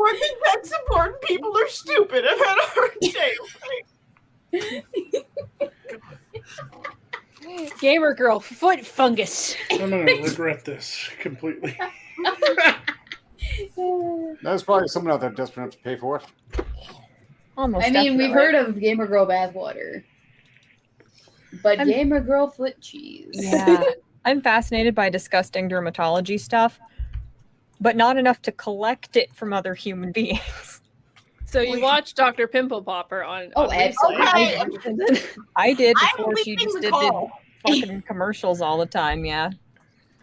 everyone think that's important. People are stupid. I've had a hard day. Gamer girl, foot fungus. I'm going to regret this completely. There's probably someone out there desperate enough to pay for it. Almost. I mean, we've heard of Gamer Girl bathwater, but Gamer Girl foot cheese. Yeah. I'm fascinated by disgusting dermatology stuff, but not enough to collect it from other human beings. So you watched Dr. Pimple Popper on... Oh, absolutely. I did before I'm she leaving just the did call. fucking commercials all the time, yeah.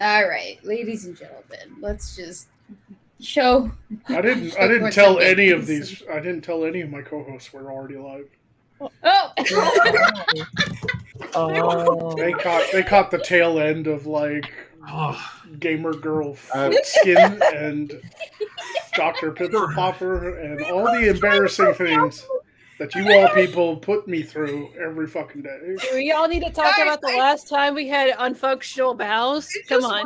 All right, ladies and gentlemen, let's just show. I didn't tell any of these. I didn't tell any of my co-hosts we're already live. Oh! Oh. They caught the tail end of like Gamer Girl Skin and Dr. Pimple Popper and all the embarrassing things that you all people put me through every fucking day. Do we all need to talk about the last time we had unfunctional bowels? Come on.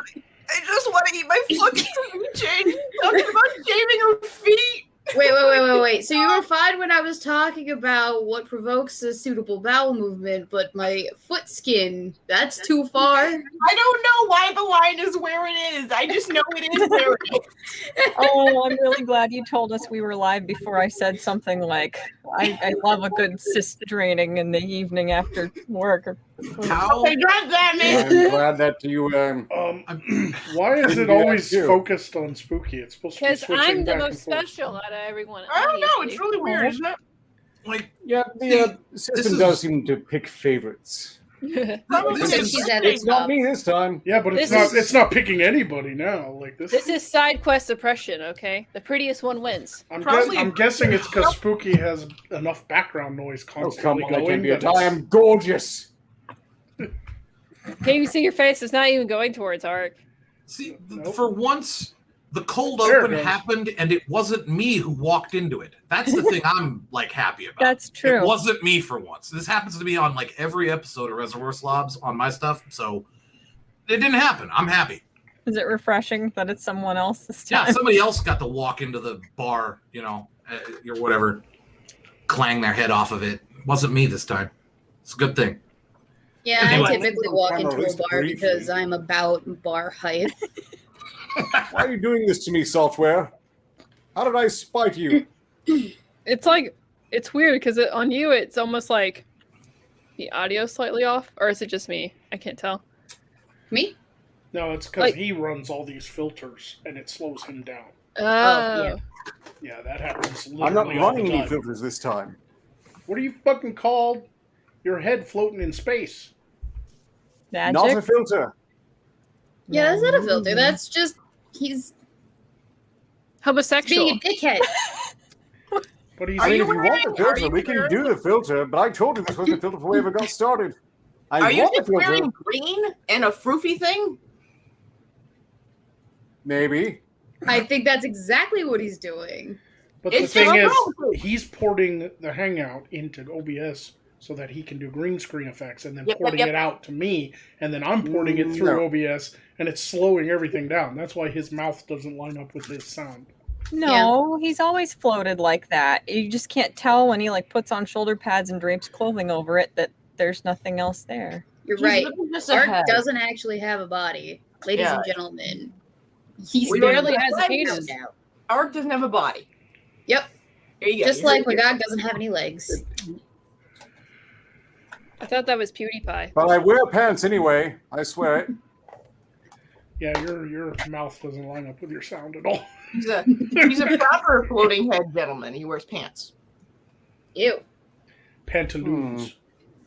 I just want to eat my fucking chain. Talking about shaving her feet. Wait. So you were fine when I was talking about what provokes a suitable bowel movement, but my foot skin, that's too far. I don't know why the line is where it is. I just know it is where it is. Oh, I'm really glad you told us we were live before I said something like, I love a good cyst draining in the evening after work. How? God damn it. I'm glad that you. Why is it always focused on spooky? It's supposed to be Because switching I'm the back most and forth. special out of everyone. I don't know. It's really weird, isn't it? Like, Yeah, the system does seem to pick favorites. It's not me this time. Yeah, but it's not picking anybody now. Like this. This is side quest suppression, okay? The prettiest one wins. I'm guessing it's because Spooky has enough background noise Oh, constantly come on, I going. can't be a that I am gorgeous. Can't you see your face? It's not even going towards Ark. see, for once, the cold There it open goes. happened, and it wasn't me who walked into it. That's the thing I'm like happy about. That's true. It wasn't me for once. This happens to be on like every episode of Reservoir Slobs on my stuff, so it didn't happen. I'm happy. Is it refreshing that it's someone else this time? Yeah, somebody else got to walk into the bar, or whatever, clang their head off of it. It wasn't me this time. It's a good thing. Yeah, Anyway. I typically walk into a bar because I'm about bar height. Why are you doing this to me, Software? How did I spite you? It's like, it's weird because on you, it's almost like the audio slightly off. Or is it just me? I can't tell. Me? No, it's because he runs all these filters and it slows him down. Oh. Yeah, that happens literally I'm not all running the any time. filters this time. What are you fucking called? Your head floating in space. Magic? Not a filter. Yeah, that's not a filter. That's just, he's Homosexual. being a dickhead. But he's I mean, if you wearing- want the are filter, you we can wearing- do the filter, but I told you this wasn't the filter before we ever got started. I Are you want the just filter. wearing green and a froofy thing? Maybe. I think that's exactly what he's doing. But It's the thing just is, wrong. he's porting the Hangout into OBS so that he can do green screen effects and then Yep, porting yep. it out to me, and then I'm porting it through OBS, and it's slowing everything down. That's why his mouth doesn't line up with his sound. No, he's always floated like that. You just can't tell when he like puts on shoulder pads and drapes clothing over it that there's nothing else there. You're He's right. looking just Art ahead. doesn't actually have a body. Ladies Yeah. and gentlemen, he's We barely don't has a have penis. him. Ark doesn't have a body. Yep. There you go. Just like Magog doesn't have any legs. I thought that was PewDiePie. But I wear pants anyway. I swear it. Yeah, your mouth doesn't line up with your sound at all. he's a proper floating head gentleman. He wears pants. Ew. Pantaloons.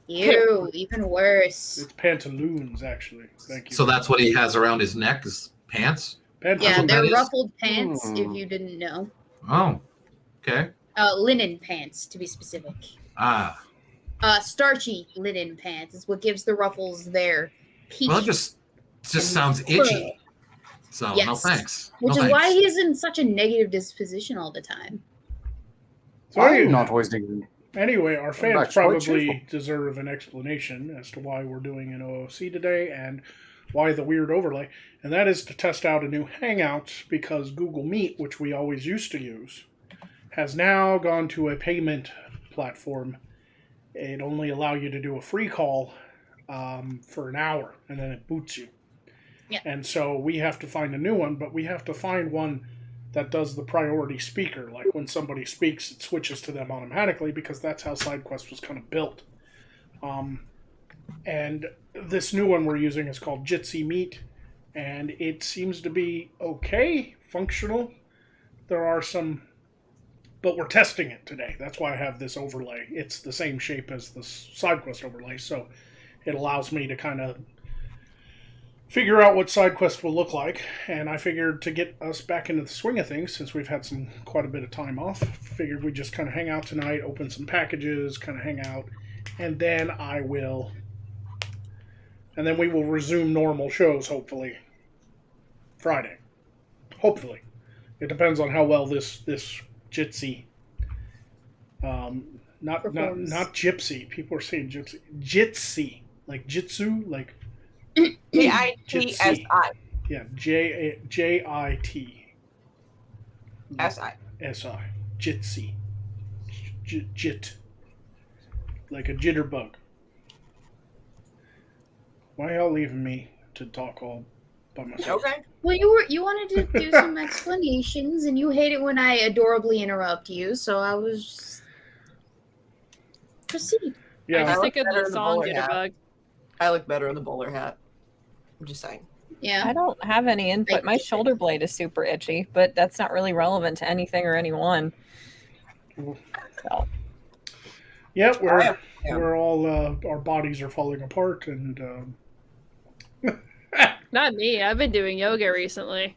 Ew. Even worse. It's pantaloons, actually. Thank you. So that's what he has around his neck is pants? Pantaloons. Yeah, what they're that is? ruffled pants, if you didn't know. Oh, okay. Linen pants, to be specific. Ah, Starchy linen pants is what gives the ruffles their peach. well, it just sounds itchy. So, no Yes. thanks. Which No is why thanks. he's in such a negative disposition all the time. So I'm not always digging. Anyway, our fans actually quite probably cheerful. deserve an explanation as to why we're doing an OOC today and why the weird overlay. And that is to test out a new Hangout because Google Meet, which we always used to use, has now gone to a payment platform. It only allows you to do a free call for an hour, and then it boots you. Yeah. And so we have to find a new one, but we have to find one that does the priority speaker. Like when somebody speaks, it switches to them automatically because that's how SideQuest was kind of built. And this new one we're using is called Jitsi Meet, and it seems to be okay, functional. There are some, but we're testing it today. That's why I have this overlay. It's the same shape as the SideQuest overlay, so it allows me to kind of figure out what SideQuest will look like. And I figured to get us back into the swing of things, since we've had quite a bit of time off, figured we'd just kind of hang out tonight, open some packages, kind of hang out, and then we will resume normal shows, hopefully, Friday. Hopefully. It depends on how well this Jitsi, not gypsy. People are saying gypsy. Jitsi, like jitsu, like J-I-T-S-I. yeah, J-I-T S-I. S-I. Jitsi. Jit. Like a jitterbug. Why y'all leaving me to talk all by myself? Okay. Well, you wanted to do some explanations, and you hate it when I adorably interrupt you, so I was just... Proceed. Yeah. I just think of better the in the song bowler hat. Jitterbug. I look better in the bowler hat. I'm just saying. Yeah. I don't have any input. My shoulder blade is super itchy, but that's not really relevant to anything or anyone. So. Yeah, we're all our bodies are falling apart, and Not me. I've been doing yoga recently.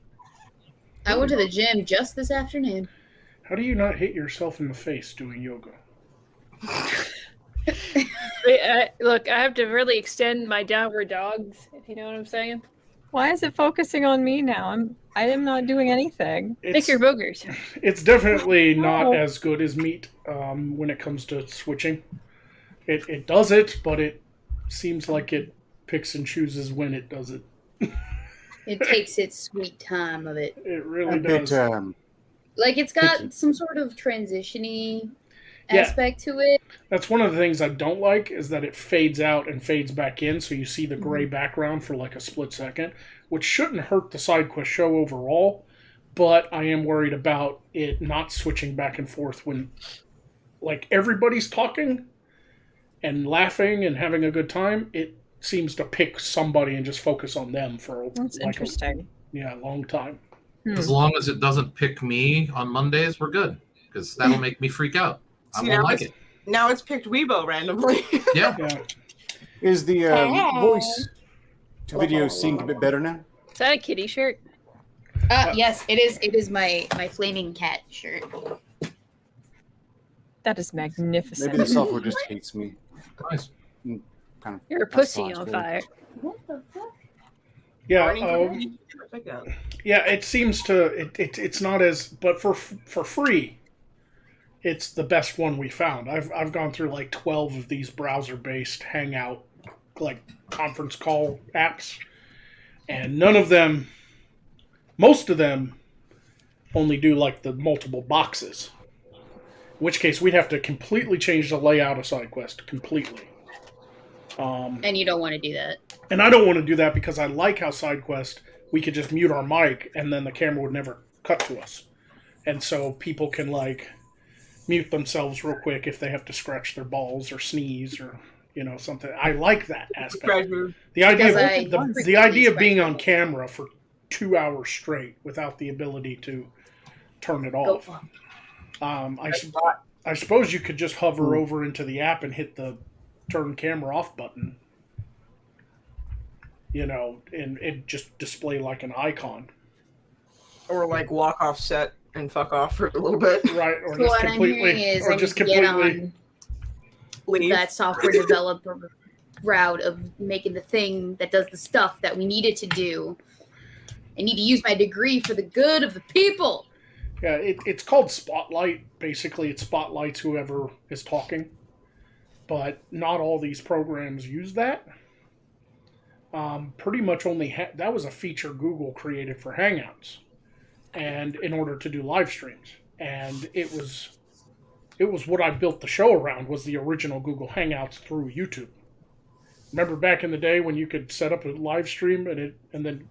I went to the gym just this afternoon. how do you not hit yourself in the face doing yoga? Look, I have to really extend my downward dogs, if you know what I'm saying. Why is it focusing on me now? I am not doing anything. Pick your boogers. It's definitely not as good as meat when it comes to switching. It does it, but it seems like it picks and chooses when it does it. It takes its sweet time of it. It really does. Like, it's got some sort of transition-y aspect to it. That's one of the things I don't like, is that it fades out and fades back in, so you see the gray background for like a split second, which shouldn't hurt the SideQuest show overall, but I am worried about it not switching back and forth when, like, everybody's talking and laughing and having a good time. It seems to pick somebody and just focus on them for That's interesting. A long time. As long as it doesn't pick me on Mondays, we're good. Because that'll make me freak out. I won't like it. Now it's picked Weebo randomly. Yeah. Is the voice to video sync a bit better now? Is that a kitty shirt? Yes, it is. It is my flaming cat shirt. That is magnificent. Maybe the software just hates me. Nice. Kind of You're a pussy on fire. What the fuck? Yeah, Yeah. it seems to it's not as, but for free, it's the best one we found. I've gone through like 12 of these browser-based Hangout like conference call apps, and most of them only do like the multiple boxes. In which case we'd have to completely change the layout of SideQuest completely. And you don't want to do that. And I don't want to do that because I like how SideQuest, we could just mute our mic and then the camera would never cut to us. And so people can like mute themselves real quick if they have to scratch their balls or sneeze or, something. I like that aspect. The idea of being on camera for 2 hours straight without the ability to turn it off. I suppose you could just hover over into the app and hit the turn camera off button, and it just display like an icon. Or like walk off set and fuck off for a little bit. Right, or So just what I'm hearing completely, is or I just need to get completely. on Leave. that software developer route of making the thing that does the stuff that we need it to do. I need to use my degree for the good of the people. Yeah, it's called Spotlight. Basically, it spotlights whoever is talking. But not all these programs use that. Pretty much only that was a feature Google created for Hangouts, and in order to do live streams. and it was what I built the show around, was the original Google Hangouts through YouTube. Remember back in the day when you could set up a live stream and then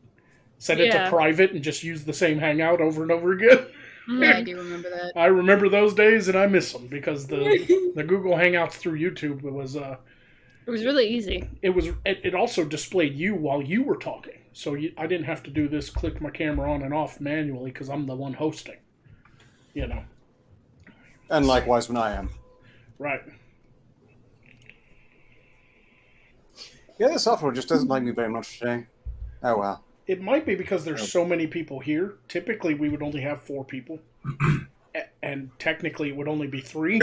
set it to private and just use the same Hangout over and over again? Yeah, I do remember that. I remember those days, and I miss them because the Google Hangouts through YouTube was it was really easy. It also displayed you while you were talking, so I didn't have to do this, click my camera on and off manually because I'm the one hosting. You know. And likewise when I am. Right. Yeah, the software just doesn't like me very much today. Oh well. It might be because there's so many people here. Typically, we would only have 4 people. And technically, it would only be 3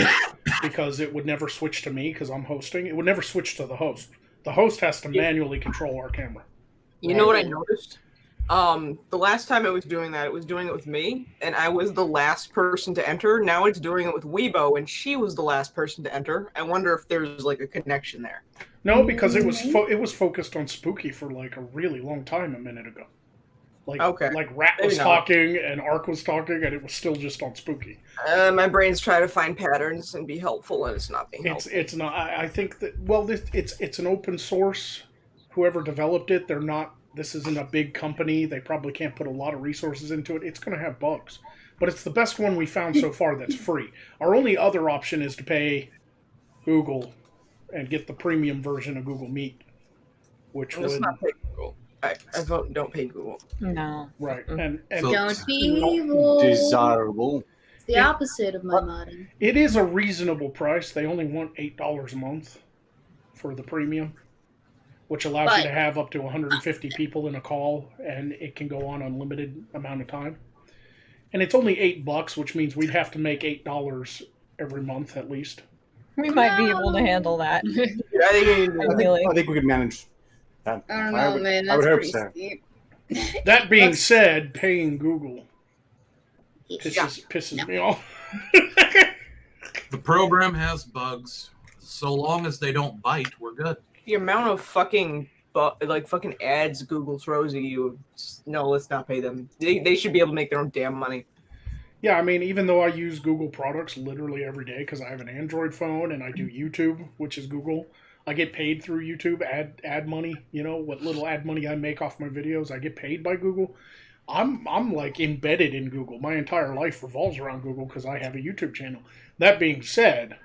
because it would never switch to me because I'm hosting. It would never switch to the host. The host has to manually control our camera. You know what I noticed? The last time it was doing that, it was doing it with me, and I was the last person to enter. Now it's doing it with Weebo, and she was the last person to enter. I wonder if there's like a connection there. No, because it was focused on Spooky for like a really long time a minute ago. Like Rat was talking and Ark was talking, and it was still just on Spooky. My brain's trying to find patterns and be helpful, and it's not being helpful. It's not. I think that it's an open source. Whoever developed it, they're not. This isn't a big company. They probably can't put a lot of resources into it. It's going to have bugs. But it's the best one we found so far that's free. Our only other option is to pay Google and get the premium version of Google Meet, which would... not pay Google. I vote don't pay Google. No. Right. And So don't be evil. Desirable. It's the opposite of my motto. it is a reasonable price. They only want $8 a month for the premium, which allows you to have up to 150 people in a call, and it can go on unlimited amount of time. And it's only $8, which means we'd have to make $8 every month at least. We might be able to handle that. I think we could manage that. I don't know, man. I That's would hope pretty so. steep. That being said, paying Google pisses me off. The program has bugs. So long as they don't bite, we're good. The amount of fucking ads Google throws at you, no, let's not pay them. They should be able to make their own damn money. Yeah, I mean, even though I use Google products literally every day because I have an Android phone and I do YouTube, which is Google, I get paid through YouTube, ad money, you know, what little ad money I make off my videos, I get paid by Google. I'm like embedded in Google. My entire life revolves around Google because I have a YouTube channel. That being said,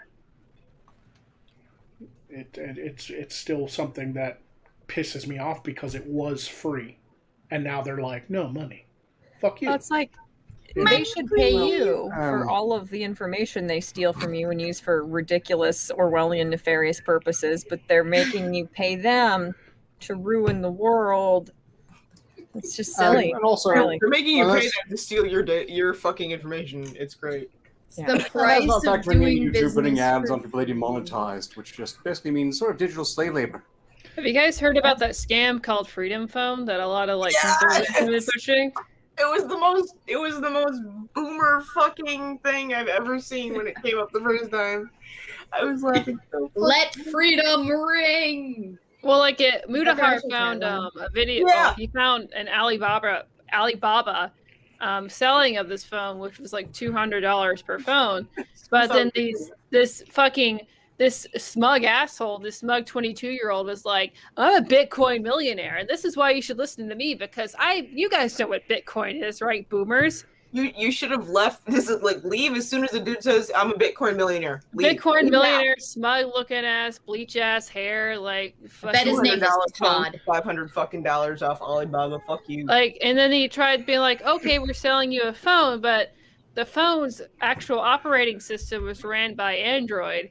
it's still something that pisses me off because it was free, and now they're like, no money. Fuck you. That's like they should pay you for all of the information they steal from you and use for ridiculous Orwellian nefarious purposes, but they're making you pay them to ruin the world. It's just silly. And also, they're making you pay them to steal your fucking information. It's great. The price not of factoring doing in YouTube business putting ads for on people they demonetized, which just basically means sort of digital slave labor. Have you guys heard about that scam called Freedom Phone that a lot of conservatives have been pushing? It was the most boomer fucking thing I've ever seen when it came up the first time. I was laughing so fucking. Let freedom ring. Well, Mudahar found a video. Yeah. Well, he found an Alibaba selling of this phone, which was like $200 per phone. But then this smug asshole, this smug 22-year-old was like, I'm a Bitcoin millionaire, and this is why you should listen to me because you guys know what Bitcoin is, right, boomers? You should have left. This is leave as soon as the dude says I'm a Bitcoin millionaire. Leave. Bitcoin millionaire, smug looking ass, bleach ass hair, Bet his name is Todd. $500 fucking off Alibaba. Fuck you. And then he tried being like, okay, we're selling you a phone, but the phone's actual operating system was ran by Android.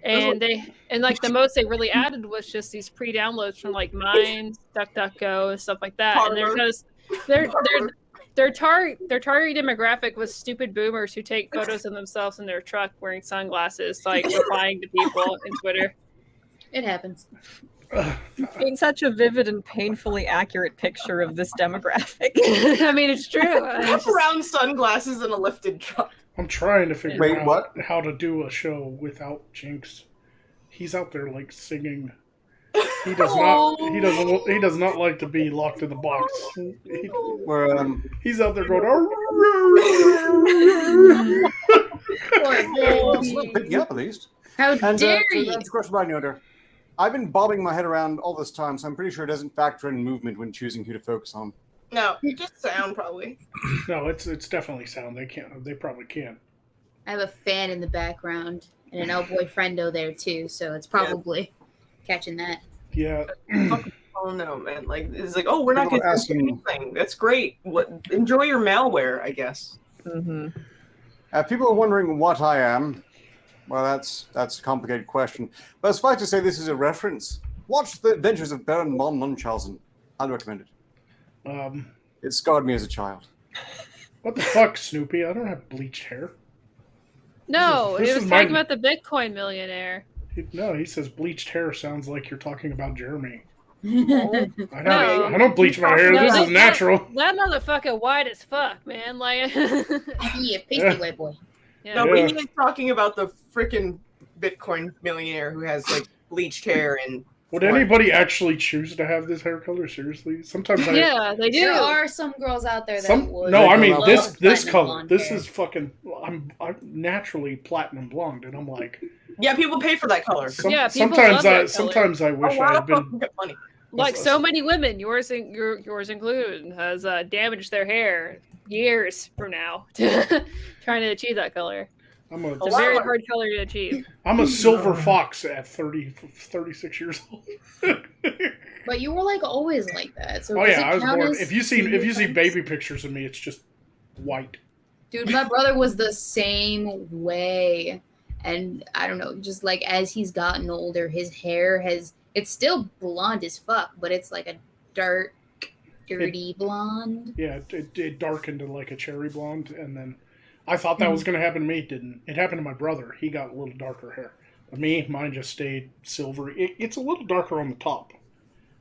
And the most they really added was just these pre-downloads from Minds, DuckDuckGo, and stuff like that. Parler. And their target demographic was stupid boomers who take photos of themselves in their truck wearing sunglasses, replying to people in Twitter. It happens. Paint such a vivid and painfully accurate picture of this demographic. I mean, it's true. Brown sunglasses and a lifted truck. I'm trying to figure out how to do a show without Jinx. He's out there singing He does not. He does not like to be locked in the box. He's out there going. Yeah, at least. How dare you? That's a question by Noter. I've been bobbing my head around all this time, so I'm pretty sure it doesn't factor in movement when choosing who to focus on. No, just sound probably. No, it's definitely sound. They probably can't. I have a fan in the background and an boyfriendo there too, so it's probably catching that. Yeah. Oh no, man! Like it's like, oh, we're not going to do anything. That's great. Enjoy your malware, I guess. Mm-hmm. People are wondering what I am. Well, that's a complicated question. But suffice to say, this is a reference. Watch The Adventures of Baron von Munchausen. I'd recommend it. It scarred me as a child. What the fuck, Snoopy? I don't have bleached hair. No, he was talking about the Bitcoin millionaire. No, he says bleached hair sounds like you're talking about Jeremy. I don't bleach my hair. This is natural. That motherfucker white as fuck, man. Like, yeah, pasty white boy. Yeah. No, but he is talking about the freaking Bitcoin millionaire who has like bleached hair and. Would anybody actually choose to have this hair color? Seriously, sometimes. Yeah, they do. There are some girls out there that would. No, I mean this color. This hair. is fucking. I'm naturally platinum blonde, and I'm like. Yeah, people pay for that color. Sometimes I wish I had been. Money. Like so many women, yours included, has damaged their hair years from now trying to achieve that color. It's a very hard color to achieve. I'm a silver fox at 36 years old. But you were like always like that. So I was born. If you see baby pictures of me, it's just white. Dude, my brother was the same way, and I don't know, just like as he's gotten older, his hair it's still blonde as fuck, but it's like a dark, dirty blonde. Yeah, it darkened to like a cherry blonde, and then I thought that was going to happen to me. It didn't. It happened to my brother. He got a little darker hair. But mine just stayed silvery. It's a little darker on the top,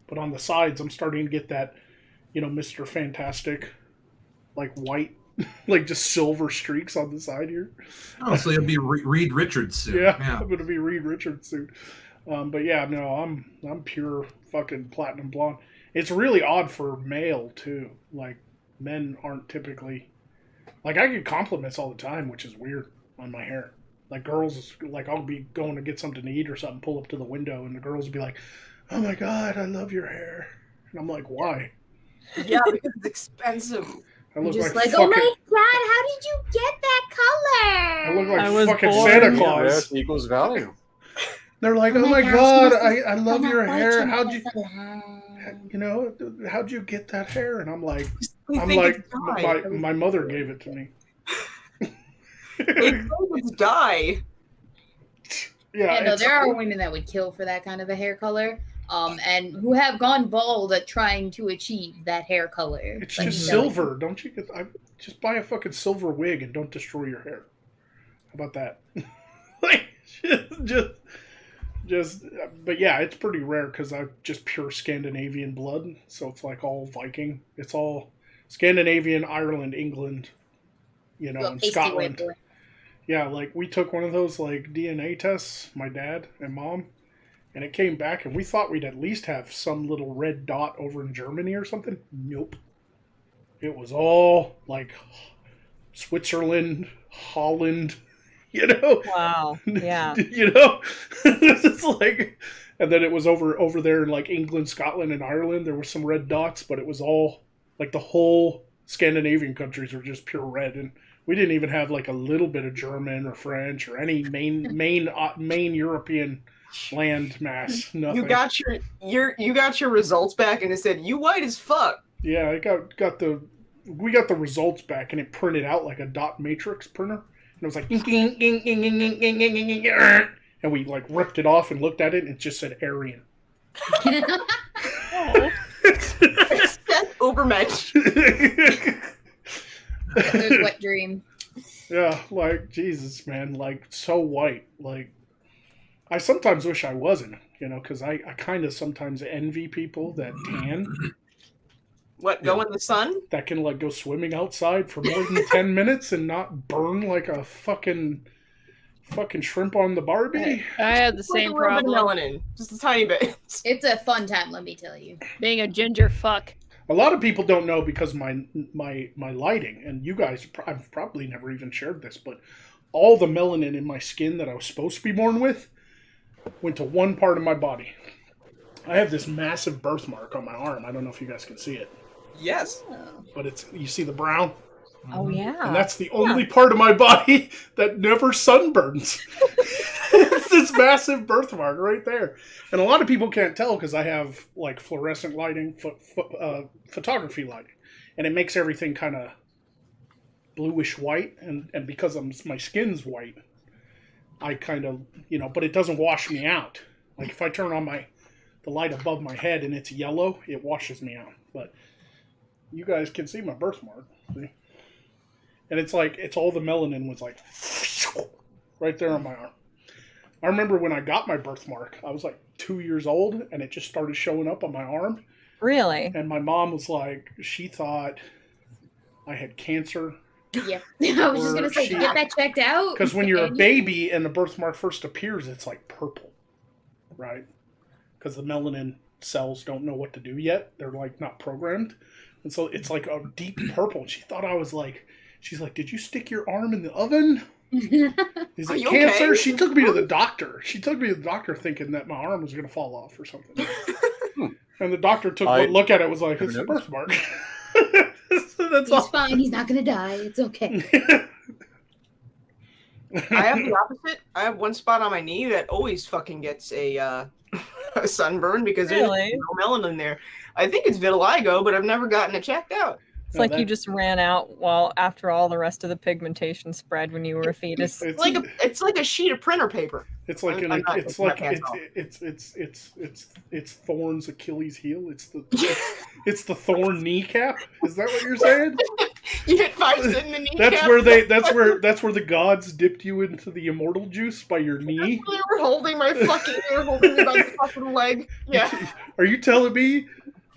but on the sides, I'm starting to get that, Mr. Fantastic, like white, like just silver streaks on the side here. Oh, so you'll be Reed Richards soon. Yeah, I'm going to be Reed Richards soon. But yeah, no, I'm pure fucking platinum blonde. It's really odd for male too. Like men aren't typically. Like I get compliments all the time, which is weird on my hair. Like girls, like I'll be going to get something to eat or something, pull up to the window, and the girls will be like, "Oh my god, I love your hair," and I'm like, "Why?" Yeah, because it's expensive. I look just like oh my god, how did you get that color? I look like fucking Santa Claus. Equals value. They're like, "Oh my god, I love your hair. How'd you get that hair?" And I'm like, my mother gave it to me. It's dye. Yeah, no, there are women that would kill for that kind of a hair color, and who have gone bald at trying to achieve that hair color. It's just silver, don't you? Just buy a fucking silver wig and don't destroy your hair. How about that? Like, but yeah, it's pretty rare because I'm just pure Scandinavian blood, so it's like all Viking. It's all Scandinavian, Ireland, England, and Scotland. Yeah, like we took one of those like DNA tests, my dad and mom, and it came back, and we thought we'd at least have some little red dot over in Germany or something. Nope. It was all like Switzerland, Holland. Wow. Yeah. It's like, and then it was over there in like England, Scotland, and Ireland. There were some red dots, but it was all like the whole Scandinavian countries were just pure red, and we didn't even have like a little bit of German or French or any main European land mass. Nothing. You got your results back, and it said you white as fuck. Yeah, we got the results back, and it printed out like a dot matrix printer. And it was like, and we like ripped it off and looked at it, and it just said Aryan. Ubermensch. Good wet dream. Yeah, like Jesus, man, like so white. Like I sometimes wish I wasn't, because I kind of sometimes envy people that tan. What, go in the sun? That can like go swimming outside for more than 10 minutes and not burn like a fucking, Fucking shrimp on the Barbie. I had the same a little bit of problem. melanin, just a tiny bit. It's a fun time, let me tell you. Being a ginger fuck. A lot of people don't know because my lighting, and you guys, I've probably never even shared this, but all the melanin in my skin that I was supposed to be born with went to one part of my body. I have this massive birthmark on my arm. I don't know if you guys can see it. Yes. But you see the brown? Oh, yeah. And that's the only part of my body that never sunburns. It's this massive birthmark right there. And a lot of people can't tell because I have like fluorescent lighting, photography lighting. And it makes everything kind of bluish white. And because my skin's white, I kind of, but it doesn't wash me out. Like if I turn on the light above my head and it's yellow, it washes me out. But you guys can see my birthmark. See? And it's all the melanin was like right there on my arm. I remember when I got my birthmark, I was like 2 years old and it just started showing up on my arm. Really? And my mom was like, she thought I had cancer. Yeah. I was just going to say, get that checked out. Because when you're a baby and the birthmark first appears, it's like purple, right? Because the melanin cells don't know what to do yet. They're like not programmed. And so it's like a deep purple. And she thought I was like, she's like, did you stick your arm in the oven? Is it cancer? Okay? She took me to the doctor. She took me to the doctor thinking that my arm was going to fall off or something. And the doctor took a look at it, was like, it's a birthmark. So He's fine. He's not going to die. It's okay. I have the opposite. I have one spot on my knee that always fucking gets a sunburn because there's no melanin there. I think it's vitiligo, but I've never gotten it checked out. It's like you just ran out after all the rest of the pigmentation spread when you were a fetus. It's like a sheet of printer paper. It's like it's Thorne's Achilles heel. It's the Thorne kneecap. Is that what you're saying? You hit 5 in the kneecap. That's where the gods dipped you into the immortal juice by your knee. They were holding my fucking fucking leg. Yeah. Are you telling me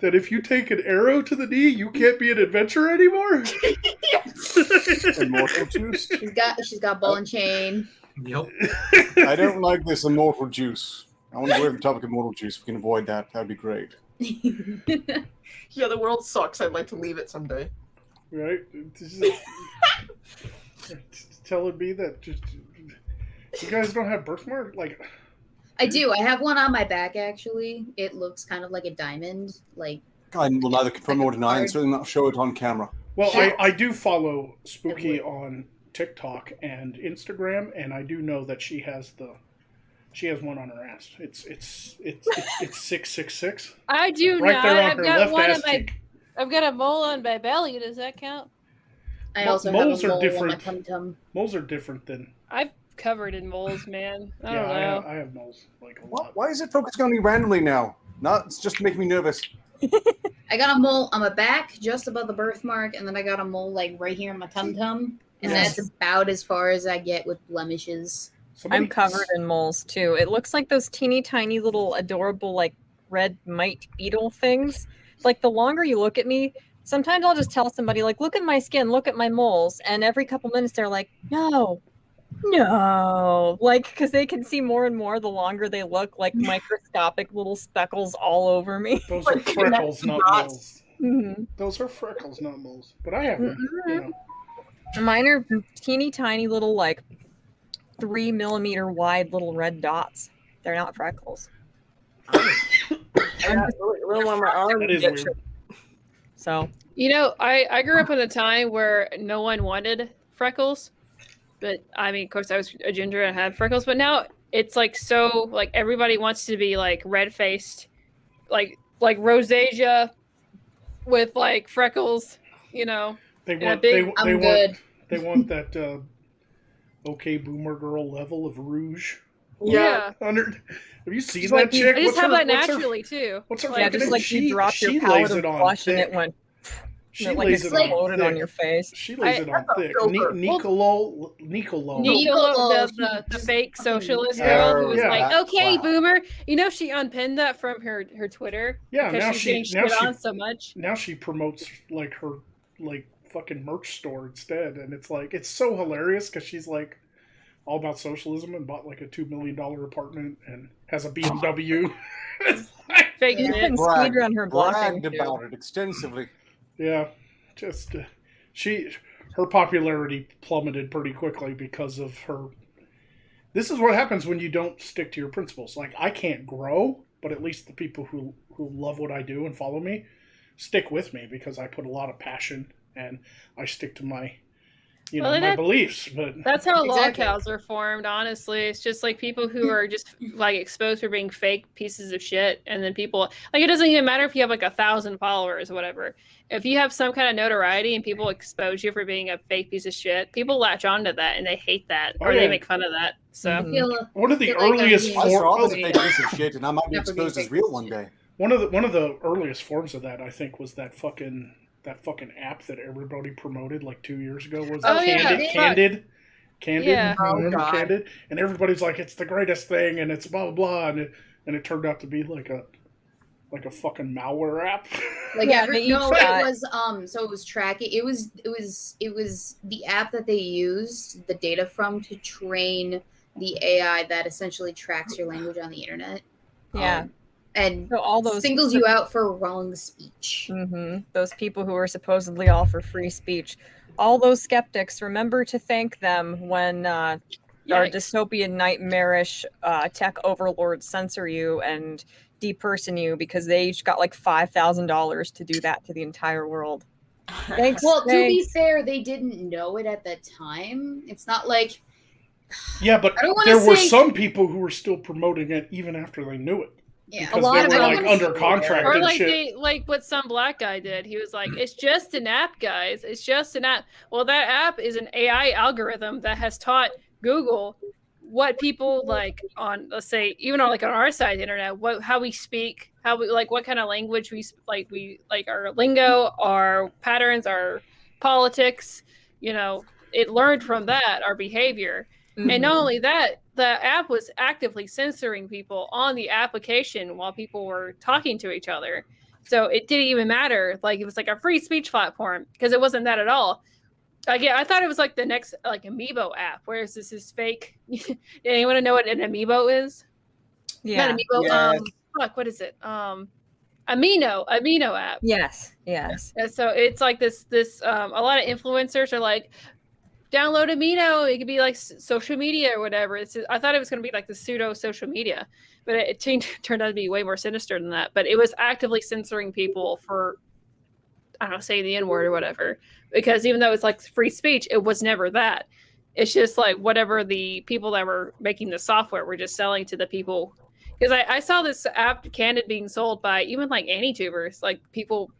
that if you take an arrow to the knee, you can't be an adventurer anymore? Yes. Immortal juice. She's got ball and chain. Yep. I don't like this immortal juice. I want to go over the topic of immortal juice. If we can avoid that, that'd be great. Yeah, the world sucks. I'd like to leave it someday. Right? Telling me that you guys don't have birthmark? Like, I do. I have one on my back, actually. It looks kind of like a diamond. Like, I will neither confirm nor deny, and certainly not show it on camera. Well, I do follow Spooky on TikTok and Instagram, and I do know that she has one on her ass. It's 666. I do right not. there on I've her got left one ass on my. cheek. I've got a mole on my belly. Does that count? I also moles have a are mole on my different. tum-tum. Moles are different than. I've covered in moles, man. I don't know. I have moles like a lot. Why is it focusing on me randomly now? It's just making me nervous. I got a mole on my back, just above the birthmark, and then I got a mole like right here in my tum-tum, and that's about as far as I get with blemishes. I'm covered in moles too. It looks like those teeny tiny little adorable like red mite beetle things. Like the longer you look at me, sometimes I'll just tell somebody like, look at my skin, look at my moles. And every couple minutes they're like, no, like, because they can see more and more the longer they look, like microscopic little speckles all over me. Those are freckles, not moles. Mm-hmm. Those are freckles, not moles. But I have them. Mine are teeny tiny little like 3 millimeter wide little red dots. They're not freckles. Little on my arm. That is weird. So I grew up in a time where no one wanted freckles, but I mean, of course, I was a ginger and had freckles. But now it's like so like everybody wants to be like red faced, like rosacea with like freckles. They want that okay boomer girl level of rouge. Yeah. Have you seen that chick? I just have that naturally too. What's her yeah, just like you dropped your palette of blush and it went. She lays it on on your face. She lays it on thick. Nicolo, the fake socialist girl who was like, "Okay, boomer." She unpinned that from her Twitter. Yeah, because now she's getting shit on so much. Now she promotes like her fucking merch store instead, and it's like it's so hilarious because she's like all about socialism and bought like a $2 million apartment and has a BMW. Fake You shit. can speedrun her blocking bragged too. about it extensively. Yeah, just her popularity plummeted pretty quickly because of her. This is what happens when you don't stick to your principles. Like, I can't grow, but at least the people who love what I do and follow me stick with me because I put a lot of passion and I stick to my my beliefs. But that's how Exactly. log cows are formed, honestly. It's just like people who are just like exposed for being fake pieces of shit, and then people like, it doesn't even matter if you have like 1,000 followers or whatever. If you have some kind of notoriety and people expose you for being a fake piece of shit, people latch onto that and they hate that, or they make fun of that. So I feel one of the feel like I'm earliest being- I saw forms. this fake piece of shit, and I might be Never being exposed as fake real piece of one shit. day. One of the earliest forms of that, I think, was that fucking app that everybody promoted like 2 years ago. Was Oh, it yeah. Candid? Yeah. Oh, Remember God. Candid? And everybody's like, it's the greatest thing, and it's blah blah blah, and it turned out to be like a fucking malware app. Like Yeah, they each no, got- it was so it was tracking. It was the app that they used the data from to train the AI that essentially tracks your language on the internet. Yeah. And So all those singles you out for wrong speech. Those people who are supposedly all for free speech, all those skeptics, remember to thank them when our Yikes. dystopian, nightmarish tech overlords censor you and deperson you because they each got like $5,000 to do that to the entire world. Thanks. Well, to be thanks. fair, they didn't know it at the time. It's not like Yeah, but I don't wanna there were say- some people who were still promoting it even after they knew it. yeah. Because lot they of were them- like under contract Or and like shit. like what some black guy did. He was like, "It's just an app, guys. It's just an app." Well, that app is an AI algorithm that has taught Google what people like on, let's say, even on like on our side of the internet, how we speak, how we like, what kind of language we like our lingo, our patterns, our politics. It learned from that our behavior. And not only that, the app was actively censoring people on the application while people were talking to each other. So it didn't even matter. Like, it was like a free speech platform, because it wasn't that at all. I thought it was like the next like Amiibo app, whereas this is fake. Anyone know what an Amiibo is? Yeah. Not Amiibo. Yes. What is it? Amino app. Yes. And so it's like this a lot of influencers are like, download Amino. It could be like social media or whatever. I thought it was going to be like the pseudo social media, but it turned out to be way more sinister than that. But it was actively censoring people for, I don't know, saying the N-word or whatever. Because even though it's like free speech, it was never that. It's just like whatever the people that were making the software were just selling to the people. Because I saw this app Candid being sold by even like anti-tubers, like people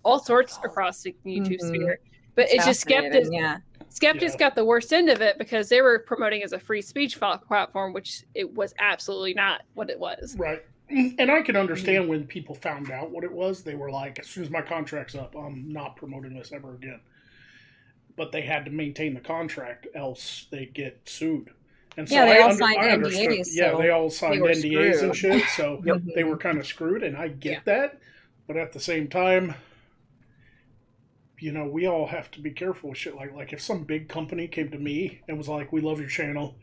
all sorts across the YouTube sphere. But it's just skeptics. Yeah. Skeptics got the worst end of it because they were promoting as a free speech platform, which it was absolutely not what it was. Right. And I can understand when people found out what it was, they were like, as soon as my contract's up, I'm not promoting this ever again. But they had to maintain the contract, else they get sued. And so Yeah, they all I signed understood. NDAs, Yeah, so they all signed were NDAs screwed. and shit, so Yep. they were kind of screwed, and I get that. But at the same time, we all have to be careful with shit. Like if some big company came to me and was like, "We love your channel.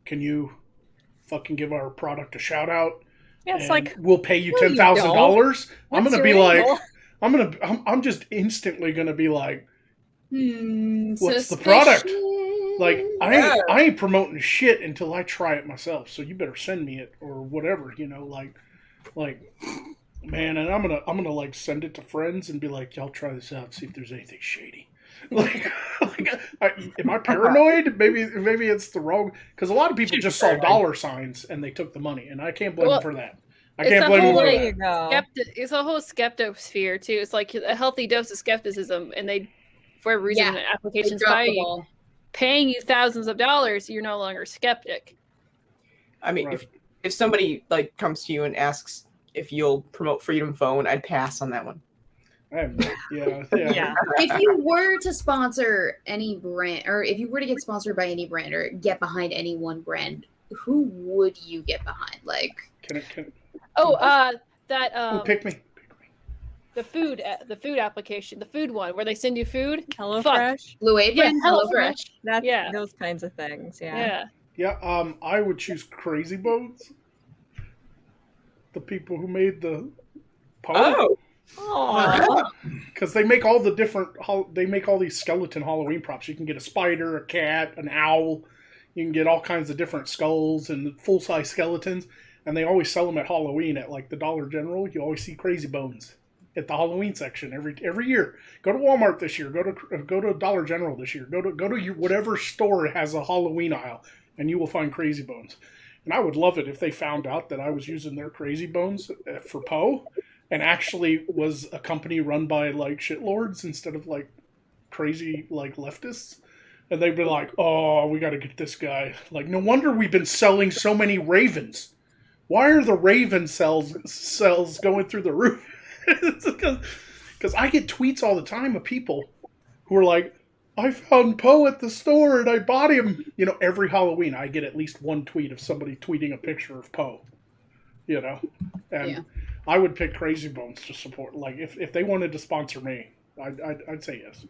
Can you fucking give our product a shout out? Yeah, it's and like, we'll pay you no, you $10,000." I'm what's gonna your be like, angle? I'm just instantly gonna be like, what's the Suspicious. product? Like I ain't promoting shit until I try it myself. So you better send me it or whatever. Like. Man, and I'm gonna like send it to friends and be like, "Y'all try this out, see if there's anything shady." Am I paranoid? Maybe it's the wrong, because a lot of people just saw dollar signs and they took the money, and I can't blame them for that. I can't blame them for There that. you go. It's a whole skeptosphere too. It's like a healthy dose of skepticism, and they, for whatever reason, Yeah, the applications They dropped the ball. paying you thousands of dollars, you're no longer skeptic. I mean, Right. if somebody like comes to you and asks if you'll promote Freedom Phone, I'd pass on that one. Yeah. If you were to sponsor any brand, or if you were to get sponsored by any brand or get behind any one brand, who would you get behind? Like, Can That pick me? the food application, the food one where they send you food. HelloFresh. Blue Apron, Yeah, HelloFresh. That's Yeah. those kinds of things. Yeah. Yeah. Yeah, I would choose Crazy Bones. The people who made the Poe. Oh. Because they make all the different, they make all these skeleton Halloween props. You can get a spider, a cat, an owl. You can get all kinds of different skulls and full-size skeletons. And they always sell them at Halloween at like the Dollar General. You always see Crazy Bones at the Halloween section every year. Go to Walmart this year. Go to Dollar General this year. Go to your whatever store has a Halloween aisle, and you will find Crazy Bones. And I would love it if they found out that I was using their Crazy Bones for Poe, and actually was a company run by like shitlords instead of like crazy like leftists. And they'd be like, "Oh, we got to get this guy." Like, no wonder we've been selling so many ravens. Why are the raven sales going through the roof? Because I get tweets all the time of people who are like, "I found Poe at the store and I bought him." You know, every Halloween I get at least one tweet of somebody tweeting a picture of Poe. You know, and I would pick Crazy Bones to support. Like, if they wanted to sponsor me, I'd say yes.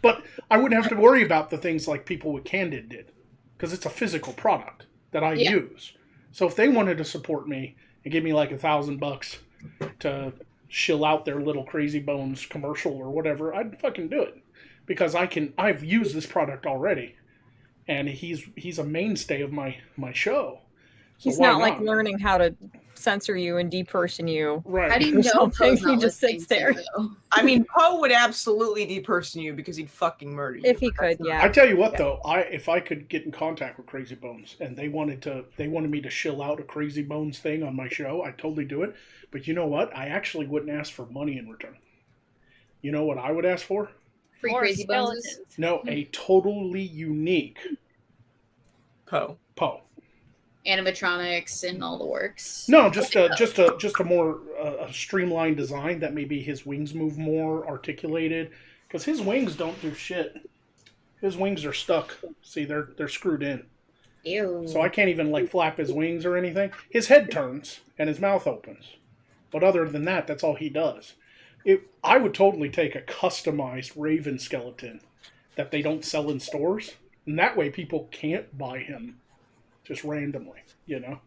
But I wouldn't have to worry about the things like people with Candid did, because it's a physical product that I use. So if they wanted to support me and give me like $1,000 to shill out their little Crazy Bones commercial or whatever, I'd fucking do it, because I've used this product already, and he's a mainstay of my show. So he's not like learning how to censor you and deperson you. Right. How do you know Poe's He not just sits there. I mean, Poe would absolutely deperson you because he'd fucking murder you. If he could, yeah. I tell you what, though, if I could get in contact with Crazy Bones and they wanted me to shill out a Crazy Bones thing on my show, I'd totally do it. But you know what? I actually wouldn't ask for money in return. You know what I would ask for? Free More Crazy Bones. skeletons. No, a totally unique Poe. Animatronics and all the works. No, just a more streamlined design that maybe his wings move more articulated, because his wings don't do shit. His wings are stuck. See, they're screwed in. Ew. So I can't even like flap his wings or anything. His head turns and his mouth opens, but other than that, that's all he does. I would totally take a customized Raven skeleton that they don't sell in stores, and that way people can't buy him just randomly, you know?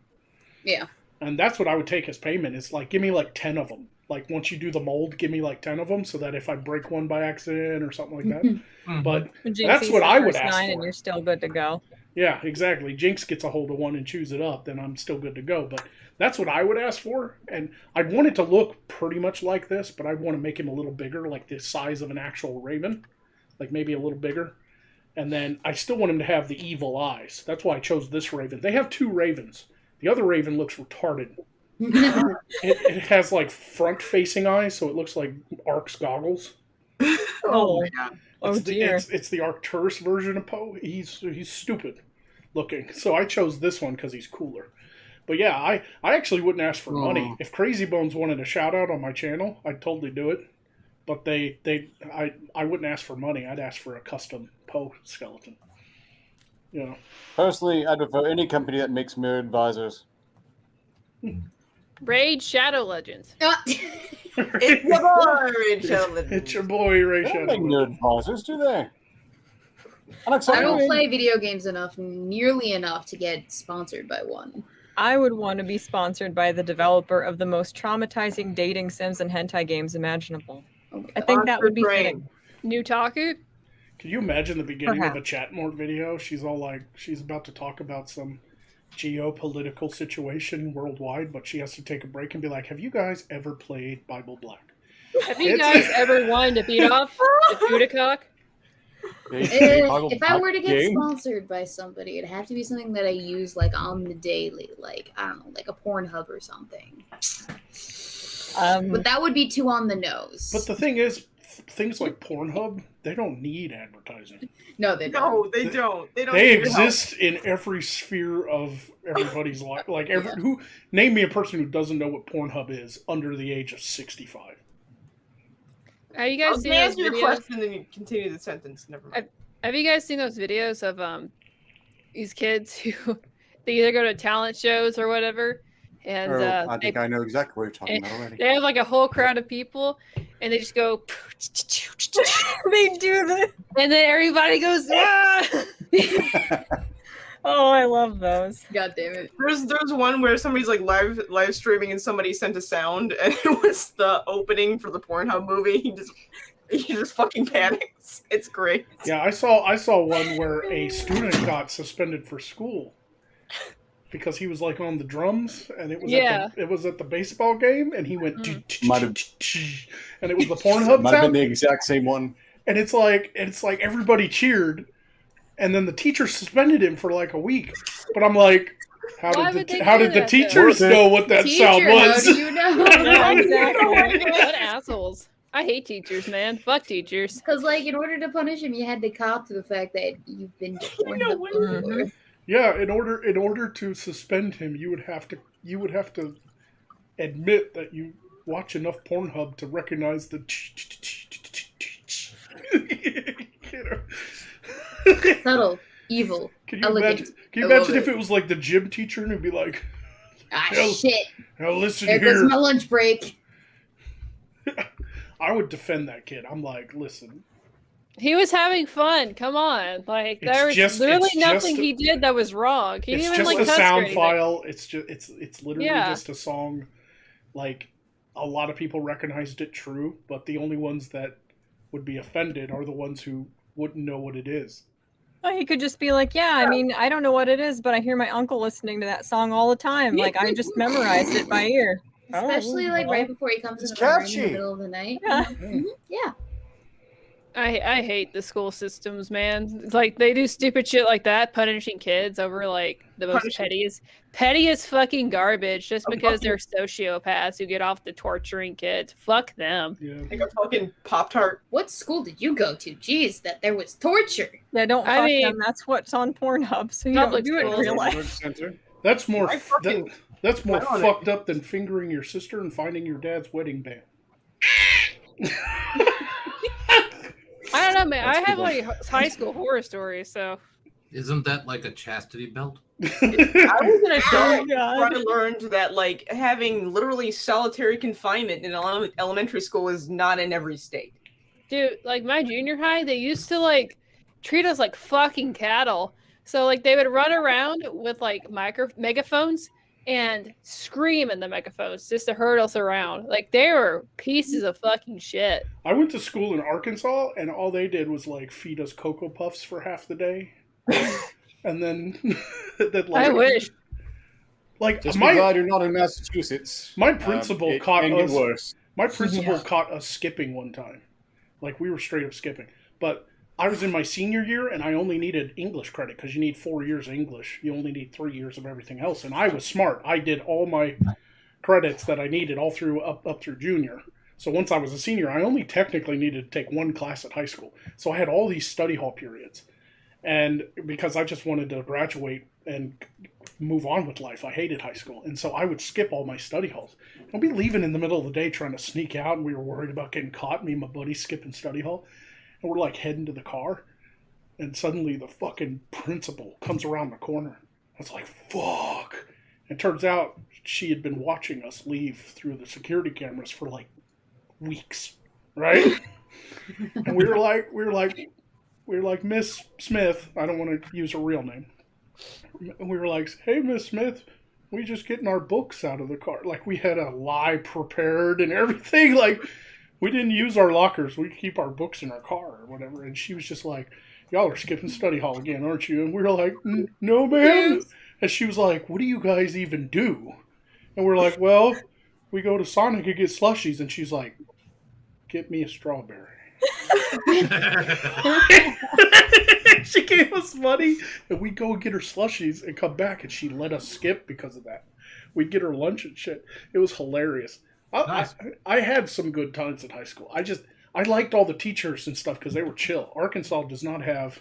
Yeah. And that's what I would take as payment. Is like, give me like 10 of them. Like, once you do the mold, give me like 10 of them, so that if I break one by accident or something like that. But that's what I would ask for. And you're still good to go. Yeah, exactly. Jinx gets a hold of one and chews it up, then I'm still good to go. But that's what I would ask for. And I'd want it to look pretty much like this, but I'd want to make him a little bigger, like the size of an actual raven. Like maybe a little bigger. And then I still want him to have the evil eyes. That's why I chose this raven. They have 2 ravens. The other raven looks retarded. It has like front-facing eyes, so it looks like Ark's goggles. Oh my god! Oh dear! It's the Arcturus version of Poe. He's stupid looking. So I chose this one because he's cooler. But yeah, I actually wouldn't ask for money. If Crazy Bones wanted a shout out on my channel, I'd totally do it. But I wouldn't ask for money. I'd ask for a custom Poe skeleton. You know. Personally, I'd prefer any company that makes mirrored visors. Raid Shadow Legends. It's your boy, Raid Shadow Legends. It's your boy, Raid They Shadow don't make mirrored visors, do they? I don't play video games nearly enough to get sponsored by one. I would want to be sponsored by the developer of the most traumatizing dating sims and hentai games imaginable. I think that would be fitting. Nutaku? Can you imagine the beginning of a Chatmore video? She's all like, she's about to talk about some geopolitical situation worldwide, but she has to take a break and be like, have you guys ever played Bible Black? Have you guys ever wanted to beat off the Budacock? If I were to get sponsored by somebody, it'd have to be something that I use like on the daily, like I don't know, like a Pornhub or something. But that would be too on the nose. But the thing is, things like Pornhub, they don't need advertising. No, they don't. No, they don't. They exist in every sphere of everybody's life. Like who? Name me a person who doesn't know what Pornhub is under the age of 65. Have you guys seen those answer your videos? question, then you continue the sentence. Never mind. Have you guys seen those videos of these kids who they either go to talent shows or whatever, and I think I know exactly what you're talking about already. They have like a whole crowd of people, and they just go. They do this, and then everybody goes. Ah! Oh, I love those. God damn it. There's one where somebody's like live streaming and somebody sent a sound and it was the opening for the Pornhub movie. He just fucking panics. It's great. Yeah, I saw one where a student got suspended for school because he was like on the drums and it was at the baseball game and he went and it was the Pornhub Might have been sound. the exact same one. And it's like everybody cheered, and then the teacher suspended him for like a week. But I'm like, how did the teachers know what that sound was? How do you know? Yeah, exactly. What assholes. I hate teachers, man. Fuck teachers. Because, like, in order to punish him, you had to cop to the fact that you've been before. Yeah, in order to suspend him, you would have to admit that you watch enough Pornhub to recognize the. Subtle, evil, elegant. Can you imagine if it was like the gym teacher and it'd be like, shit. Now listen There here. goes my lunch break. I would defend that kid. I'm like, listen. He was having fun. Come on, like there was literally nothing he did that was wrong. He didn't even like It's just a cuss or sound anything. file. It's literally just a song. Like a lot of people recognized it true, but the only ones that would be offended are the ones who wouldn't know what it is. Well, he could just be like, yeah, I mean, I don't know what it is, but I hear my uncle listening to that song all the time. Like, I just memorized it by ear. Especially like right before he comes into the room in the middle of the night. Yeah. Yeah. I hate the school systems, man. Like they do stupid shit like that, punishing kids over like the most pettiest fucking garbage just because they're sociopaths who get off to torturing kids. Fuck them. Yeah. Like a fucking Pop-Tart. What school did you go to? Jeez, that there was torture. Yeah, don't fuck them. That's what's on Pornhub, so you don't do it in real life. That's more that's more fucked up than fingering your sister and finding your dad's wedding band. I don't know, man. I have like high school horror stories, so. Isn't that like a chastity belt? I was an adult where I learned that like having literally solitary confinement in elementary school is not in every state. Dude, like my junior high, they used to like treat us like fucking cattle. So like they would run around with like megaphones and scream in the megaphones just to herd us around. Like they were pieces of fucking shit. I went to school in Arkansas, and all they did was like feed us Cocoa Puffs for half the day, and then like, I wish. Like, just be glad you're not in Massachusetts. My principal caught us. Worse. My principal caught us skipping one time. Like we were straight up skipping, but. I was in my senior year, and I only needed English credit because you need 4 years of English. You only need 3 years of everything else. And I was smart. I did all my credits that I needed all through up through junior. So once I was a senior, I only technically needed to take one class at high school. So I had all these study hall periods. And because I just wanted to graduate and move on with life, I hated high school. And so I would skip all my study halls. I'd be leaving in the middle of the day trying to sneak out, and we were worried about getting caught, me and my buddy skipping study hall. And we're like heading to the car, and suddenly the fucking principal comes around the corner. I was like, fuck. And it turns out she had been watching us leave through the security cameras for like weeks, right? And we were like, Miss Smith, I don't want to use her real name. And we were like, hey, Miss Smith, we just getting our books out of the car. Like we had a lie prepared and everything. Like, we didn't use our lockers. We keep our books in our car or whatever. And she was just like, y'all are skipping study hall again, aren't you? And we were like, no, ma'am. And she was like, what do you guys even do? And we're like, well, we go to Sonic and get slushies. And she's like, get me a strawberry. She gave us money. And we go get her slushies and come back. And she let us skip because of that. We'd get her lunch and shit. It was hilarious. Nice. I had some good times in high school. I liked all the teachers and stuff because they were chill. Arkansas does not have,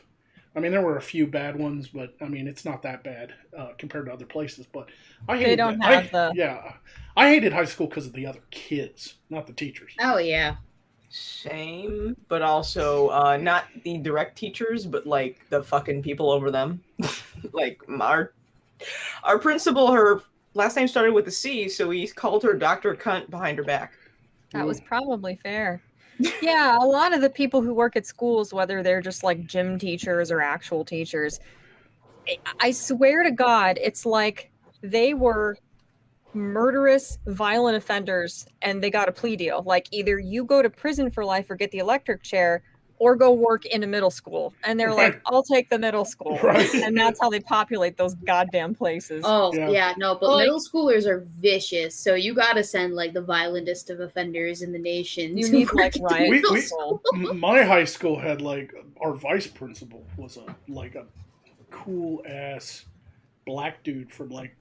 I mean, there were a few bad ones, but I mean, it's not that bad compared to other places. But I hated I hated high school because of the other kids, not the teachers. Oh yeah, same, but also not the direct teachers, but like the fucking people over them. Like our principal, her last name started with a C, so he called her Dr. Cunt behind her back. That was probably fair. Yeah, a lot of the people who work at schools, whether they're just like gym teachers or actual teachers, I swear to God, it's like they were murderous, violent offenders and they got a plea deal. Like either you go to prison for life or get the electric chair or go work in a middle school. And they're like, I'll take the middle school. Right. And that's how they populate those goddamn places. Oh, Yeah. yeah, no, but Well, middle schoolers are vicious, so you gotta send, like, the violentest of offenders in the nation. You to need, work like, at the riot middle control. My high school had like our vice principal was a cool ass black dude from like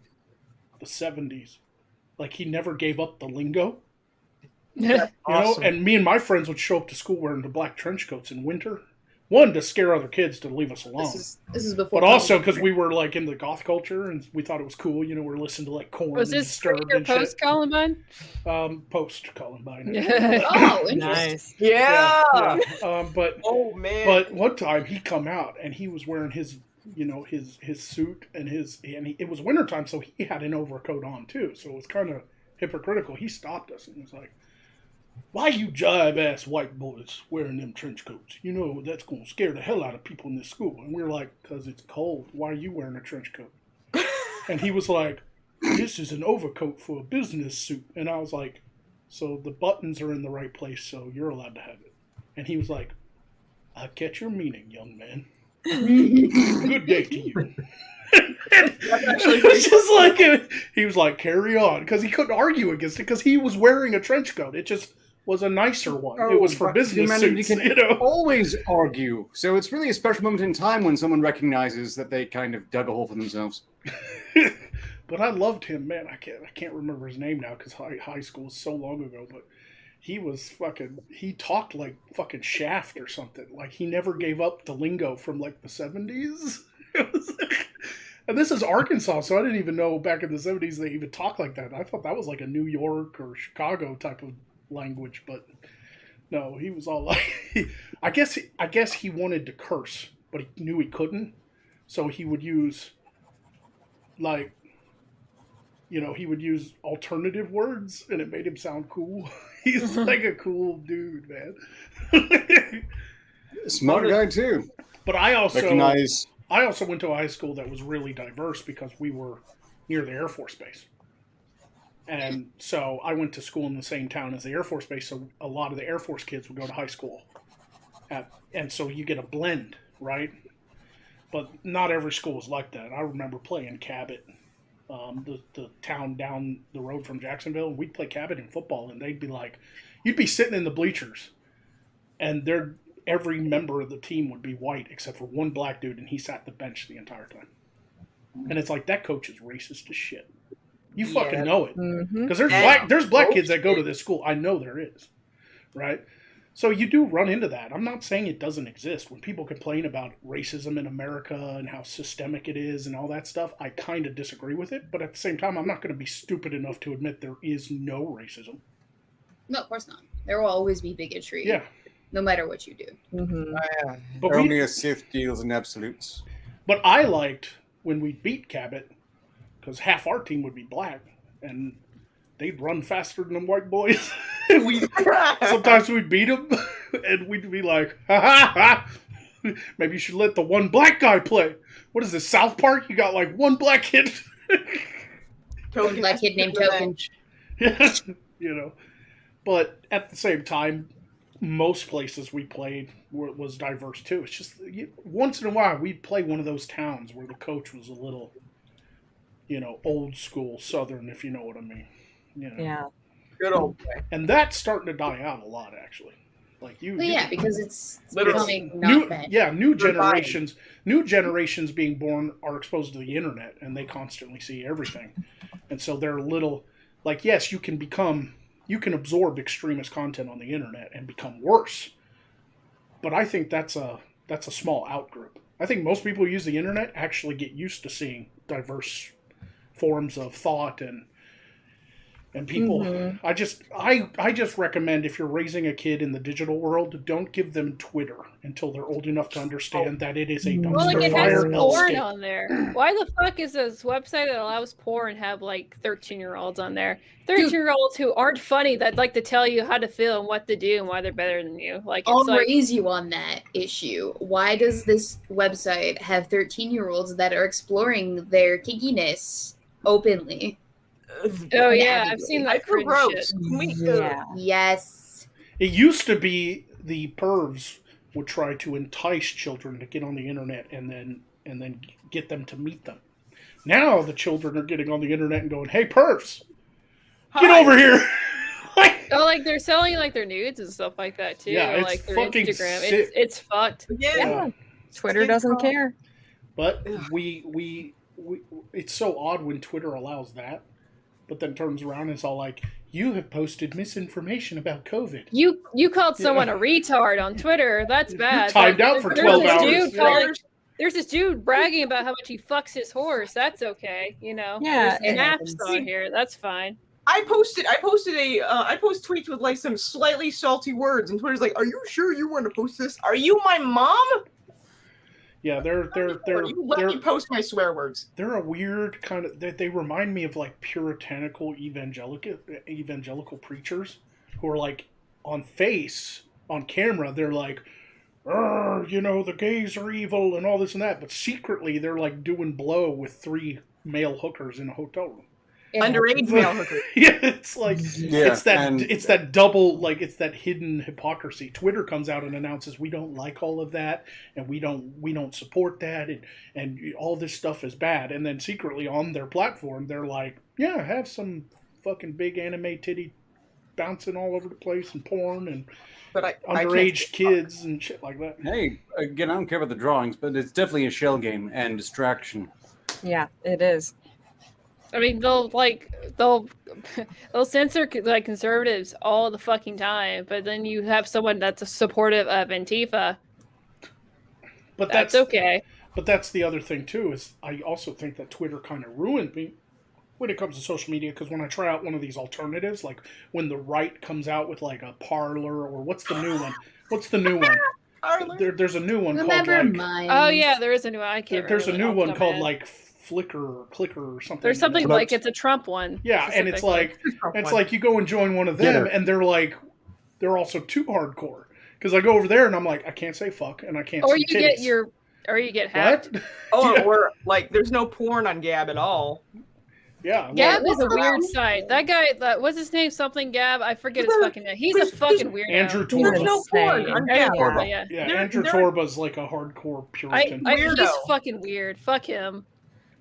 the 70s. Like he never gave up the lingo. You Awesome. know, and me and my friends would show up to school wearing the black trench coats in winter. One, to scare other kids to leave us alone. This is before. But also because we were like in the goth culture and we thought it was cool. You know, we're listening to like Korn Was and this pre Disturbed or and shit. post Columbine? Post Columbine. Oh, interesting. Nice. Yeah. But Oh man. But one time he come out and he was wearing his, you know, his suit and it was wintertime, so he had an overcoat on too. So it was kind of hypocritical. He stopped us and was like, "Why you jive ass white boys wearing them trench coats? You know that's gonna scare the hell out of people in this school." And we were like, "'Cause it's cold. Why are you wearing a trench coat?" And he was like, "This is an overcoat for a business suit." And I was like, "So the buttons are in the right place, so you're allowed to have it." And he was like, "I catch your meaning, young man. Good day to you." It was just like he was like, "Carry on," because he couldn't argue against it because he was wearing a trench coat. It just was a nicer one. It was for business humanity suits, can you know. always argue. So it's really a special moment in time when someone recognizes that they kind of dug a hole for themselves. But I loved him, man. I can't remember his name now because high school was so long ago. But he was he talked like fucking Shaft or something. Like he never gave up the lingo from like the 70s. And this is Arkansas, so I didn't even know back in the 70s they even talked like that. I thought that was like a New York or Chicago type of language, but no, he was all like, I guess he wanted to curse, but he knew he couldn't, so he would use like, you know, he would use alternative words, and it made him sound cool. He's like a cool dude, man. Smart guy too. But I also went to a high school that was really diverse because we were near the Air Force Base. And so I went to school in the same town as the Air Force Base, so a lot of the Air Force kids would go to high school. And so you get a blend, right? But not every school is like that. I remember playing Cabot, the town down the road from Jacksonville, and we'd play Cabot in football, and they'd be like, you'd be sitting in the bleachers, and every member of the team would be white except for one black dude, and he sat the bench the entire time. And it's like, that coach is racist as shit. You fucking know it. Because there's black kids that go to this school. I know there is. Right? So you do run into that. I'm not saying it doesn't exist. When people complain about racism in America and how systemic it is and all that stuff, I kind of disagree with it. But at the same time, I'm not going to be stupid enough to admit there is no racism. No, of course not. There will always be bigotry. Yeah. No matter what you do. But Only a Sith deals in absolutes. But I liked when we beat Cabot, because half our team would be black, and they'd run faster than them white boys. Sometimes we'd beat them, and we'd be like, ha ha ha, maybe you should let the one black guy play. What is this, South Park? You got like one black kid. One black kid named Token. You know. But at the same time, most places we played was diverse too. It's just, once in a while, we'd play one of those towns where the coach was a little, you know, old school Southern, if you know what I mean. You know? Yeah. Good old boy. And that's starting to die out a lot, actually. Like because it's Literally. becoming not bad. Yeah, new generations being born are exposed to the internet, and they constantly see everything. And so they're little, like, yes, you can absorb extremist content on the internet and become worse. But I think that's a small outgroup. I think most people who use the internet actually get used to seeing diverse forms of thought and And people, I just recommend if you're raising a kid in the digital world, don't give them Twitter until they're old enough to understand that it is a dumpster Well, like it has fire porn hellscape. on there. Why the fuck is this website that allows porn have like 13-year-olds on there? 13-year-olds who aren't funny that like to tell you how to feel and what to do and why they're better than you. Like I'll it's like raise you on that issue. Why does this website have 13-year-olds that are exploring their kinkiness openly? oh yeah, I've seen that I feel cringe gross. shit. Yeah. Yes. It used to be the pervs would try to entice children to get on the internet and then get them to meet them. Now the children are getting on the internet and going, "Hey, pervs, get over here!" Oh, like they're selling like their nudes and stuff like that too. Yeah, it's like their fucking Instagram. sick. It's fucked. Yeah. Twitter doesn't care. But we it's so odd when Twitter allows that, but then turns around and it's all like, "You have posted misinformation about COVID." You called someone a retard on Twitter. That's bad. Timed out for 12 hours. There's this dude bragging about how much he fucks his horse. That's okay, you know. Yeah, There's it naps happens. on here. That's fine. I post tweets with like some slightly salty words, and Twitter's like, "Are you sure you want to post this? Are you my mom?" Yeah, they're You let me post my swear words. they're a weird kind of. They remind me of like puritanical evangelical preachers who are like on camera. They're like, you know, the gays are evil and all this and that, but secretly they're like doing blow with 3 male hookers in a hotel room. Underage male hooker. Yeah, it's like Yeah, it's that double, like it's that hidden hypocrisy. Twitter comes out and announces we don't like all of that and we don't support that and all this stuff is bad, and then secretly on their platform they're like, yeah, have some fucking big anime titty bouncing all over the place and porn and But underage kids and shit like that. Hey, again, I don't care about the drawings, but it's definitely a shell game and distraction. Yeah, it is. I mean, they'll censor like conservatives all the fucking time, but then you have someone that's supportive of Antifa. But That's okay. But that's the other thing too, is I also think that Twitter kind of ruined me when it comes to social media, because when I try out one of these alternatives, like when the right comes out with like a Parler, or what's the new one? What's the new one? There's a new one called like. Mine. Oh yeah, there is a new one. I can't. There's a remember new off the one top of called my head. like Flickr or Clicker or something. There's something But- like it's a Trump one. Yeah, and it's specifically. like you go and join one of them, and they're also too hardcore. Because I go over there and I'm like, I can't say fuck and I can't Or say you titties. get hacked. What? Oh, Yeah. or like there's no porn on Gab at all. Yeah. Gab well, is a weird site. That guy, what's his name? Something Gab. I forget his fucking name. He's a There's- fucking weirdo. Andrew He's There's Torba. no porn on Gab. Yeah. Yeah, They're- Andrew they're- Torba's like a hardcore Puritan. He's Weirdo. fucking weird. Fuck him.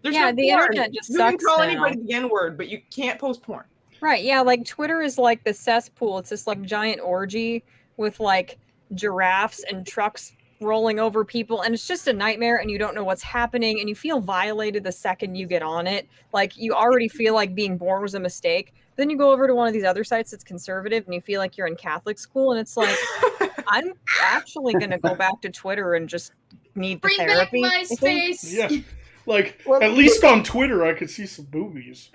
There's Yeah, no the porn. internet just You can sucks call now. anybody the N-word, but you can't post porn. Right, yeah, like Twitter is like the cesspool. It's this like giant orgy with like giraffes and trucks rolling over people, and it's just a nightmare, and you don't know what's happening, and you feel violated the second you get on it. Like you already feel like being born was a mistake. Then you go over to one of these other sites that's conservative and you feel like you're in Catholic school, and it's like, I'm actually gonna go back to Twitter and just need the Bring back therapy. my I think. space. Yeah. Like, Well, at least on Twitter, I could see some boobies.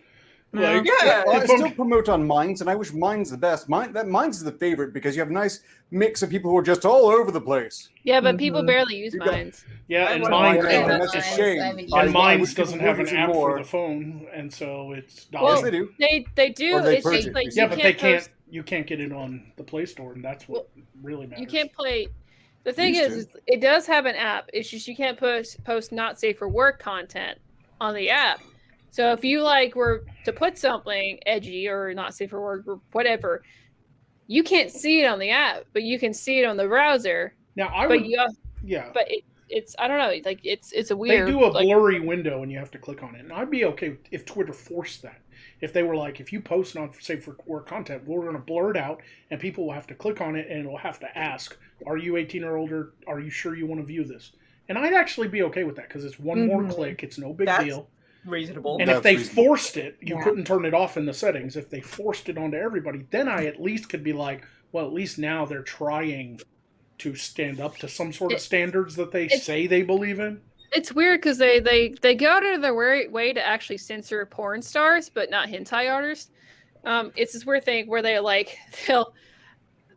Like, Yeah, I if still I'm- promote on Minds, and I wish Minds the best. Minds is the favorite because you have a nice mix of people who are just all over the place. Yeah, but people barely use You got- Minds. yeah, and I Minds, like and it. that's a Minds, shame. I haven't and used Minds wish doesn't people have an would use app more. for the phone, and so it's not. Well, Yes, they do. They do. Or they It's purge just it, like basically. Yeah, but they can't. post- You can't get it on the Play Store, and that's what really matters. You can't play. The thing Used is, to. it does have an app. It's just you can't post not safe for work content on the app. So if you like were to put something edgy or not safe for work or whatever, you can't see it on the app, but you can see it on the browser. Now I But would. you, Yeah. but it's I don't know, like it's a They weird. do a like, blurry window and you have to click on it. And I'd be okay if Twitter forced that. If they were like, if you post non safe for work content, we're going to blur it out and people will have to click on it and it'll have to ask, are you 18 or older? Are you sure you want to view this? And I'd actually be okay with that because it's one more click. It's no big That's deal. Reasonable. And if That's they reasonable. forced it, you Yeah. couldn't turn it off in the settings. If they forced it onto everybody, then I at least could be like, well, at least now they're trying to stand up to some sort of standards that they say they believe in. It's weird because they go out of their way to actually censor porn stars, but not hentai artists. it's this weird thing where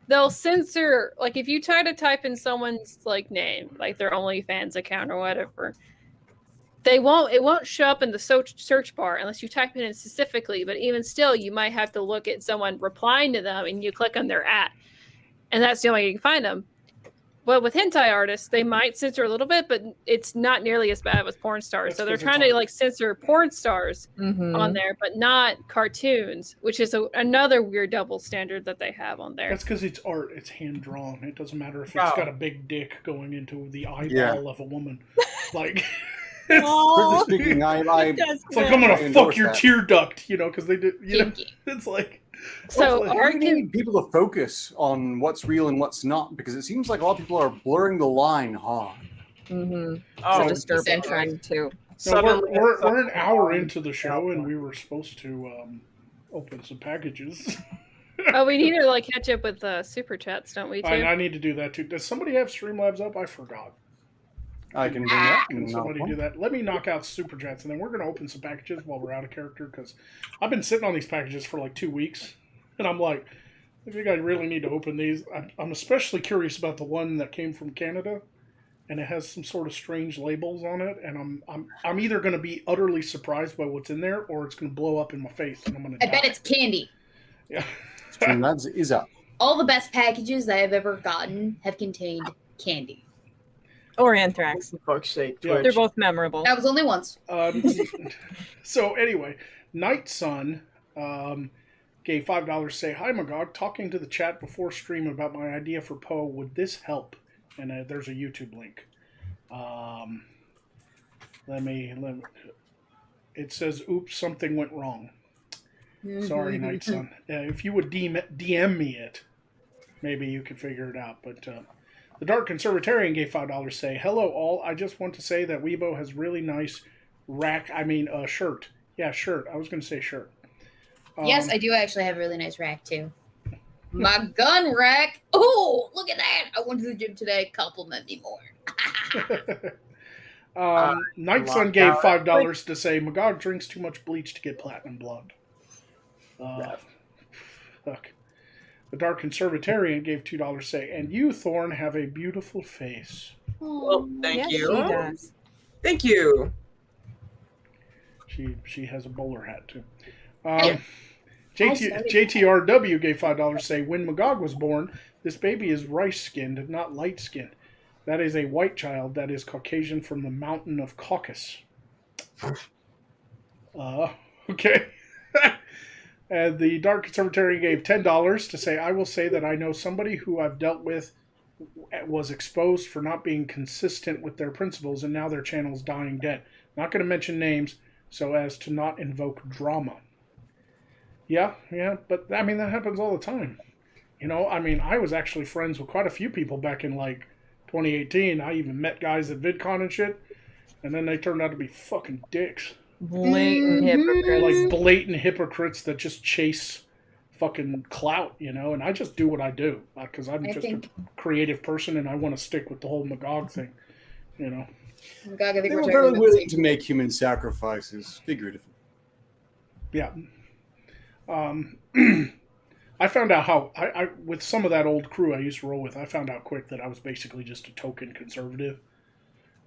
they'll censor, like if you try to type in someone's like name, like their OnlyFans account or whatever, it won't show up in the search bar unless you type it in specifically. But even still, you might have to look at someone replying to them and you click on their @ and that's the only way you can find them. Well, with hentai artists, they might censor a little bit, but it's not nearly as bad with porn stars. That's so they're 'cause trying it's to like censor porn stars on there, but not cartoons, which is another weird double standard that they have on there. That's because it's art. It's hand drawn. It doesn't matter if it's got a big dick going into the eyeball of a woman. Like, Strictly speaking, it's like I'm gonna fuck your tear duct, because they did. It's like. So we need people to focus on what's real and what's not, because it seems like a lot of people are blurring the line hard. It's a disturbing trend too. No, we're an hour into the show, and we were supposed to open some packages. Oh, we need to like catch up with super chats, don't we? Too. I need to do that too. Does somebody have Streamlabs up? I forgot. I can do that. Can somebody do that? Let me knock out super chats, and then we're going to open some packages while we're out of character, because I've been sitting on these packages for like 2 weeks, and I'm like, I think I really need to open these. I'm especially curious about the one that came from Canada, and it has some sort of strange labels on it, and I'm either going to be utterly surprised by what's in there, or it's going to blow up in my face, and I'm going to. I bet it's candy. Yeah. Streamlabs is up. All the best packages that I've ever gotten have contained candy. Or anthrax. For fuck's sake, They're both memorable. That was only once. So anyway, Night Sun gave $5 to say, "Hi Magog, talking to the chat before stream about my idea for Poe. Would this help?" And there's a YouTube link. Let me. It says, "Oops, something went wrong." Sorry, Night Sun. If you would DM me it, maybe you could figure it out. But the Dark Conservatarian gave $5 to say, "Hello all, I just want to say that Weebo has really nice shirt." Yeah, shirt. I was going to say shirt. Yes, I do actually have a really nice rack too. My gun rack. Oh, look at that. I went to the gym today. Compliment me more. Night Sun gave $5 to say, Magog drinks too much bleach to get platinum blonde. Fuck. The Dark Conservatarian gave $2 to say, "And you, Thorne, have a beautiful face." Well, thank you. She does. Thank you. She has a bowler hat too. JTRW gave $5 to say, "When Magog was born, this baby is rice-skinned, not light-skinned. That is a white child that is Caucasian from the mountain of Caucasus." Okay. And the Dark Conservatarian gave $10 to say, "I will say that I know somebody who I've dealt with was exposed for not being consistent with their principles, and now their channel's dying dead. Not going to mention names so as to not invoke drama." Yeah, but I mean, that happens all the time. I was actually friends with quite a few people back in like 2018. I even met guys at VidCon and shit, and then they turned out to be fucking dicks. Blatant hypocrites. Like blatant hypocrites that just chase fucking clout, and I just do what I do because I'm just a creative person and I want to stick with the whole Magog thing, Magog, I think They we're were talking very about willing to make human sacrifices, figuratively. Yeah. I found out how I with some of that old crew I used to roll with, I found out quick that I was basically just a token conservative.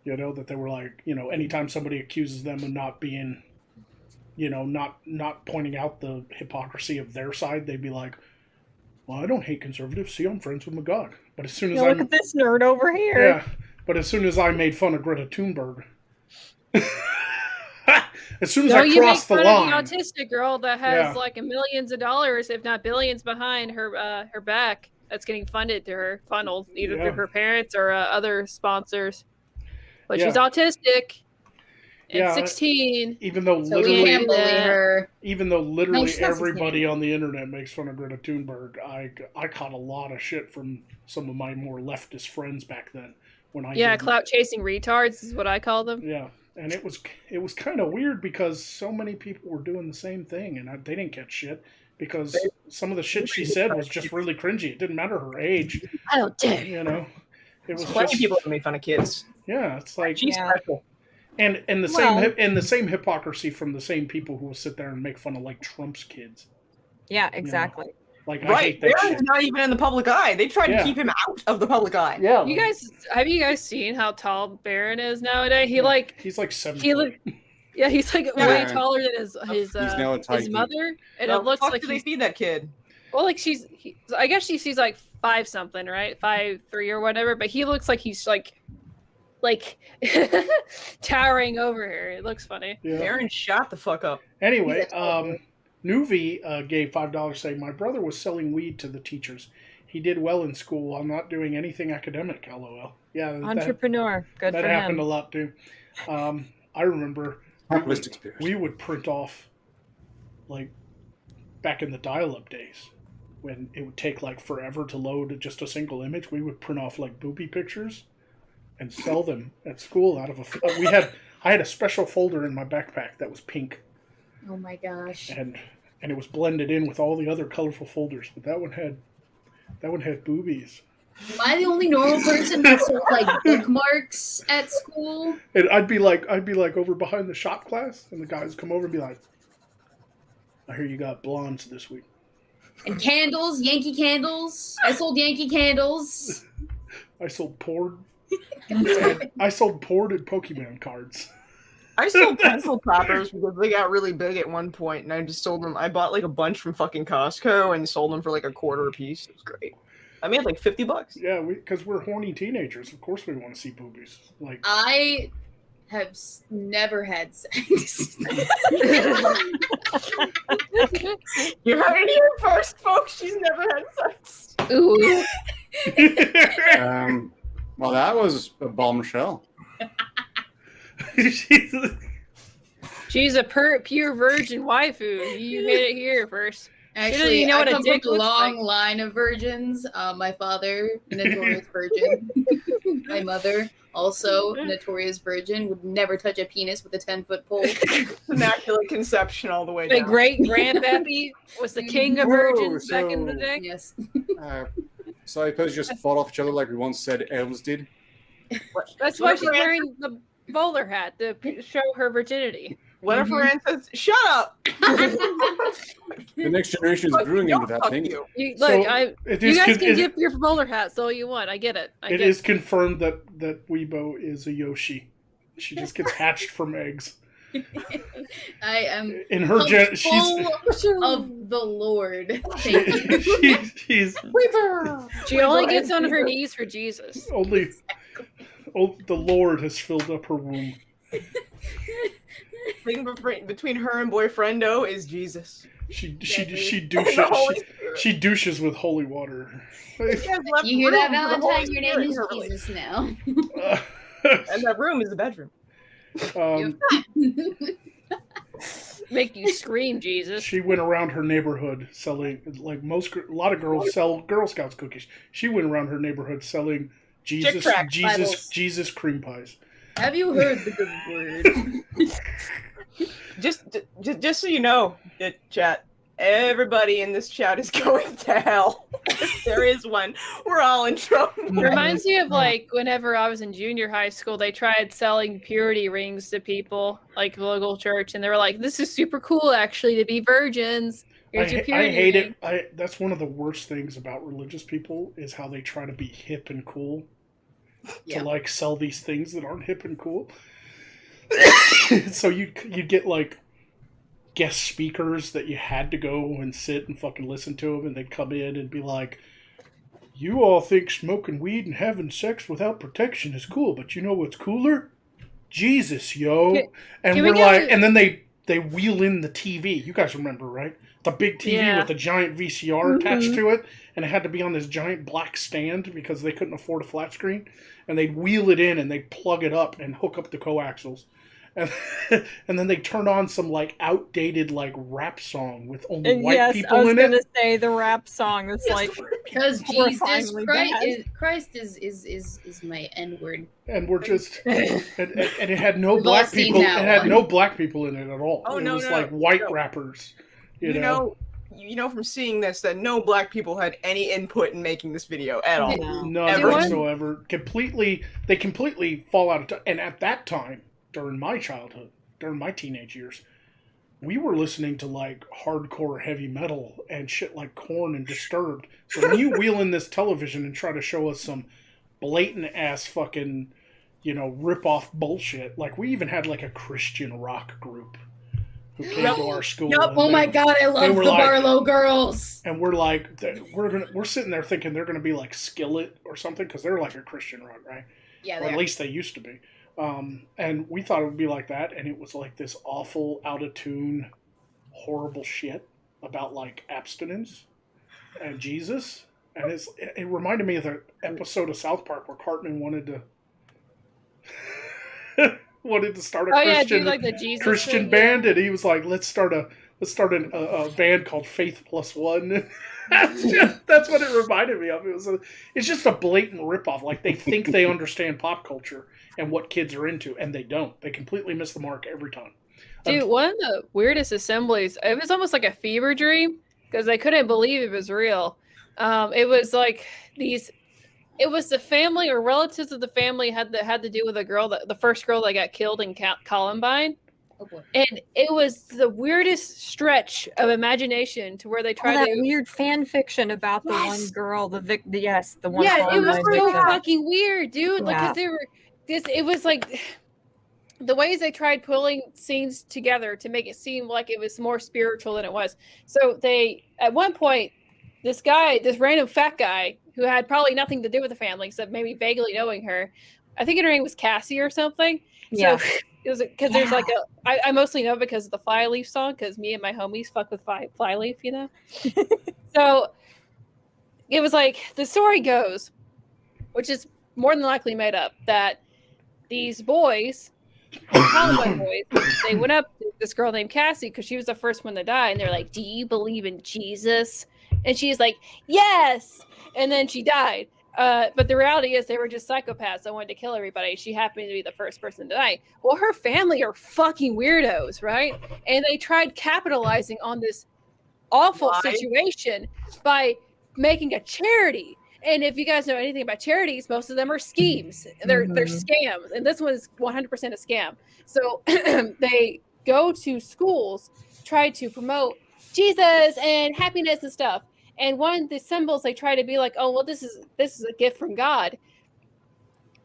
That they were like, anytime somebody accuses them of not being, not pointing out the hypocrisy of their side, they'd be like, "Well, I don't hate conservatives. See, I'm friends with Magog." But as soon as look at this nerd over here. Yeah, but as soon as I made fun of Greta Thunberg, as soon as I crossed the line, of the autistic girl that has like millions of dollars, if not billions, behind her back that's getting funded to her, funneled either through her parents or other sponsors. But she's autistic and 16. Even though so we can't bully her. Even though literally everybody on the internet makes fun of Greta Thunberg, I caught a lot of shit from some of my more leftist friends back then. Clout chasing retards is what I call them. Yeah, and it was kind of weird because so many people were doing the same thing, and they didn't get shit because some of the shit she said was just really cringy. It didn't matter her age. I don't dare. It was plenty of people that make fun of kids. Yeah, it's like she's special. And the same hypocrisy from the same people who will sit there and make fun of like Trump's kids. Yeah, exactly. Like, I Right, hate that Baron's shit. not even in the public eye. They tried to keep him out of the public eye. Yeah. Have you guys seen how tall Baron is nowadays? He's like 7 he foot. look. Yeah, he's like way taller than He's now a his Titan. mother, and How it looks the fuck like do they feed that kid? well, like I guess she's like 5 something, right? 5'3" or whatever. But he looks like he's like towering over her. It looks funny. Yeah. Baron shot the fuck up. Anyway, Nuvi gave $5 saying, my brother was selling weed to the teachers. He did well in school while not doing anything academic, LOL. Yeah, Entrepreneur. Good that for happened him. a lot, too. I remember Capitalistic spirit. we would print off, like, back in the dial-up days, when it would take, like, forever to load just a single image, we would print off, like, booby pictures and sell them at school out of a... I had a special folder in my backpack that was pink. Oh my gosh. And it was blended in with all the other colorful folders, but that one had boobies. Am I the only normal person that sold like bookmarks at school? And I'd be like over behind the shop class, and the guys come over and be like, "I hear you got blondes this week." And candles, Yankee candles. I sold Yankee candles. I sold poured. I sold poured and Pokemon cards. I sold pencil poppers because they got really big at one point, and I just sold them. I bought like a bunch from fucking Costco and sold them for like $0.25 a piece. It was great. I made like $50. Yeah, because we're horny teenagers. Of course, we want to see boobies. Like I have never had sex. You heard it here first, folks. She's never had sex. Ooh. Well, that was a bombshell. She's a pure virgin waifu. You hit it here first. Actually, you know what I a come dick from a looks long like. line of virgins. My father, notorious virgin. My mother, also notorious virgin, would never touch a penis with a 10-foot pole. Immaculate conception all the way My down. great grandpappy was the king of virgins back in the day. Yes. So I suppose just fought off each other like we once said elves did. That's why she's wearing the bowler hat to show her virginity. What if her aunt says, "Shut up"? The next generation is brewing into that thing. Look, So, you guys can dip your bowler hats all you want. I get it. It is confirmed that Weebo is a Yoshi. She just gets hatched from eggs. I am In her she's full of the Lord. Thank you. she's She only gets on her knees for Jesus. only the Lord has filled up her womb. Thing between her and boyfriendo is Jesus. She The douches Holy Spirit. she douches with holy water. She has left You hear that, room for the Holy Valentine? Your name Spirit in is her Jesus now. And that room is the bedroom. Make you scream, Jesus. She went around her neighborhood selling, like a lot of girls sell Girl Scouts cookies. She went around her neighborhood selling Chick tract Bibles. Jesus cream pies. Have you heard the good word? Just so you know, chat, everybody in this chat is going to hell. If there is one. We're all in trouble. Reminds me of like whenever I was in junior high school, they tried selling purity rings to people, like local church, and they were like, "This is super cool, actually, to be virgins. Here's your I purity hate ring." it. That's one of the worst things about religious people is how they try to be hip and cool Yeah. to like sell these things that aren't hip and cool. So you get like guest speakers that you had to go and sit and fucking listen to them, and they'd come in and be like, "You all think smoking weed and having sex without protection is cool, but you know what's cooler? Jesus, yo!" And can we're we like, get- and then they wheel in the TV. You guys remember, right? The big TV Yeah. with the giant VCR attached to it, and it had to be on this giant black stand because they couldn't afford a flat screen. And they'd wheel it in and they'd plug it up and hook up the coaxials. And, and then they turn on some like outdated like rap song with only And white yes, I people was in gonna it. say the rap song. It's like Because Jesus Horrifyingly Christ is my N word. And we're just and it had no We've all black seen people. It that had one. no black people in it at all. Oh, it no, was no, like no. white No. rappers. You know from seeing this that no black people had any input in making this video at all. No. None Ever. whatsoever. They completely fall out of touch. And at that time, during my childhood, during my teenage years, we were listening to like hardcore heavy metal and shit like Korn and Disturbed. So when you wheel in this television and try to show us some blatant ass fucking, rip off bullshit, like we even had like a Christian rock group who came to our school. Yep. Oh my god, I love the Barlow Girls. And we're like, we're sitting there thinking they're gonna be like Skillet or something because they're like a Christian rock, right? Yeah, or at least they used to be. And we thought it would be like that, and it was like this awful, out of tune, horrible shit about like abstinence and Jesus. And it reminded me of the episode of South Park where Cartman wanted to start a Christian band, and he was like, let's start a band called Faith Plus One. That's what it reminded me of. It's just a blatant ripoff. Like they think they understand pop culture and what kids are into, and they don't. They completely miss the mark every time. Dude, one of the weirdest assemblies, it was almost like a fever dream because I couldn't believe it was real. It was like it was the family or relatives of the family had to do with the first girl that got killed in Columbine. Oh boy. And it was the weirdest stretch of imagination to where they tried that weird fan fiction about the one girl, the one. Yeah, it was so victim. fucking weird, dude. Yeah. Like, cause they were it was like the ways they tried pulling scenes together to make it seem like it was more spiritual than it was. So they, at one point, this random fat guy who had probably nothing to do with the family except maybe vaguely knowing her. I think her name was Cassie or something. Yeah. So it was because there's like I mostly know because of the Flyleaf song because me and my homies fuck with Flyleaf, So it was like the story goes, which is more than likely made up, that these boys, Columbine boys, they went up to this girl named Cassie because she was the first one to die, and they're like, "Do you believe in Jesus?" And she's like, "Yes." And then she died. But the reality is they were just psychopaths that wanted to kill everybody. She happened to be the first person to die. Well, her family are fucking weirdos, right? And they tried capitalizing on this awful situation by making a charity. And if you guys know anything about charities, most of them are schemes. They're scams. And this one is 100% a scam. So they go to schools, try to promote Jesus and happiness and stuff. And one of the symbols they try to be like, oh, well, this is a gift from God,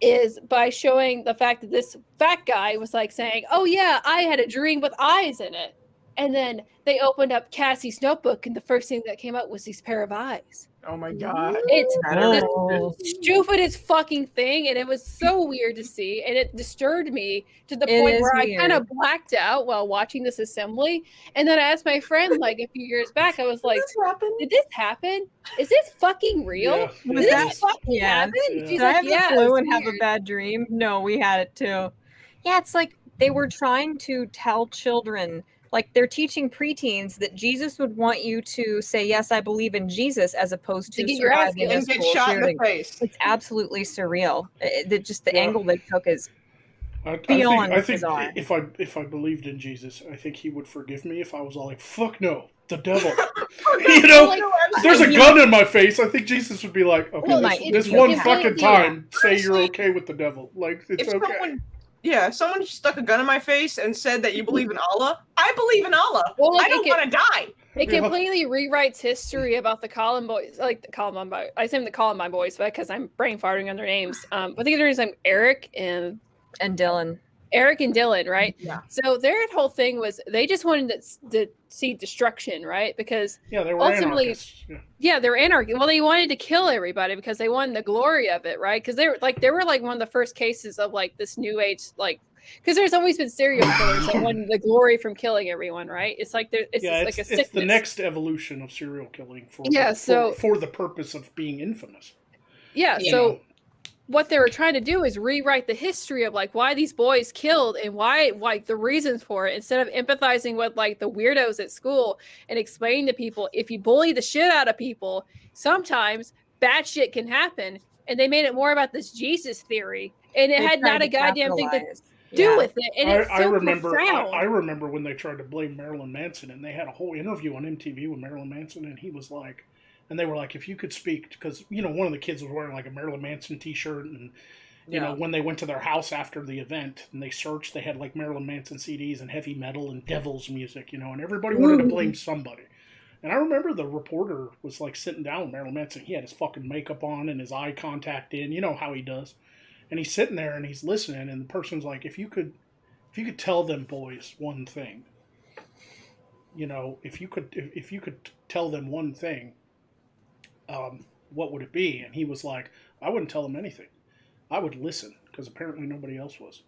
is by showing the fact that this fat guy was like saying, oh, yeah, I had a dream with eyes in it. And then they opened up Cassie's notebook, and the first thing that came out was these pair of eyes. Oh my god. It's the stupidest fucking thing, and it was so weird to see, and it disturbed me to the point where I kind of blacked out while watching this assembly. And then I asked my friend, like a few years back, I was like, did this happen? Is this fucking real? Yeah. Did this fucking happen? Yeah. She's Did I like, have yeah, the flu and have a bad dream? No, we had it too. Yeah, it's like they were trying to tell children, like they're teaching preteens that Jesus would want you to say, yes, I believe in Jesus, as opposed to get your ass kicked and get shot in the face. It's absolutely surreal. The angle they took is beyond I think bizarre. if I believed in Jesus, I think he would forgive me if I was all like, fuck no, the devil. There's a gun in my face. I think Jesus would be like, okay, this one fucking time, say you're okay with the devil. Like, it's okay. If someone stuck a gun in my face and said that you believe in Allah, I believe in Allah. Well, I don't want to die. It completely rewrites history about the Columbine boys, like the Columbine boys. I say them the Columbine boys, but because I'm brain farting on their names. I think their names are Eric and Dylan. Eric and Dylan, right? Yeah. So their whole thing was they just wanted to see destruction, right? Because they were ultimately, anarchists. they were anarchists. Well, they wanted to kill everybody because they wanted the glory of it, right? Because they were like one of the first cases of like this new age, like, because there's always been serial killers that wanted the glory from killing everyone, right? It's like it's like a sickness. It's the next evolution of serial killing for the purpose of being infamous. Yeah. So what they were trying to do is rewrite the history of like why these boys killed and why, like, the reasons for it, instead of empathizing with like the weirdos at school and explaining to people, if you bully the shit out of people, sometimes bad shit can happen. And they made it more about this Jesus theory, and it had not a goddamn thing to do with it. And I remember when they tried to blame Marilyn Manson, and they had a whole interview on MTV with Marilyn Manson, and he was like, and they were like, if you could speak, because one of the kids was wearing like a Marilyn Manson t-shirt, and You know, when they went to their house after the event and they searched, they had like Marilyn Manson CDs and heavy metal and devil's music, you know, and everybody wanted to blame somebody. And I remember the reporter was like sitting down with Marilyn Manson. He had his fucking makeup on and his eye contact in, you know how he does. And he's sitting there and he's listening, and the person's like, if you could tell them boys one thing, you know, if you could tell them one thing, what would it be? And he was like, I wouldn't tell them anything. I would listen, because apparently nobody else was.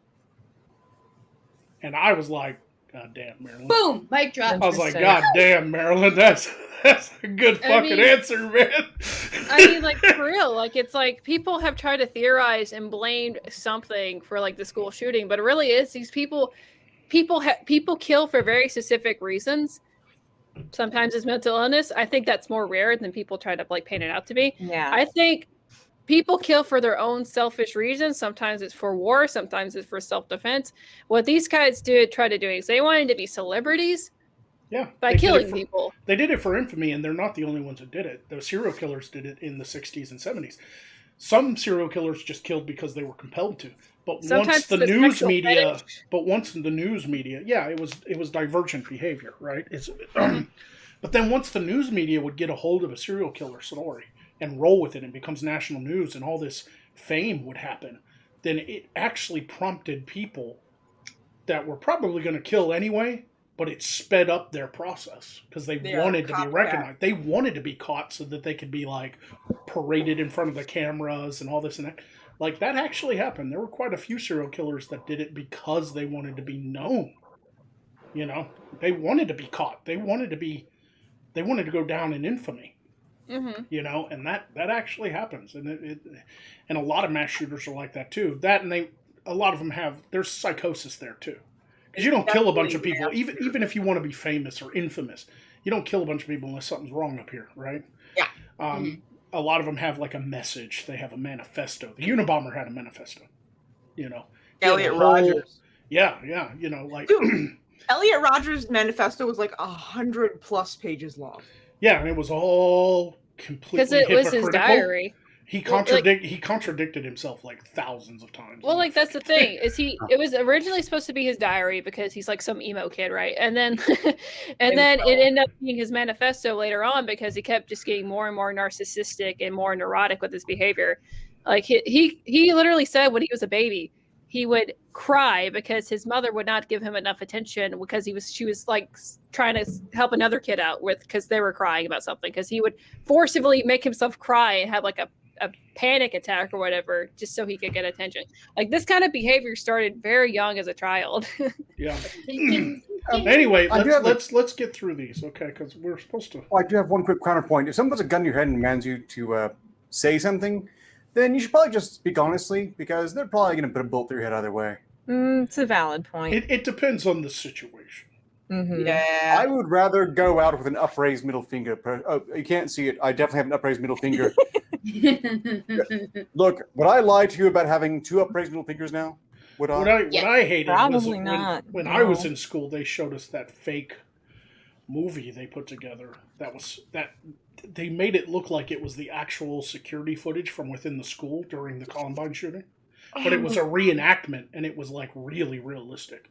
And I was like, God damn, Marilyn. Boom! Mic drop. I was like, God damn, Marilyn, that's a good fucking answer, man. I mean, like, for real, like, it's like people have tried to theorize and blamed something for like the school shooting, but it really is these people kill for very specific reasons. Sometimes it's mental illness. I think that's more rare than people try to like paint it out to be. Yeah. I think people kill for their own selfish reasons. Sometimes it's for war. Sometimes it's for self-defense. What these guys try to do is they wanted to be celebrities. Yeah, by killing people. They did it for infamy, and they're not the only ones that did it. The serial killers did it in the 60s and 70s. Some serial killers just killed because they were compelled to. But once the news media, yeah, it was divergent behavior, right? But then once the news media would get a hold of a serial killer story and roll with it and becomes national news and all this fame would happen, then it actually prompted people that were probably going to kill anyway, but it sped up their process because they wanted to be recognized. They wanted to be caught so that they could be like paraded in front of the cameras and all this and that. Like that actually happened. There were quite a few serial killers that did it because they wanted to be known. You know, they wanted to be caught. They wanted to go down in infamy. Mm-hmm. You know, and that actually happens, and and a lot of mass shooters are like that too. That and a lot of them there's psychosis there too, because you don't kill a bunch of people, even if you want to be famous or infamous, you don't kill a bunch of people unless something's wrong up here, right? Yeah. A lot of them have like a message. They have a manifesto. The Unabomber had a manifesto. You know, Elliot Rogers. Yeah. You know, like dude, Elliot Rogers' manifesto was like 100+ pages long. Yeah, and it was all completely because it was his diary. He contradicted himself like thousands of times. Well, like that's the thing is it was originally supposed to be his diary because he's like some emo kid, right? And then it ended up being his manifesto later on because he kept just getting more and more narcissistic and more neurotic with his behavior. Like he literally said when he was a baby, he would cry because his mother would not give him enough attention because she was like trying to help another kid out because they were crying about something, because he would forcibly make himself cry and have like a panic attack or whatever just so he could get attention. Like this kind of behavior started very young as a child. Yeah. Anyway, let's get through these, okay? Because we're supposed to. I do have one quick counterpoint. If someone puts a gun in your head and demands you to say something, then you should probably just speak honestly, because they're probably going to put a bullet through your head either way. It's a valid point. It depends on the situation. Mm-hmm. Yeah. I would rather go out with an upraised middle finger. Oh, you can't see it. I definitely have an upraised middle finger. Look, would I lie to you about having 2 upraised middle fingers now? What I hated was when I was in school, they showed us that fake movie they put together. They made it look like it was the actual security footage from within the school during the Columbine shooting. But it was a reenactment, and it was like really realistic.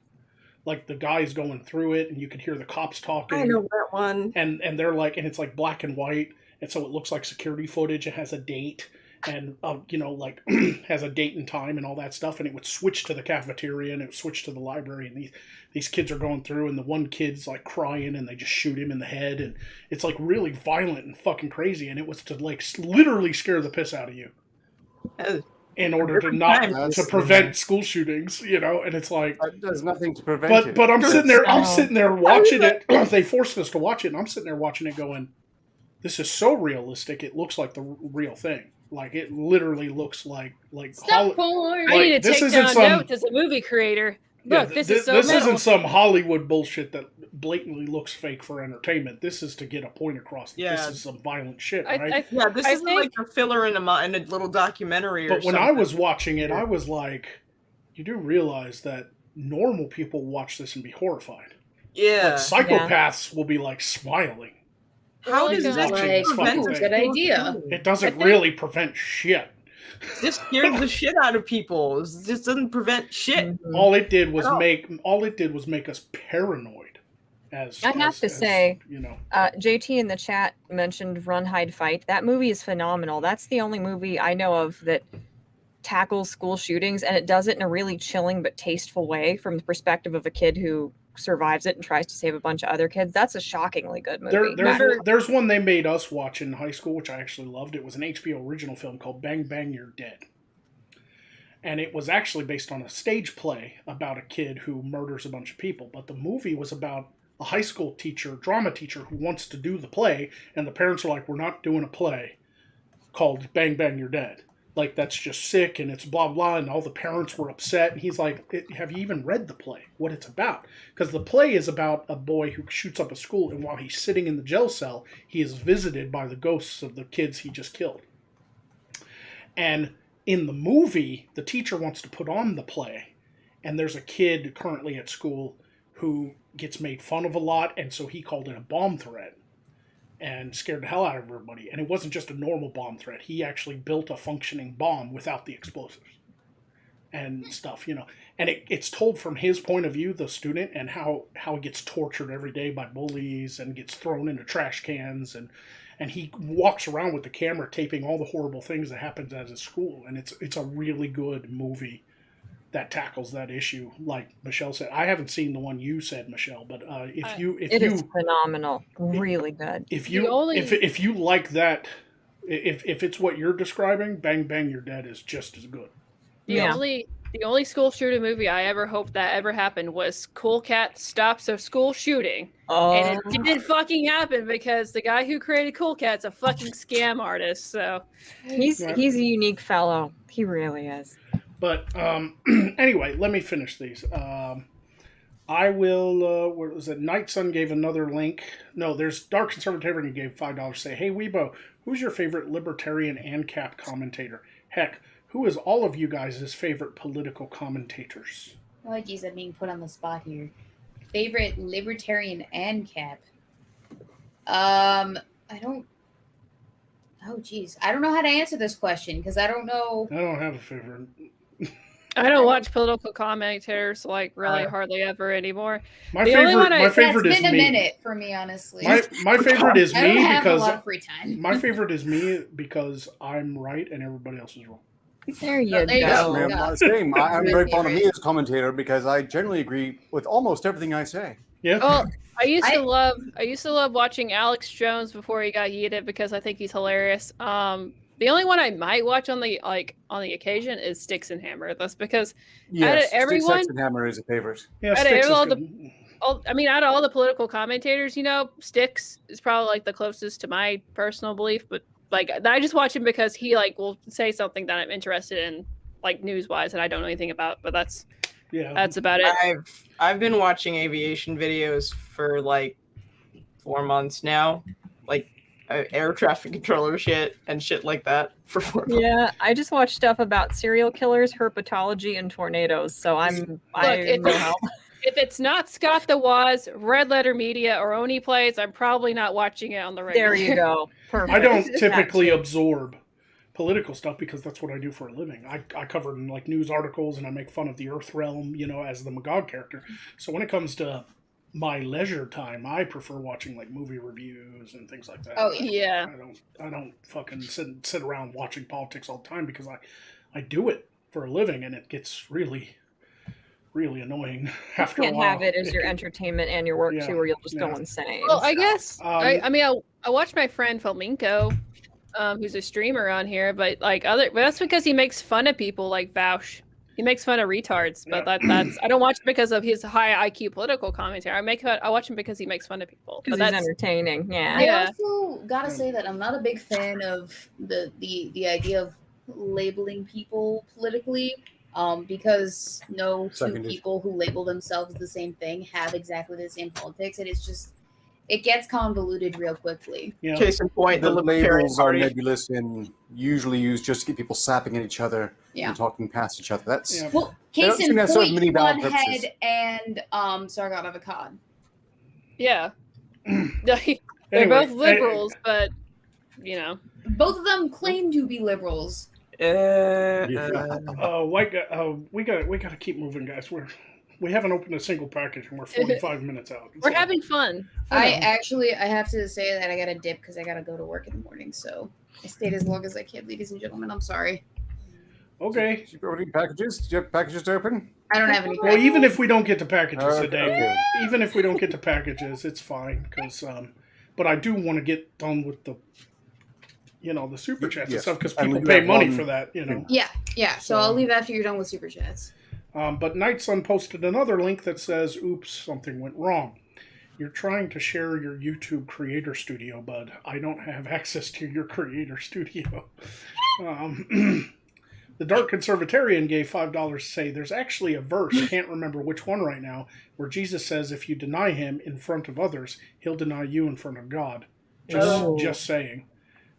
Like the guy's going through it, and you could hear the cops talking. I know that one. And they're like, and it's like black and white, and so it looks like security footage. It has a date, and like has a date and time and all that stuff. And it would switch to the cafeteria, and it would switch to the library, and these kids are going through, and the one kid's like crying, and they just shoot him in the head, and it's like really violent and fucking crazy. And it was to like literally scare the piss out of you. In order to prevent school shootings, and it's like there's nothing to prevent it. But I'm sitting there watching it. They forced us to watch it, and I'm sitting there watching it, going, "This is so realistic. It looks like the real thing. Like it literally looks like Stop porn. I need to take down notes as a movie creator. Look, this is so this metal. isn't some Hollywood bullshit that blatantly looks fake for entertainment. This is to get a point across. Yeah. This is some violent shit, right? This isn't like a filler in a little documentary or something. But when I was watching it, I was like, you do realize that normal people watch this and be horrified. Yeah. But psychopaths will be like smiling. How does that prevent a good idea? It doesn't really prevent shit. just scared the shit out of people. It just doesn't prevent shit. Mhm. All it did was make us paranoid. I have to say, you know, JT in the chat mentioned Run, Hide, Fight. That movie is phenomenal. That's the only movie I know of that tackles school shootings, and it does it in a really chilling but tasteful way from the perspective of a kid who survives it and tries to save a bunch of other kids. That's a shockingly good movie. There's one they made us watch in high school, which I actually loved. It was an HBO original film called Bang Bang You're Dead. And it was actually based on a stage play about a kid who murders a bunch of people. But the movie was about a high school teacher, drama teacher, who wants to do the play, and the parents are like, we're not doing a play called Bang Bang You're Dead. Like, that's just sick, and it's blah, blah, and all the parents were upset. And he's like, have you even read the play, what it's about? Because the play is about a boy who shoots up a school, and while he's sitting in the jail cell, he is visited by the ghosts of the kids he just killed. And in the movie, the teacher wants to put on the play, and there's a kid currently at school who gets made fun of a lot, and so he called it a bomb threat and scared the hell out of everybody. And it wasn't just a normal bomb threat. He actually built a functioning bomb without the explosives and stuff, you know. And it's told from his point of view, the student, and how he gets tortured every day by bullies and gets thrown into trash cans. And he walks around with the camera taping all the horrible things that happens at his school. And it's a really good movie that tackles that issue, like Michelle said. I haven't seen the one you said, Michelle, but it is phenomenal, really good. If you like that, if it's what you're describing, Bang Bang You're Dead is just as good. The only school shooting movie I ever hoped that ever happened was Cool Cat Stops a School Shooting. And it didn't fucking happen because the guy who created Cool Cat's a fucking scam artist. So he's a unique fellow. He really is. But anyway, let me finish these. I will, where was it? Night Sun gave another link. No, there's Dark Conservative, and he gave $5. Say, hey, Weebo, who's your favorite libertarian ANCAP commentator? Heck, who is all of you guys' favorite political commentators? Oh, geez, I'm being put on the spot here. Favorite libertarian ANCAP? I don't... Oh, geez. I don't know how to answer this question, because I don't know... I don't have a favorite. I don't watch political commentators like really hardly ever anymore. My favorite is been a me. minute for me, honestly. My favorite is me have because a lot of free time. My favorite is me because I'm right and everybody else is wrong. There you go. Yeah, same. I'm very fond of me as commentator because I generally agree with almost everything I say. Yeah. Well, I used to love watching Alex Jones before he got yeeted because I think he's hilarious. The only one I might watch on the occasion is Sticks and Hammer. That's because out of everyone, Sticks and Hammer is a favorite. Yeah, out of all the political commentators, you know, Sticks is probably like the closest to my personal belief. But like, I just watch him because he like will say something that I'm interested in, like news wise, and I don't know anything about. But that's about it. I've been watching aviation videos for like 4 months now, like air traffic controller shit and shit like that for 4 months. Yeah, I just watch stuff about serial killers, herpetology, and tornadoes. So I know how. If it's not Scott the Woz, Red Letter Media, or Oni Plays, I'm probably not watching it on the regular. There you go. Perfect. I don't typically absorb political stuff because that's what I do for a living. I cover like news articles and I make fun of the Earth realm, you know, as the Magog character. So when it comes to my leisure time, I prefer watching like movie reviews and things like that. Oh yeah. I don't fucking sit around watching politics all the time because I do it for a living and it gets really annoying after a while. You can't have it as your entertainment and your work too, or you'll just go insane. Well, I guess I watched my friend Fominko, who's a streamer on here, but but that's because he makes fun of people like Vaush. He makes fun of retards, but that's I don't watch it because of his high IQ political commentary. I watch him because he makes fun of people. Because he's entertaining. Yeah. I also gotta say that I'm not a big fan of the idea of labeling people politically. Because no two people who label themselves the same thing have exactly the same politics, and it gets convoluted real quickly. Yeah. Case in point, the labels are nebulous and usually used just to get people slapping at each other and talking past each other. That's well, case in point, Bloodhead and Sargon of Akkad. Yeah, they're both liberals, but you know, both of them claim to be liberals. White guy, we gotta keep moving, guys. We haven't opened a single package and we're 45 minutes out. We're having fun. I have to say that I gotta dip because I gotta go to work in the morning. So I stayed as long as I can, ladies and gentlemen. I'm sorry. Okay. Do you have any packages? Do you have packages to open? I don't have any. Well, even if we don't get to packages Okay. today, even if we don't get to packages, it's fine. Because, but I do want to get done with the, the super chats and Yes. stuff because And people we pay have money one- for that. Yeah. So I'll leave after you're done with super chats. But Nightsun posted another link that says, "Oops, something went wrong. You're trying to share your YouTube Creator Studio, bud. I don't have access to your Creator Studio." The Dark Conservatarian gave $5 to say, "There's actually a verse, can't remember which one right now, where Jesus says if you deny him in front of others, he'll deny you in front of God." Just saying.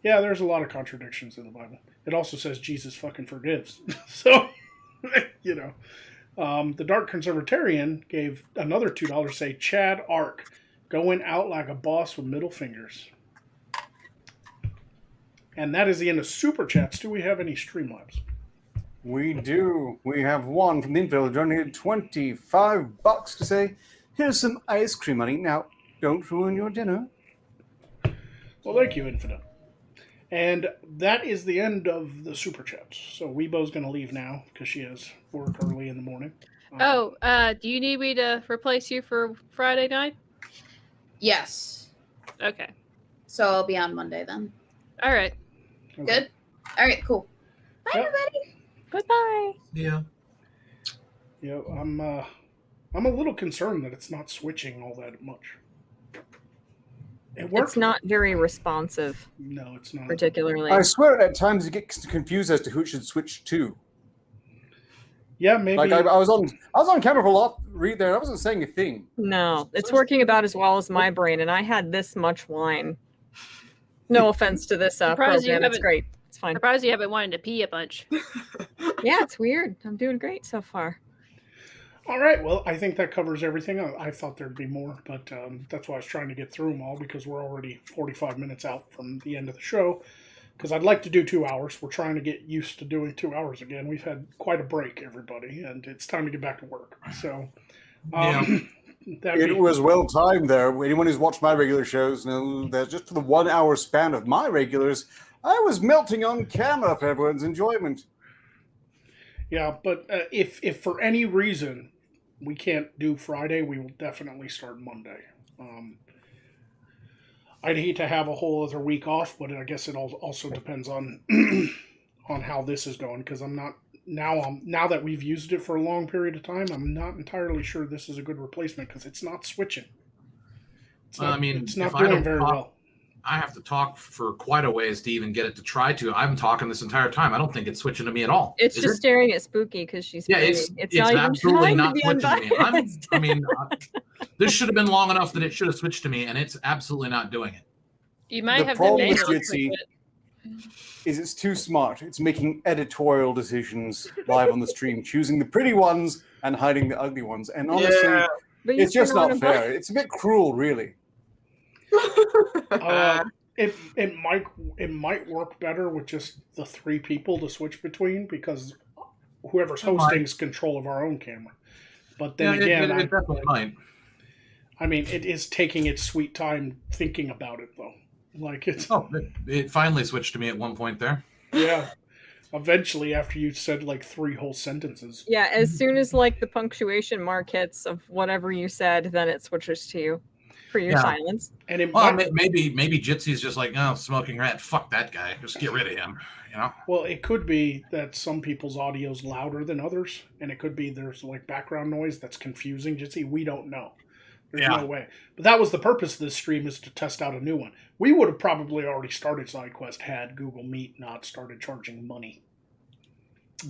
Yeah, there's a lot of contradictions in the Bible. It also says Jesus fucking forgives. So, the Dark Conservatarian gave another $2 to say, "Chad Ark, going out like a boss with middle fingers." And that is the end of Super Chats. Do we have any Streamlabs? We do. We have one from the info who donated $25 to say, "Here's some ice cream, honey. Now, don't ruin your dinner." Well, thank you, Infinite. And that is the end of the Super Chats. So Weebo's going to leave now because she has work early in the morning. Do you need me to replace you for Friday night? Yes. Okay. So I'll be on Monday then. All right. Okay. Good. All right. Cool. Bye, Yep. everybody. Goodbye. Yeah. Yeah, I'm a little concerned that it's not switching all that much. It works. It's not very responsive, No, it's not. particularly. I swear at times you get confused as to who it should switch to. Yeah, maybe. Like I was on camera for a lot right there. I wasn't saying a thing. No, it's working about as well as my brain, and I had this much wine. No offense to this Surprised you program. It's haven't- great. It's fine. Surprised you haven't wanted to pee a bunch. Yeah, it's weird. I'm doing great so far. All right. Well, I think that covers everything. I thought there'd be more, but that's why I was trying to get through them all because we're already 45 minutes out from the end of the show. Because I'd like to do 2 hours. We're trying to get used to doing 2 hours again. We've had quite a break, everybody, and it's time to get back to work. So, It was well timed there. Anyone who's watched my regular shows knows that just for the 1 hour span of my regulars, I was melting on camera for everyone's enjoyment. Yeah, but if for any reason we can't do Friday, we will definitely start Monday. I'd hate to have a whole other week off, but I guess it also depends on on how this is going because I'm not now that we've used it for a long period of time, I'm not entirely sure this is a good replacement because it's not switching. It's not if I doing don't very talk, well. I have to talk for quite a ways to even get it to try to. I'm talking this entire time. I don't think it's switching to me at all. It's Is just it? staring at Spooky because she's Yeah, pretty. it's not even absolutely trying not to be switching to me. unbiased. This should have been long enough that it should have switched to me, and it's absolutely not doing it. You might The have to problem with manually Jitsi switch it. is it's too smart. It's making editorial decisions live on the stream, choosing the pretty ones and hiding the ugly ones. And honestly, Yeah. But you it's just still not wanna fair. It's a bit cruel, really. It might work better with just the 3 people to switch between because whoever's hosting's control of our own camera. But then Yeah, again, it definitely might. I mean, it is taking its sweet time thinking about it, though. Like it's It finally switched to me at one point there. yeah. Eventually, after you said like 3 whole sentences. Yeah, as soon as like the punctuation mark hits of whatever you said, then it switches to you for your Yeah. silence. And it Well, might, maybe Jitsy's just like, oh, smoking rat. Fuck that guy. Just get rid of him. You know. well, it could be that some people's audio's louder than others, and it could be there's like background noise that's confusing. Just see, we don't know. There's Yeah. no way. But that was the purpose of this stream, is to test out a new one. We would have probably already started SideQuest had Google Meet not started charging money.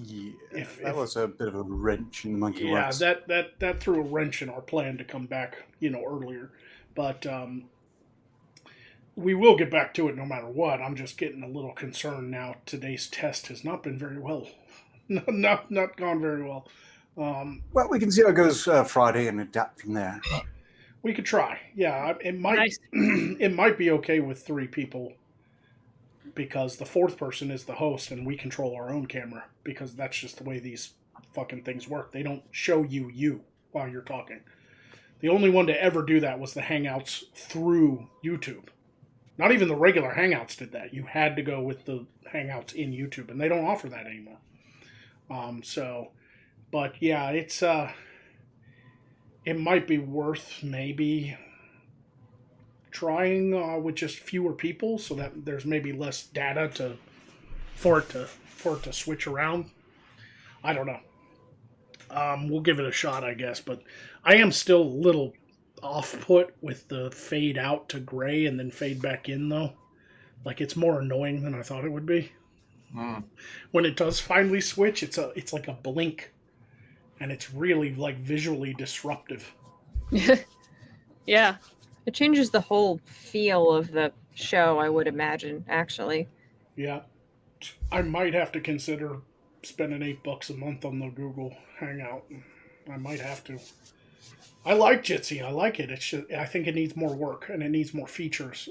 Yeah, If- that was a bit of a wrench in the monkey Yeah, works. that threw a wrench in our plan to come back, earlier. But we will get back to it no matter what. I'm just getting a little concerned now. Today's test has not been very well. not gone very well. Well, we can see how it goes Friday and adapt from there. We could try. Yeah, it might Nice. it might be okay with 3 people because the fourth person is the host and we control our own camera because that's just the way these fucking things work. They don't show you while you're talking. The only one to ever do that was the Hangouts through YouTube. Not even the regular Hangouts did that. You had to go with the Hangouts in YouTube, and they don't offer that anymore. But yeah, it's it might be worth maybe trying with just fewer people, so that there's maybe less data for it to switch around. I don't know. We'll give it a shot, I guess, but I am still a little off-put with the fade out to gray and then fade back in, though. Like, it's more annoying than I thought it would be. When it does finally switch, it's like a blink, and it's really, like, visually disruptive. Yeah. It changes the whole feel of the show, I would imagine, actually. Yeah. I might have to consider spending $8 a month on the Google Hangout. I might have to. I like Jitsi. I like it. It's just, I think it needs more work and it needs more features.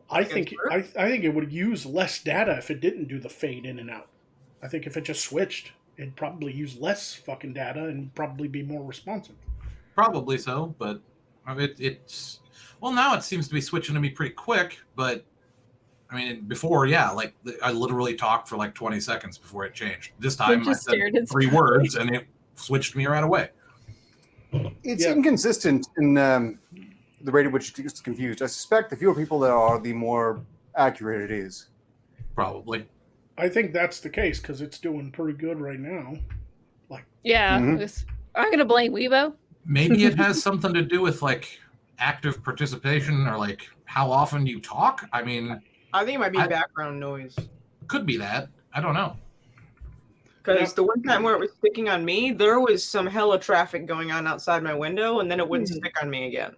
I think it would use less data if it didn't do the fade in and out. I think if it just switched, it'd probably use less fucking data and probably be more responsive. Probably so, but it's well, now it seems to be switching to me pretty quick. But I mean, before, yeah, like I literally talked for like 20 seconds before it changed. This time I said 3 words and it switched me right away. It's inconsistent in the rate at which it gets confused. I suspect the fewer people there are, the more accurate it is. Probably. I think that's the case because it's doing pretty good right now. I'm gonna blame Weebo. Maybe it has something to do with like active participation or like how often you talk. I mean, I think it might be background noise. Could be that. I don't know. Because the one time where it was sticking on me, there was some hella traffic going on outside my window, and then it wouldn't stick on me again.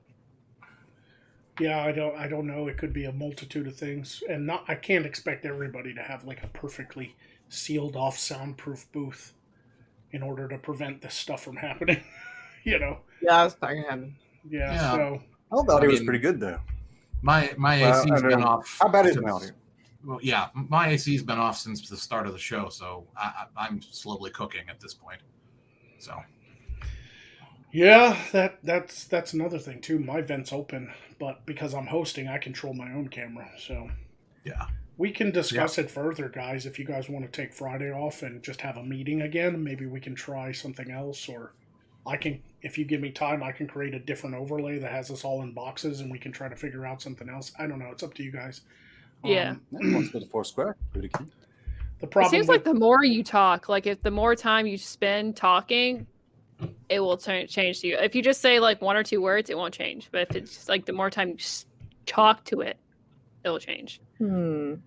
Yeah, I don't know. It could be a multitude of things, and I can't expect everybody to have like a perfectly sealed off soundproof booth in order to prevent this stuff from happening. You know. Yeah, that's not gonna happen. Yeah. So I thought it was pretty good though. My AC's been off. How bad is my audio? Well, yeah, my AC's been off since the start of the show, so I'm slowly cooking at this point. So. Yeah, that's another thing too. My vent's open, but because I'm hosting, I control my own camera. So. Yeah. We can discuss it further, guys. If you guys want to take Friday off and just have a meeting again, maybe we can try something else, or I can. If you give me time, I can create a different overlay that has us all in boxes, and we can try to figure out something else. I don't know. It's up to you guys. Yeah. Once go to Foursquare. The problem it seems like the more you talk, like if the more time you spend talking, it will change to you. If you just say like 1 or 2 words, it won't change. But if it's just like the more time you talk to it, it'll change. Yeah,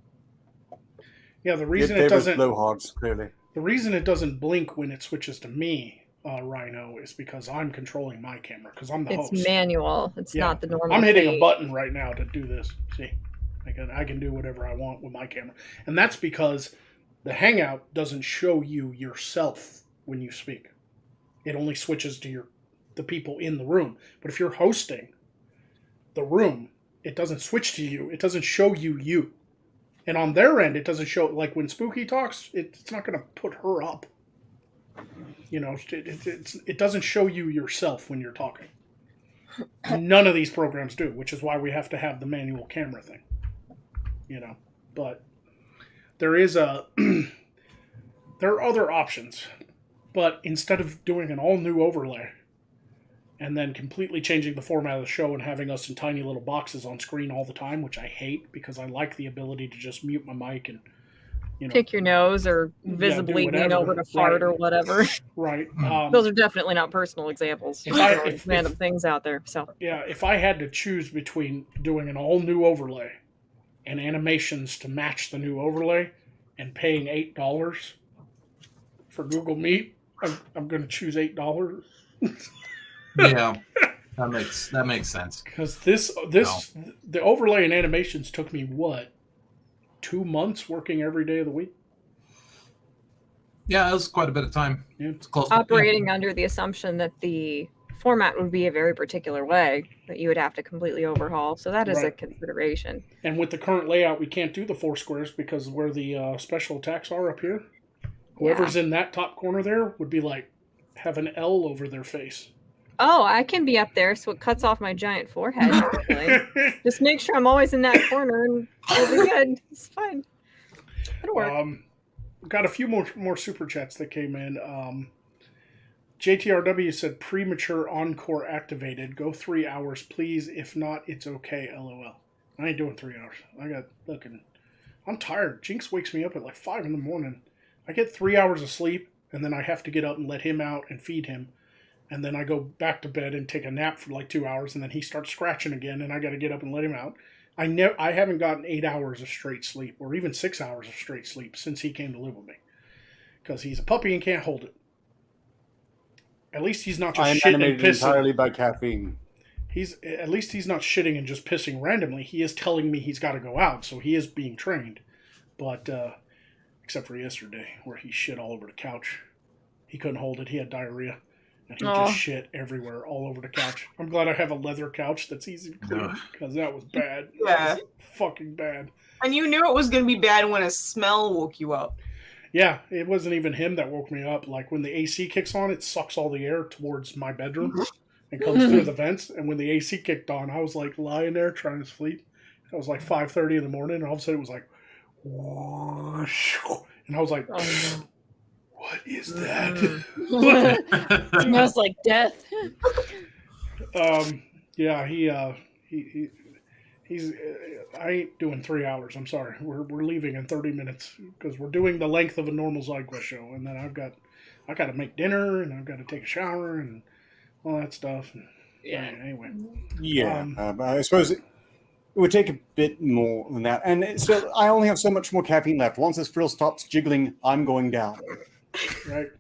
the reason it doesn't blowhards, clearly. The reason it doesn't blink when it switches to me, Rhino, is because I'm controlling my camera because I'm the host. It's manual. It's not the normal. I'm hitting a button right now to do this. See, I can do whatever I want with my camera, and that's because the Hangout doesn't show you yourself when you speak. It only switches to the people in the room. But if you're hosting the room, it doesn't switch to you. It doesn't show you. And on their end, it doesn't show, like when Spooky talks, it's not going to put her up. You know, it doesn't show you yourself when you're talking. None of these programs do, which is why we have to have the manual camera thing. You know, but there is there are other options. But instead of doing an all-new overlay and then completely changing the format of the show and having us in tiny little boxes on screen all the time, which I hate because I like the ability to just mute my mic and, you know, pick your nose or visibly lean over to fart or whatever. Right. Those are definitely not personal examples. Just random things out there. So yeah, if I had to choose between doing an all-new overlay and animations to match the new overlay and paying $8 for Google Meet, I'm going to choose $8. Yeah, that makes sense. Because the overlay and animations took me 2 months working every day of the week. Yeah, it was quite a bit of time. Yeah. It's close. Operating under the assumption that the format would be a very particular way that you would have to completely overhaul. So that is a Right. consideration. And with the current layout, we can't do the 4 squares because where the special attacks are up here, whoever's in that top corner there would be like have an L over their face. Oh, I can be up there, so it cuts off my giant forehead. Definitely. Just make sure I'm always in that corner, and it'll be good. It's fine. It'll work. Got a few more super chats that came in. JTRW said premature encore activated. Go 3 hours, please. If not, it's okay. LOL. I ain't doing 3 hours. I'm tired. Jinx wakes me up at like 5 in the morning. I get 3 hours of sleep, and then I have to get up and let him out and feed him. And then I go back to bed and take a nap for like 2 hours, and then he starts scratching again, and I got to get up and let him out. I haven't gotten 8 hours of straight sleep, or even 6 hours of straight sleep since he came to live with me, because he's a puppy and can't hold it. At least he's not just shitting and pissing entirely by caffeine. At least he's not shitting and just pissing randomly. He is telling me he's got to go out, so he is being trained. But except for yesterday, where he shit all over the couch. He couldn't hold it. He had diarrhea. And he just shit everywhere, all over the couch. I'm glad I have a leather couch that's easy to clean, because that was bad. Yeah. That was fucking bad. And you knew it was going to be bad when a smell woke you up. Yeah, it wasn't even him that woke me up. Like, when the AC kicks on, it sucks all the air towards my bedroom and comes through the vents. And when the AC kicked on, I was, like, lying there trying to sleep. It was, like, 5:30 in the morning, and all of a sudden it was like, whoosh. And I was like... Oh, no. What is that? Smells like death. Yeah, he's. I ain't doing 3 hours. I'm sorry. We're leaving in 30 minutes because we're doing the length of a normal ZyQuest show, and then I got to make dinner, and I've got to take a shower and all that stuff. And, Anyway. Yeah, but I suppose it would take a bit more than that, and so I only have so much more caffeine left. Once this frill stops jiggling, I'm going down. Right.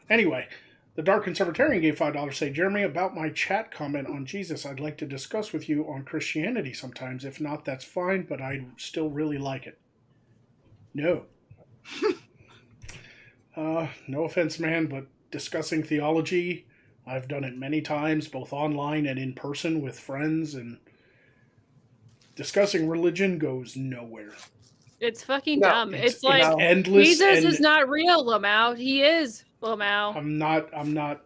Anyway, the Dark Conservatarian gave $5. Say, Jeremy, about my chat comment on Jesus, I'd like to discuss with you on Christianity sometimes. If not, that's fine, but I still really like it. No. No offense, man, but discussing theology, I've done it many times, both online and in person with friends, and discussing religion goes nowhere. It's fucking dumb. It's like endless. Jesus is not real, Lamau. He is, Lamau. I'm not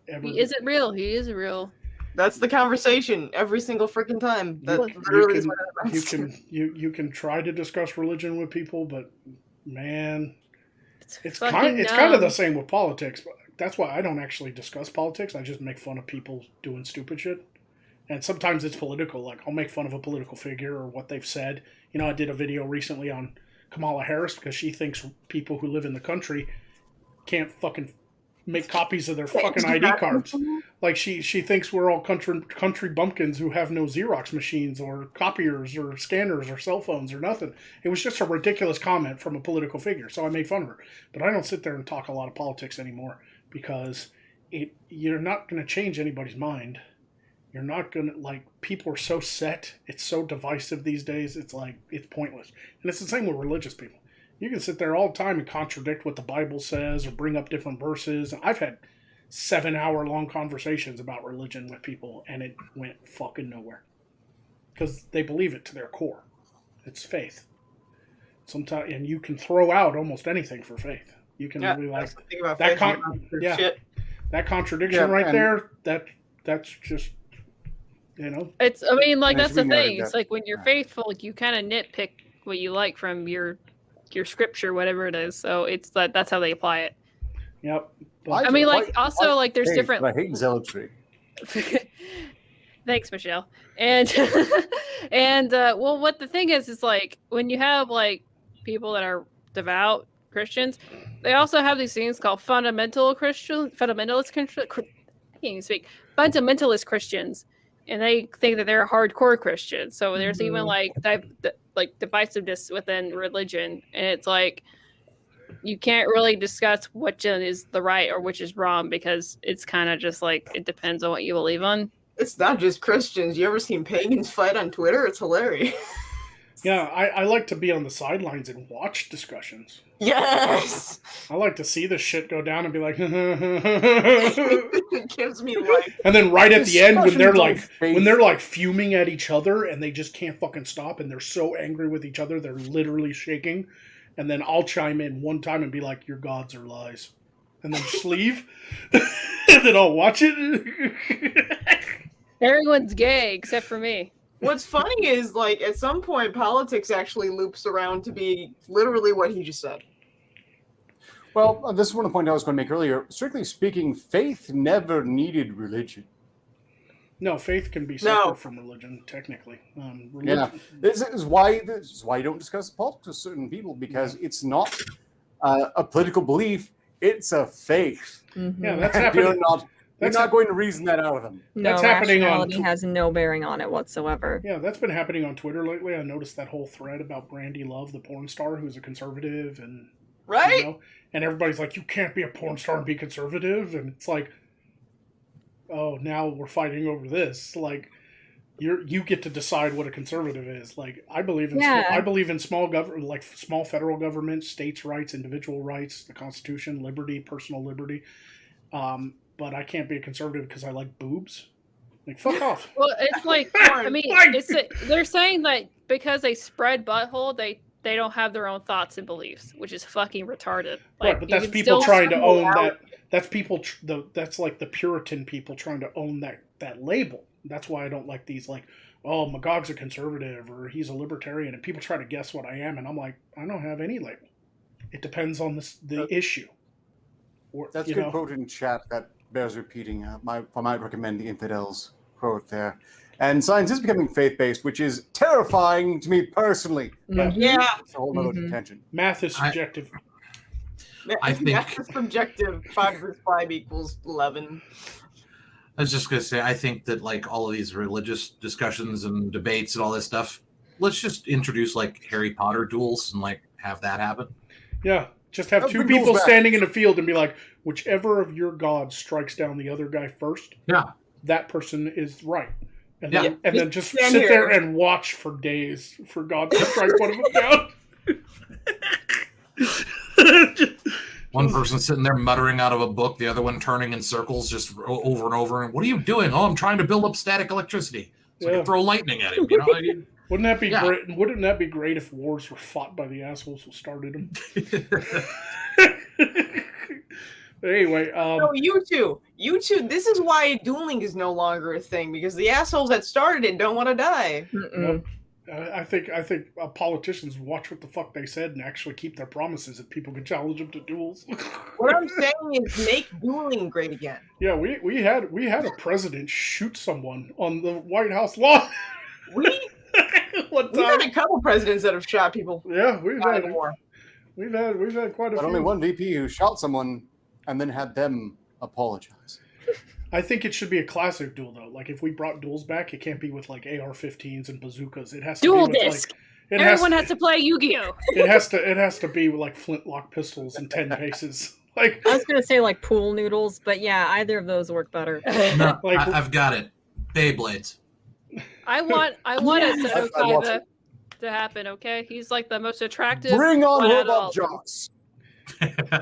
ever. He isn't real. He is real. That's the conversation every single freaking time. That Look, literally is what happens. you can try to discuss religion with people, but man, it's fucking kind of dumb. the same with politics. But that's why I don't actually discuss politics. I just make fun of people doing stupid shit. And sometimes it's political. Like, I'll make fun of a political figure or what they've said. You know, I did a video recently on Kamala Harris because she thinks people who live in the country can't fucking make copies of their fucking ID cards. Like, she thinks we're all country bumpkins who have no Xerox machines or copiers or scanners or cell phones or nothing. It was just a ridiculous comment from a political figure, so I made fun of her. But I don't sit there and talk a lot of politics anymore because you're not going to change anybody's mind. You're not going to, like, people are so set. It's so divisive these days. It's like, it's pointless. And it's the same with religious people. You can sit there all the time and contradict what the Bible says or bring up different verses. I've had 7-hour-long conversations about religion with people, and it went fucking nowhere. Because they believe it to their core. It's faith. Sometimes, and you can throw out almost anything for faith. You can really, like, that contradiction there, that's just... You know, it's. I mean, like, that's the thing. It's like when you're faithful, like, you kind of nitpick what you like from your scripture, whatever it is. So it's that's how they apply it. Yep. I mean, like, also, like, there's different. I hate zealotry. Thanks, Michelle. And well, what the thing is like when you have like people that are devout Christians, they also have these things called fundamentalist Christians. I can't even speak. Fundamentalist Christians. And they think that they're a hardcore Christian. So there's even like divisiveness within religion. And it's like you can't really discuss which is the right or which is wrong because it's kind of just like it depends on what you believe on. It's not just Christians. You ever seen pagans fight on Twitter? It's hilarious. Yeah, I like to be on the sidelines and watch discussions. Yes. I like to see this shit go down and be like, It gives me life. and then right at the end when they're Discussions like fuming at each other and they just can't fucking stop and they're so angry with each other they're literally shaking, and then I'll chime in one time and be like, your gods are lies, and then just leave, and then I'll watch it. Everyone's gay except for me. What's funny is, like, at some point, politics actually loops around to be literally what he just said. Well, this is one of the points I was going to make earlier. Strictly speaking, faith never needed religion. No, faith can be separate from religion, technically. Yeah, this is why you don't discuss politics with certain people, because it's not a political belief; it's a faith. Mm-hmm. Yeah, that's happening. You're not going to reason that out of them. No, That's happening on rationality has no bearing on it whatsoever. Yeah, that's been happening on Twitter lately. I noticed that whole thread about Brandy Love, the porn star, who's a conservative, and Right? you know, and everybody's like, "You can't be a porn star and be conservative," and it's like, oh, now we're fighting over this. Like, you get to decide what a conservative is. Like, I believe in small government, like small federal government, states' rights, individual rights, the Constitution, liberty, personal liberty. But I can't be a conservative because I like boobs. Like, fuck off. Well, it's like, I mean, they're saying that because they spread butthole, they don't have their own thoughts and beliefs, which is fucking retarded. Like, Right, but that's people trying to own that. That's people. That's like the Puritan people trying to own that label. That's why I don't like these, like, oh, Magog's a conservative or he's a libertarian, and people try to guess what I am, and I'm like, I don't have any label. It depends on the issue. Or, that's a good quote in chat that bears repeating. I might recommend the Infidels quote there. And science is becoming faith-based, which is terrifying to me personally. Mm-hmm. Yeah. It's a whole other contention. Math is subjective. I think Math is subjective. 5 + 5 = 11. I was just going to say, I think that, like, all of these religious discussions and debates and all this stuff, let's just introduce, like, Harry Potter duels and, like, have that happen. Yeah. Just have two people standing in a field and be like, whichever of your gods strikes down the other guy first, that person is right. And then just sit there and watch for days for God to strike one of them down. One person sitting there muttering out of a book, the other one turning in circles just over and over. And what are you doing? Oh, I'm trying to build up static electricity so I can throw lightning at him. You know? Wouldn't that be great? Wouldn't that be great if wars were fought by the assholes who started them? Anyway, so you two. This is why dueling is no longer a thing, because the assholes that started it don't want to die. Nope. I think politicians watch what the fuck they said and actually keep their promises if people can challenge them to duels. What I'm saying is make dueling great again. Yeah, we had a president shoot someone on the White House lawn. We've had a couple presidents that have shot people. Yeah, we've had quite a few. Only one VP who shot someone and then had them apologize. I think it should be a classic duel, though. Like, if we brought duels back, it can't be with, like, AR-15s and bazookas. It has to Dual be with, disc. Like, Everyone has to play Yu-Gi-Oh! It has to be like flintlock pistols and 10 paces. Like, I was gonna say like pool noodles, but yeah, either of those work better. No, I've got it. Beyblades. I want it to happen. Okay, he's like the most attractive. Bring on one robot jocks.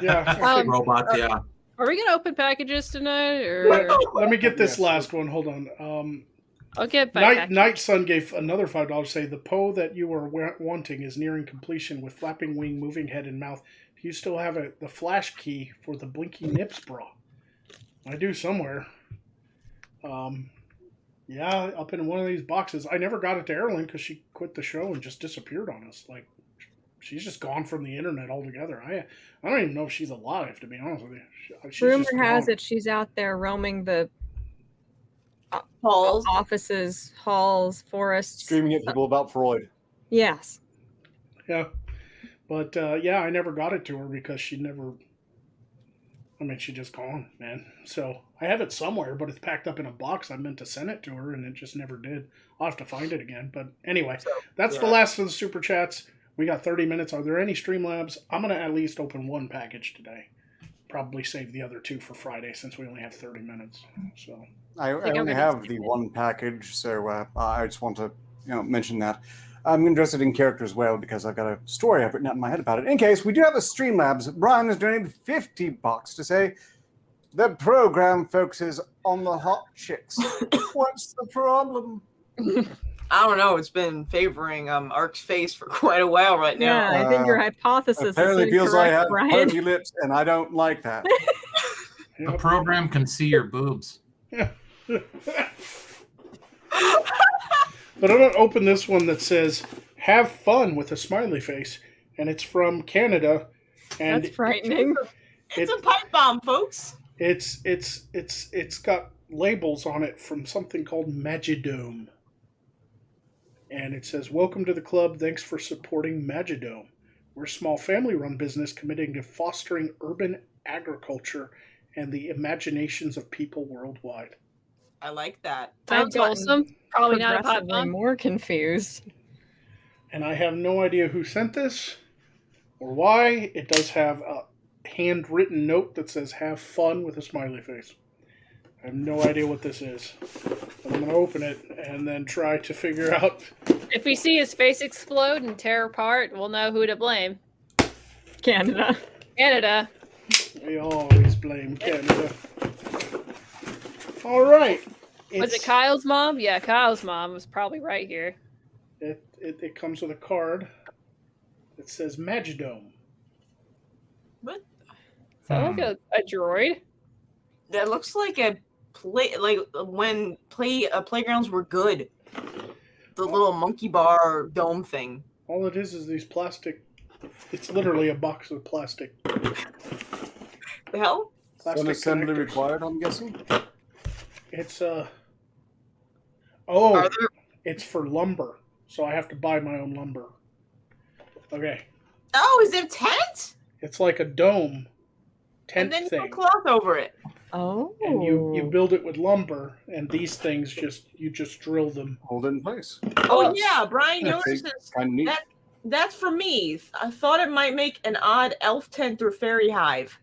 Yeah, robots. Yeah. Are we gonna open packages tonight, or let me get this last one. Hold on. I'll get back. Night Sun gave another $5. Say the Poe that you are wanting is nearing completion with flapping wing, moving head and mouth. Do you still have the flash key for the Blinky Nips bra? I do somewhere. Yeah, up in one of these boxes. I never got it to Erin because she quit the show and just disappeared on us. Like, she's just gone from the internet altogether. I don't even know if she's alive, to be honest with you. Rumor has it she's out there roaming the halls, offices, halls, forests, screaming at people about Freud. Yes. Yeah, but I never got it to her because she just gone, man. So I have it somewhere, but it's packed up in a box. I meant to send it to her, and it just never did. I'll have to find it again. But anyway, that's the last of the super chats. We got 30 minutes. Are there any Streamlabs? I'm going to at least open one package today. Probably save the other two for Friday since we only have 30 minutes. So I only have the one package, so I just want to mention that. I'm interested in character as well because I've got a story I've written out in my head about it. In case, we do have a Streamlabs. Brian has donated $50 to say the program focuses on the hot chicks. What's the problem? I don't know. It's been favoring Ark's face for quite a while right now. Yeah, I think your hypothesis Apparently is feels like I have Brian. pursy lips, and I don't like that. The program can see your boobs. But I'm going to open this one that says, have fun with a smiley face. And it's from Canada. And That's frightening. It's a pipe bomb, folks. It's got labels on it from something called Magidome. And it says, welcome to the club. Thanks for supporting Magidome. We're a small family-run business committing to fostering urban agriculture and the imaginations of people worldwide. I like that. Sounds wholesome. Probably not a pipe Progressively bomb. more confused. And I have no idea who sent this or why. It does have a handwritten note that says, have fun with a smiley face. I have no idea what this is. But I'm going to open it and then try to figure out. If we see his face explode and tear apart, we'll know who to blame. Canada. Canada. We always blame Canada. All right. Was it Kyle's mom? Yeah, Kyle's mom was probably right here. It comes with a card that says Magidome. What? Sound like a droid? That looks like a when playgrounds were good. The little monkey bar dome thing. All it is these plastic. It's literally a box of plastic. The hell? Some assembly connectors. required, I'm guessing? It's Are there... it's for lumber, so I have to buy my own lumber. Okay. Oh, is it a tent? It's like a dome tent and then thing. you put cloth over it. Oh. And you build it with lumber, and these things you just drill them. Hold it in place. Oh yeah, Brian That's notices kind of neat. that's for me. I thought it might make an odd elf tent or fairy hive.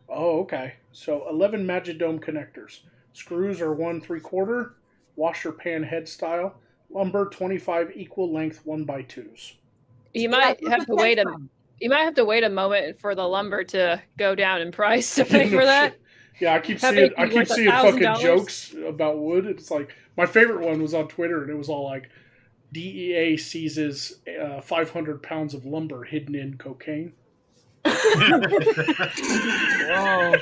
Oh, okay. So 11 Magidome connectors. Screws are 1 3/4, washer pan head style. Lumber 25 equal length 1x2s. You might have to wait a moment for the lumber to go down in price to pay for that. Yeah, I keep That seeing may be like fucking $1,000. jokes about wood. It's like my favorite one was on Twitter, and it was all like, DEA seizes 500 pounds of lumber hidden in cocaine. Whoa.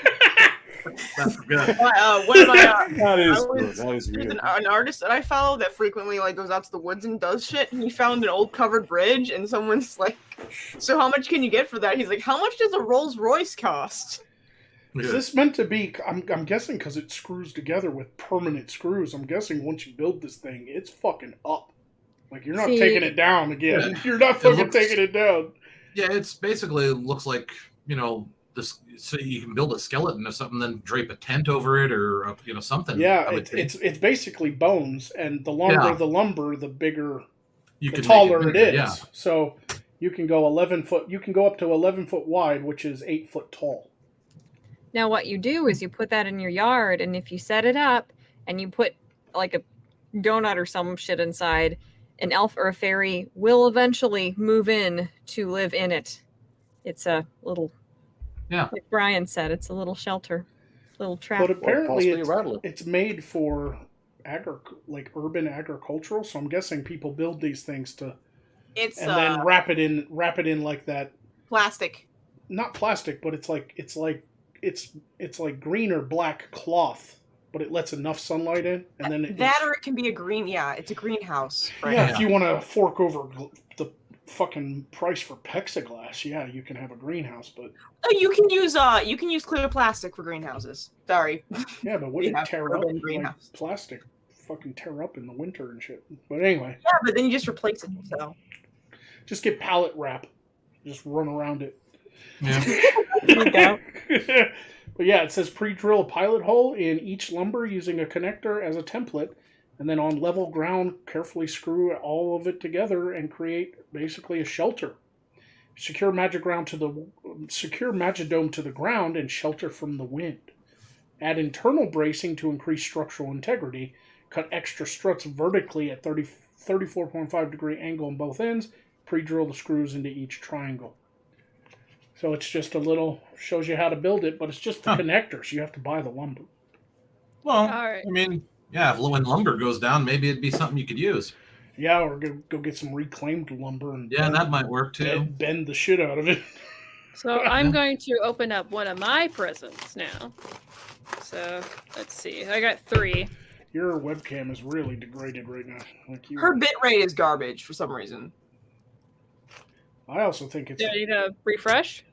That's good. One of my That is I good. was- That is there's weird. an artist that I follow that frequently goes out to the woods and does shit, and he found an old covered bridge, and someone's like, so how much can you get for that? He's like, how much does a Rolls Royce cost? Is this meant to be? I'm guessing because it screws together with permanent screws. I'm guessing once you build this thing, it's fucking up. Like you're not See- taking it down again. Yeah. You're not It fucking looks- taking it down. Yeah, it's basically looks like, this, so you can build a skeleton or something, then drape a tent over it or something. Yeah, I would think. it's basically bones, and the longer Yeah. the lumber, the bigger, You the can taller make it is. Yeah. So you can go 11 foot. You can go up to 11 foot wide, which is 8 foot tall. Now what you do is you put that in your yard, and if you set it up and you put like a donut or some shit inside, an elf or a fairy will eventually move in to live in it. It's a little, like Brian said, it's a little shelter, little trap. But apparently possibly rattle it. it's made for urban agricultural. So I'm guessing people build these things to It's and then wrap it in like that. plastic. Not plastic, but it's like green or black cloth, but it lets enough sunlight in, and then That or it can be a green. Yeah, it's a greenhouse. Right? yeah. If you want to fork over the fucking price for plexiglass, yeah, you can have a greenhouse, but Oh, you can use clear plastic for greenhouses. Sorry. yeah, but wouldn't Yeah, it tear urban up like greenhouse. plastic? Fucking tear up in the winter and shit. But anyway, Yeah, but then you just replace it. So just get pallet wrap, just run around it. Yeah. There you go. But yeah, it says pre-drill a pilot hole in each lumber using a connector as a template, and then on level ground, carefully screw all of it together and create basically a shelter. Secure Magidome to the ground and shelter from the wind. Add internal bracing to increase structural integrity. Cut extra struts vertically at 30 34.5 degree angle on both ends. Pre-drill the screws into each triangle. So it's just a little, shows you how to build it, but it's just the connectors. You have to buy the lumber. Well, right. I mean, yeah, if when lumber goes down, maybe it'd be something you could use. Yeah, or go get some reclaimed lumber and that might work too. Bend the shit out of it. So I'm going to open up one of my presents now. So let's see. I got 3. Your webcam is really degraded right now. Her bitrate is garbage for some reason. I also think it's... Do I need to refresh?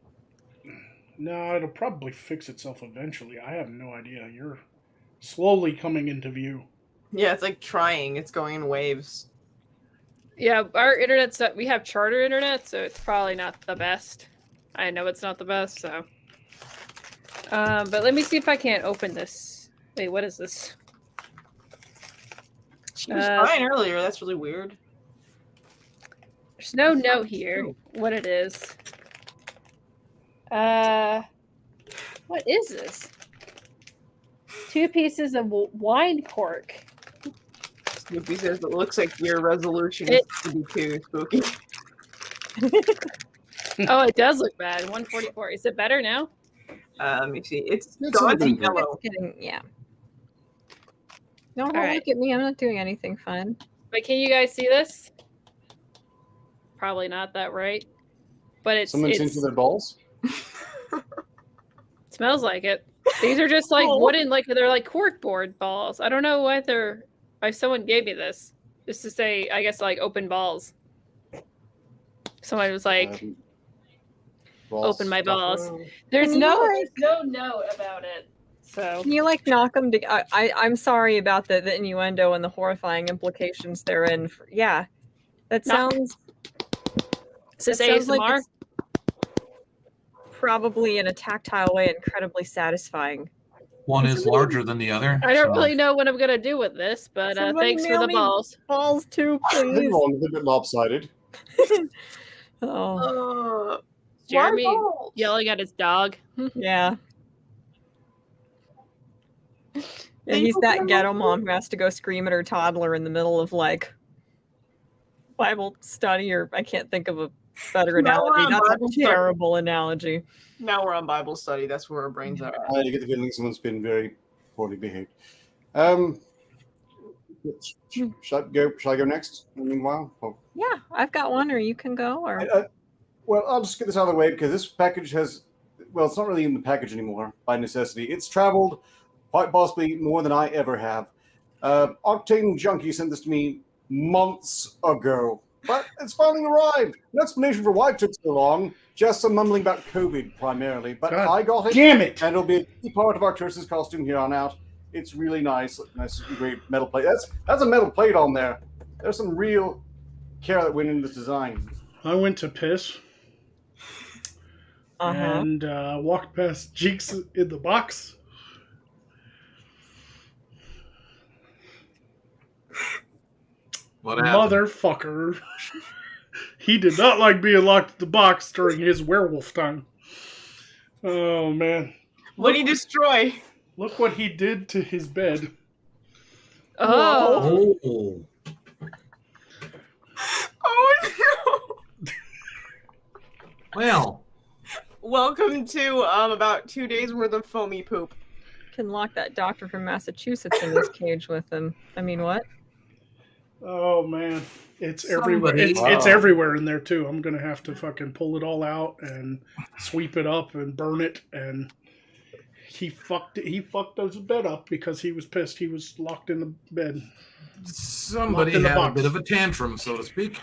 No, it'll probably fix itself eventually. I have no idea. You're slowly coming into view. Yeah, it's like trying. It's going in waves. Yeah, our internet's... We have charter internet, so it's probably not the best. I know it's not the best, so... but let me see if I can't open this. Wait, what is this? She was fine earlier. That's really weird. There's no note here what it is. What is this? 2 pieces of wine cork. Snoopy says it looks like your resolution is to be too spooky. Oh, it does look bad. 144. Is it better now? Let me see. It's gauzy yellow. Yeah. No, don't look at me. I'm not doing anything fun. But can you guys see this? Probably not that right. But it's... Someone's into their balls? Smells like it. These are just like wooden, they're like corkboard balls. I don't know why someone gave me this. Just to say, I guess, like, open balls. Someone was like... open my balls. There's no note about it. So can you knock them? I'm sorry about the innuendo and the horrifying implications therein. Yeah, that sounds. Is this ASMR? Like probably in a tactile way, incredibly satisfying. One is larger than the other. I don't really know what I'm gonna do with this, but thanks for the balls. Balls too, please. Wrong, a bit lopsided. Jeremy yelling at his dog. Yeah. Yeah, he's that ghetto mom who has to go scream at her toddler in the middle of Bible study, or I can't think of a better analogy. That's a terrible analogy. Now we're on Bible study. That's where our brains are. I get the feeling someone's been very poorly behaved. Shall I go next? Meanwhile, yeah, I've got one, or you can go. Or well, I'll just get this out of the way because this package has. Well, it's not really in the package anymore by necessity. It's traveled quite possibly more than I ever have. Octane Junkie sent this to me months ago, but it's finally arrived. No explanation for why it took so long. Just some mumbling about COVID primarily, but God, I got it. Damn it! And it'll be a key part of Arcturus's costume here on out. It's really nice, great metal plate. That's a metal plate on there. There's some real care that went into this design. I went to piss and walked past Jeeks in the box. What happened? Motherfucker. He did not like being locked in the box during his werewolf time. Oh, man. What did he destroy? Look what he did to his bed. Oh. Oh, no. Well. Welcome to about 2 days worth of foamy poop. Can lock that doctor from Massachusetts in this cage with him. I mean, what? Oh, man. It's everywhere. It's everywhere in there, too. I'm going to have to fucking pull it all out and sweep it up and burn it. And he fucked his bed up because he was pissed. He was locked in the bed. Somebody had a bit of a tantrum, so to speak.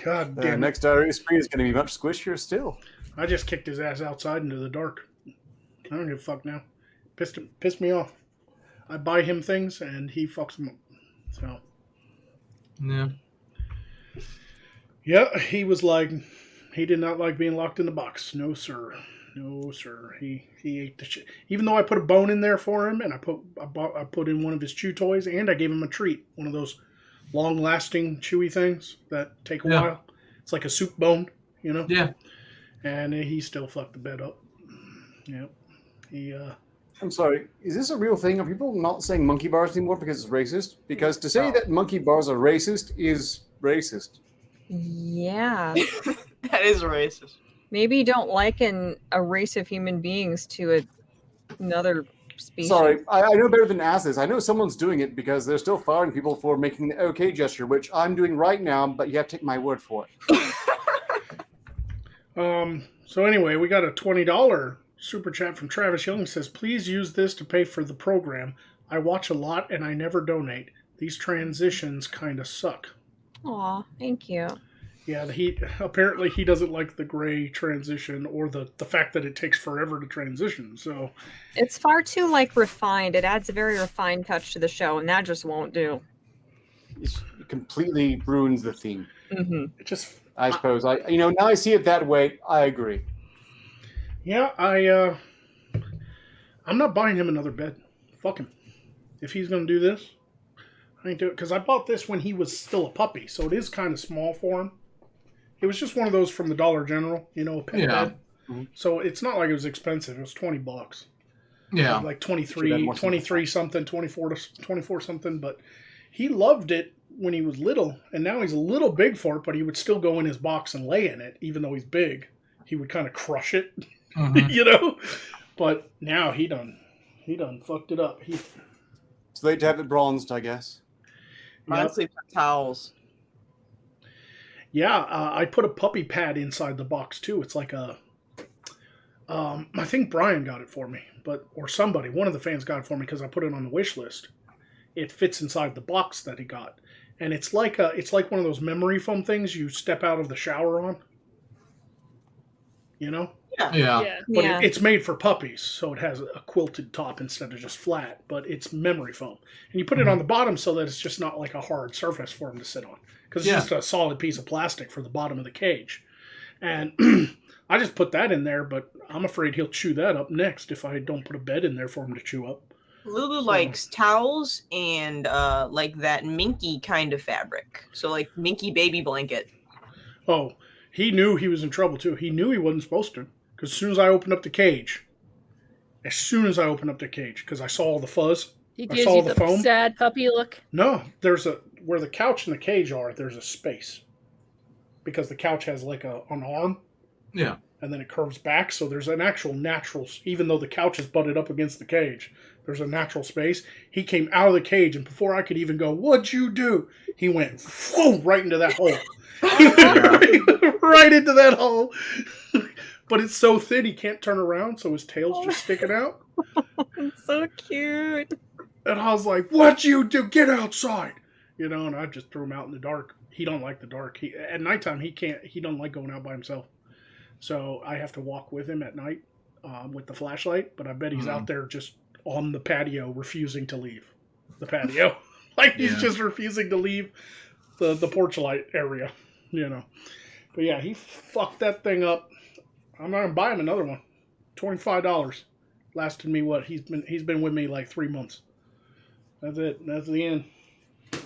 God damn. Next diary spree is going to be much squishier still. I just kicked his ass outside into the dark. I don't give a fuck now. Pissed me off. I buy him things and he fucks them up. So. Yeah. Yeah, he was like, he did not like being locked in the box. No, sir. No, sir. He ate the shit. Even though I put a bone in there for him, and I put in one of his chew toys, and I gave him a treat, one of those long-lasting chewy things that take a while. It's like a soup bone, you know. Yeah. And he still fucked the bed up. Yep. I'm sorry, is this a real thing? Are people not saying monkey bars anymore because it's racist? Because to say that monkey bars are racist is racist. Yeah. That is racist. Maybe you don't liken a race of human beings to another species. Sorry, I know better than to ask this. I know someone's doing it because they're still firing people for making the OK gesture, which I'm doing right now, but you have to take my word for it. So anyway, we got a $20 super chat from Travis Young. Says, please use this to pay for the program. I watch a lot and I never donate. These transitions kind of suck. Aw, thank you. Yeah, apparently he doesn't like the gray transition or the fact that it takes forever to transition. So it's far too refined. It adds a very refined touch to the show, and that just won't do. It completely ruins the theme. Mm-hmm. It just, I suppose now I see it that way. I agree. Yeah, I'm not buying him another bed. Fuck him. If he's gonna do this, I ain't do it because I bought this when he was still a puppy, so it is kind of small for him. It was just one of those from the Dollar General, a pet bed. Mm-hmm. So it's not like it was expensive. It was $20. Yeah. Like 23 something, 24 something. But he loved it when he was little, and now he's a little big for it, but he would still go in his box and lay in it, even though he's big. He would kind of crush it, But now he done fucked it up. It's late to have it bronzed, I guess. Mine sleeps on towels. Yeah, I put a puppy pad inside the box too. It's like I think Brian got it for me, or somebody, one of the fans got it for me because I put it on the wish list. It fits inside the box that he got, and it's like one of those memory foam things you step out of the shower on. Yeah. But it's made for puppies, so it has a quilted top instead of just flat. But it's memory foam, and you put it on the bottom so that it's just not like a hard surface for him to sit on, because it's just a solid piece of plastic for the bottom of the cage. And I just put that in there, but I'm afraid he'll chew that up next if I don't put a bed in there for him to chew up. Lulu likes towels and like that minky kind of fabric, so like minky baby blanket. Oh, he knew he was in trouble too. He knew he wasn't supposed to. Because as soon as I opened up the cage, because I saw all the fuzz, He I gives saw you the the foam. sad puppy look. No, where the couch and the cage are, there's a space. Because the couch has like an arm. Yeah. And then it curves back, so there's an actual natural, even though the couch is butted up against the cage, there's a natural space. He came out of the cage, and before I could even go, "What'd you do?" He went right into that hole. Right into that hole. But it's so thin he can't turn around, so his tail's just sticking out. It's so cute. And I was like, "What'd you do? Get outside!" And I just threw him out in the dark. He don't like the dark. At nighttime he don't like going out by himself. So I have to walk with him at night with the flashlight. But I bet he's out there just on the patio, refusing to leave the patio. He's just refusing to leave the porch light area. But yeah, he fucked that thing up. I'm not gonna buy him another one. $25 lasted me he's been with me like 3 months. That's it. That's the end.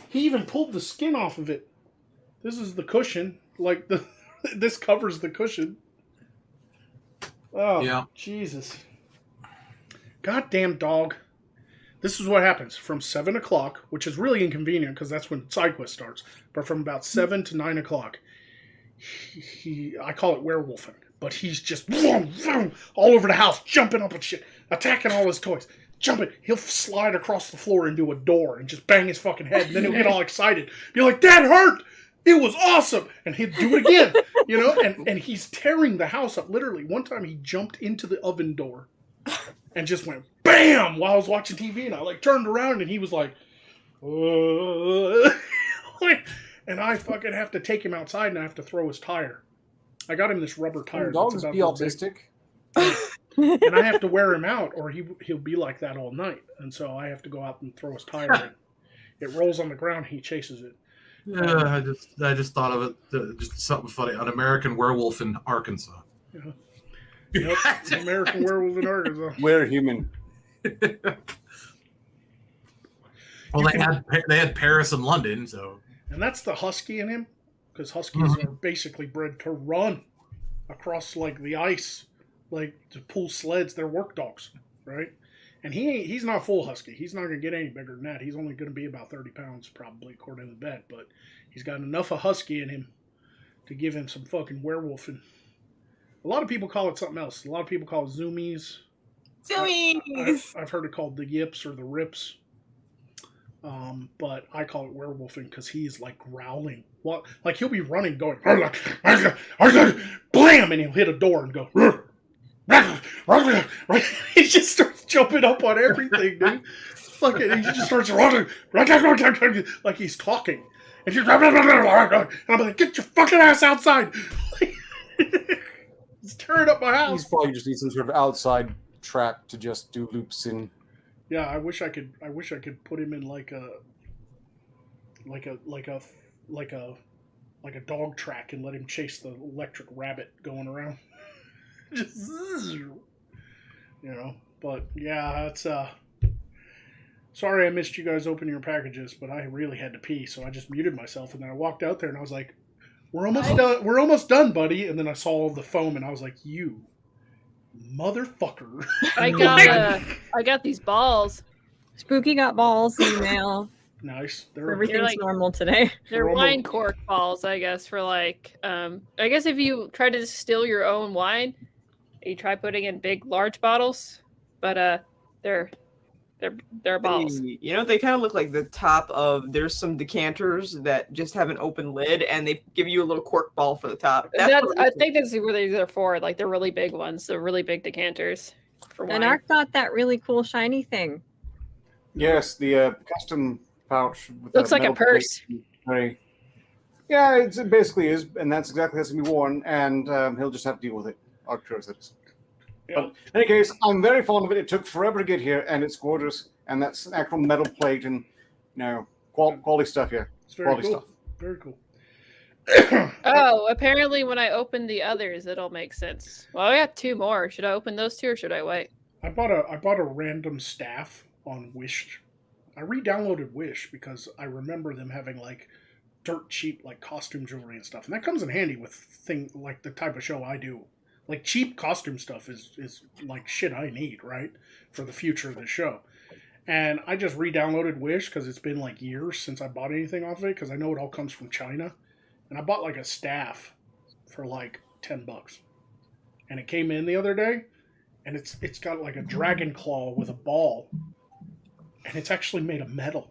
He even pulled the skin off of it. This is the cushion. This covers the cushion. Oh, yeah. Jesus. Goddamn dog. This is what happens from 7 o'clock, which is really inconvenient because that's when SideQuest starts. But from about 7 to 9 o'clock, I call it werewolfing. But he's just all over the house, jumping up and shit, attacking all his toys. Jumping. He'll slide across the floor into a door and just bang his fucking head. And then he'll get all excited. Be like, "That hurt! It was awesome!" And he'd do it again. And he's tearing the house up. Literally, one time he jumped into the oven door and just went BAM! While I was watching TV. And I turned around and he was like, and I fucking have to take him outside and I have to throw his tire. I got him this rubber tire. Dogs be autistic. And I have to wear him out or he'll be like that all night. And so I have to go out and throw his tire in. It rolls on the ground. He chases it. Yeah, I just thought of it. Just something funny. An American Werewolf in Arkansas. Yeah. Yep, American Werewolf in Arkansas. We're human. Well, they had Paris and London, so. And that's the husky in him, because huskies are basically bred to run across the ice, to pull sleds. They're work dogs, right? And he's not full husky. He's not going to get any bigger than that. He's only going to be about 30 pounds, probably, according to the vet. But he's got enough of husky in him to give him some fucking werewolfing. A lot of people call it something else. A lot of people call it zoomies. Zoomies! I've heard it called the yips or the rips. But I call it werewolfing because he's like growling. Well, like he'll be running, going, blam, and he'll hit a door and go, he just starts jumping up on everything, dude. Fucking, he just starts running like he's talking. And I'm like, get your fucking ass outside! He's tearing up my house. He's probably just needs some sort of outside track to just do loops in. Yeah, I wish I could put him in like a dog track and let him chase the electric rabbit going around. Just, you know. But yeah, that's sorry I missed you guys opening your packages, but I really had to pee, so I just muted myself, and then I walked out there and I was like, We're almost done, buddy. And then I saw all the foam and I was like, you motherfucker. I got these balls. Spooky got balls in the mail. Nice. Everything's like, normal today. They're wine cork balls, I guess, for like I guess if you try to distill your own wine, you try putting in big large bottles, but they're balls. You know, they kind of look like the top of, there's some decanters that just have an open lid and they give you a little cork ball for the top. I think that's what they're for. Like they're really big ones. They're really big decanters for wine. And Ark got that really cool shiny thing. Yes, the custom pouch. With looks like a purse. Yeah, it basically is, and that's exactly what's going to be worn, and he'll just have to deal with it. Arcturus it is. Yeah. But in any case, I'm very fond of it. It took forever to get here, and it's gorgeous, and that's an actual metal plate, and quality stuff here. It's very quality cool. stuff. Very cool. Oh, apparently when I open the others, it'll make sense. Well, I got 2 more. Should I open those 2 or should I wait? I bought a random staff on Wish. I re-downloaded Wish because I remember them having like dirt cheap like costume jewelry and stuff, and that comes in handy with like the type of show I do. Like cheap costume stuff is like shit I need, right, for the future of the show. And I just re-downloaded Wish because it's been like years since I bought anything off of it because I know it all comes from China. And I bought like a staff for like $10, and it came in the other day, and it's got like a dragon claw with a ball, and it's actually made of metal.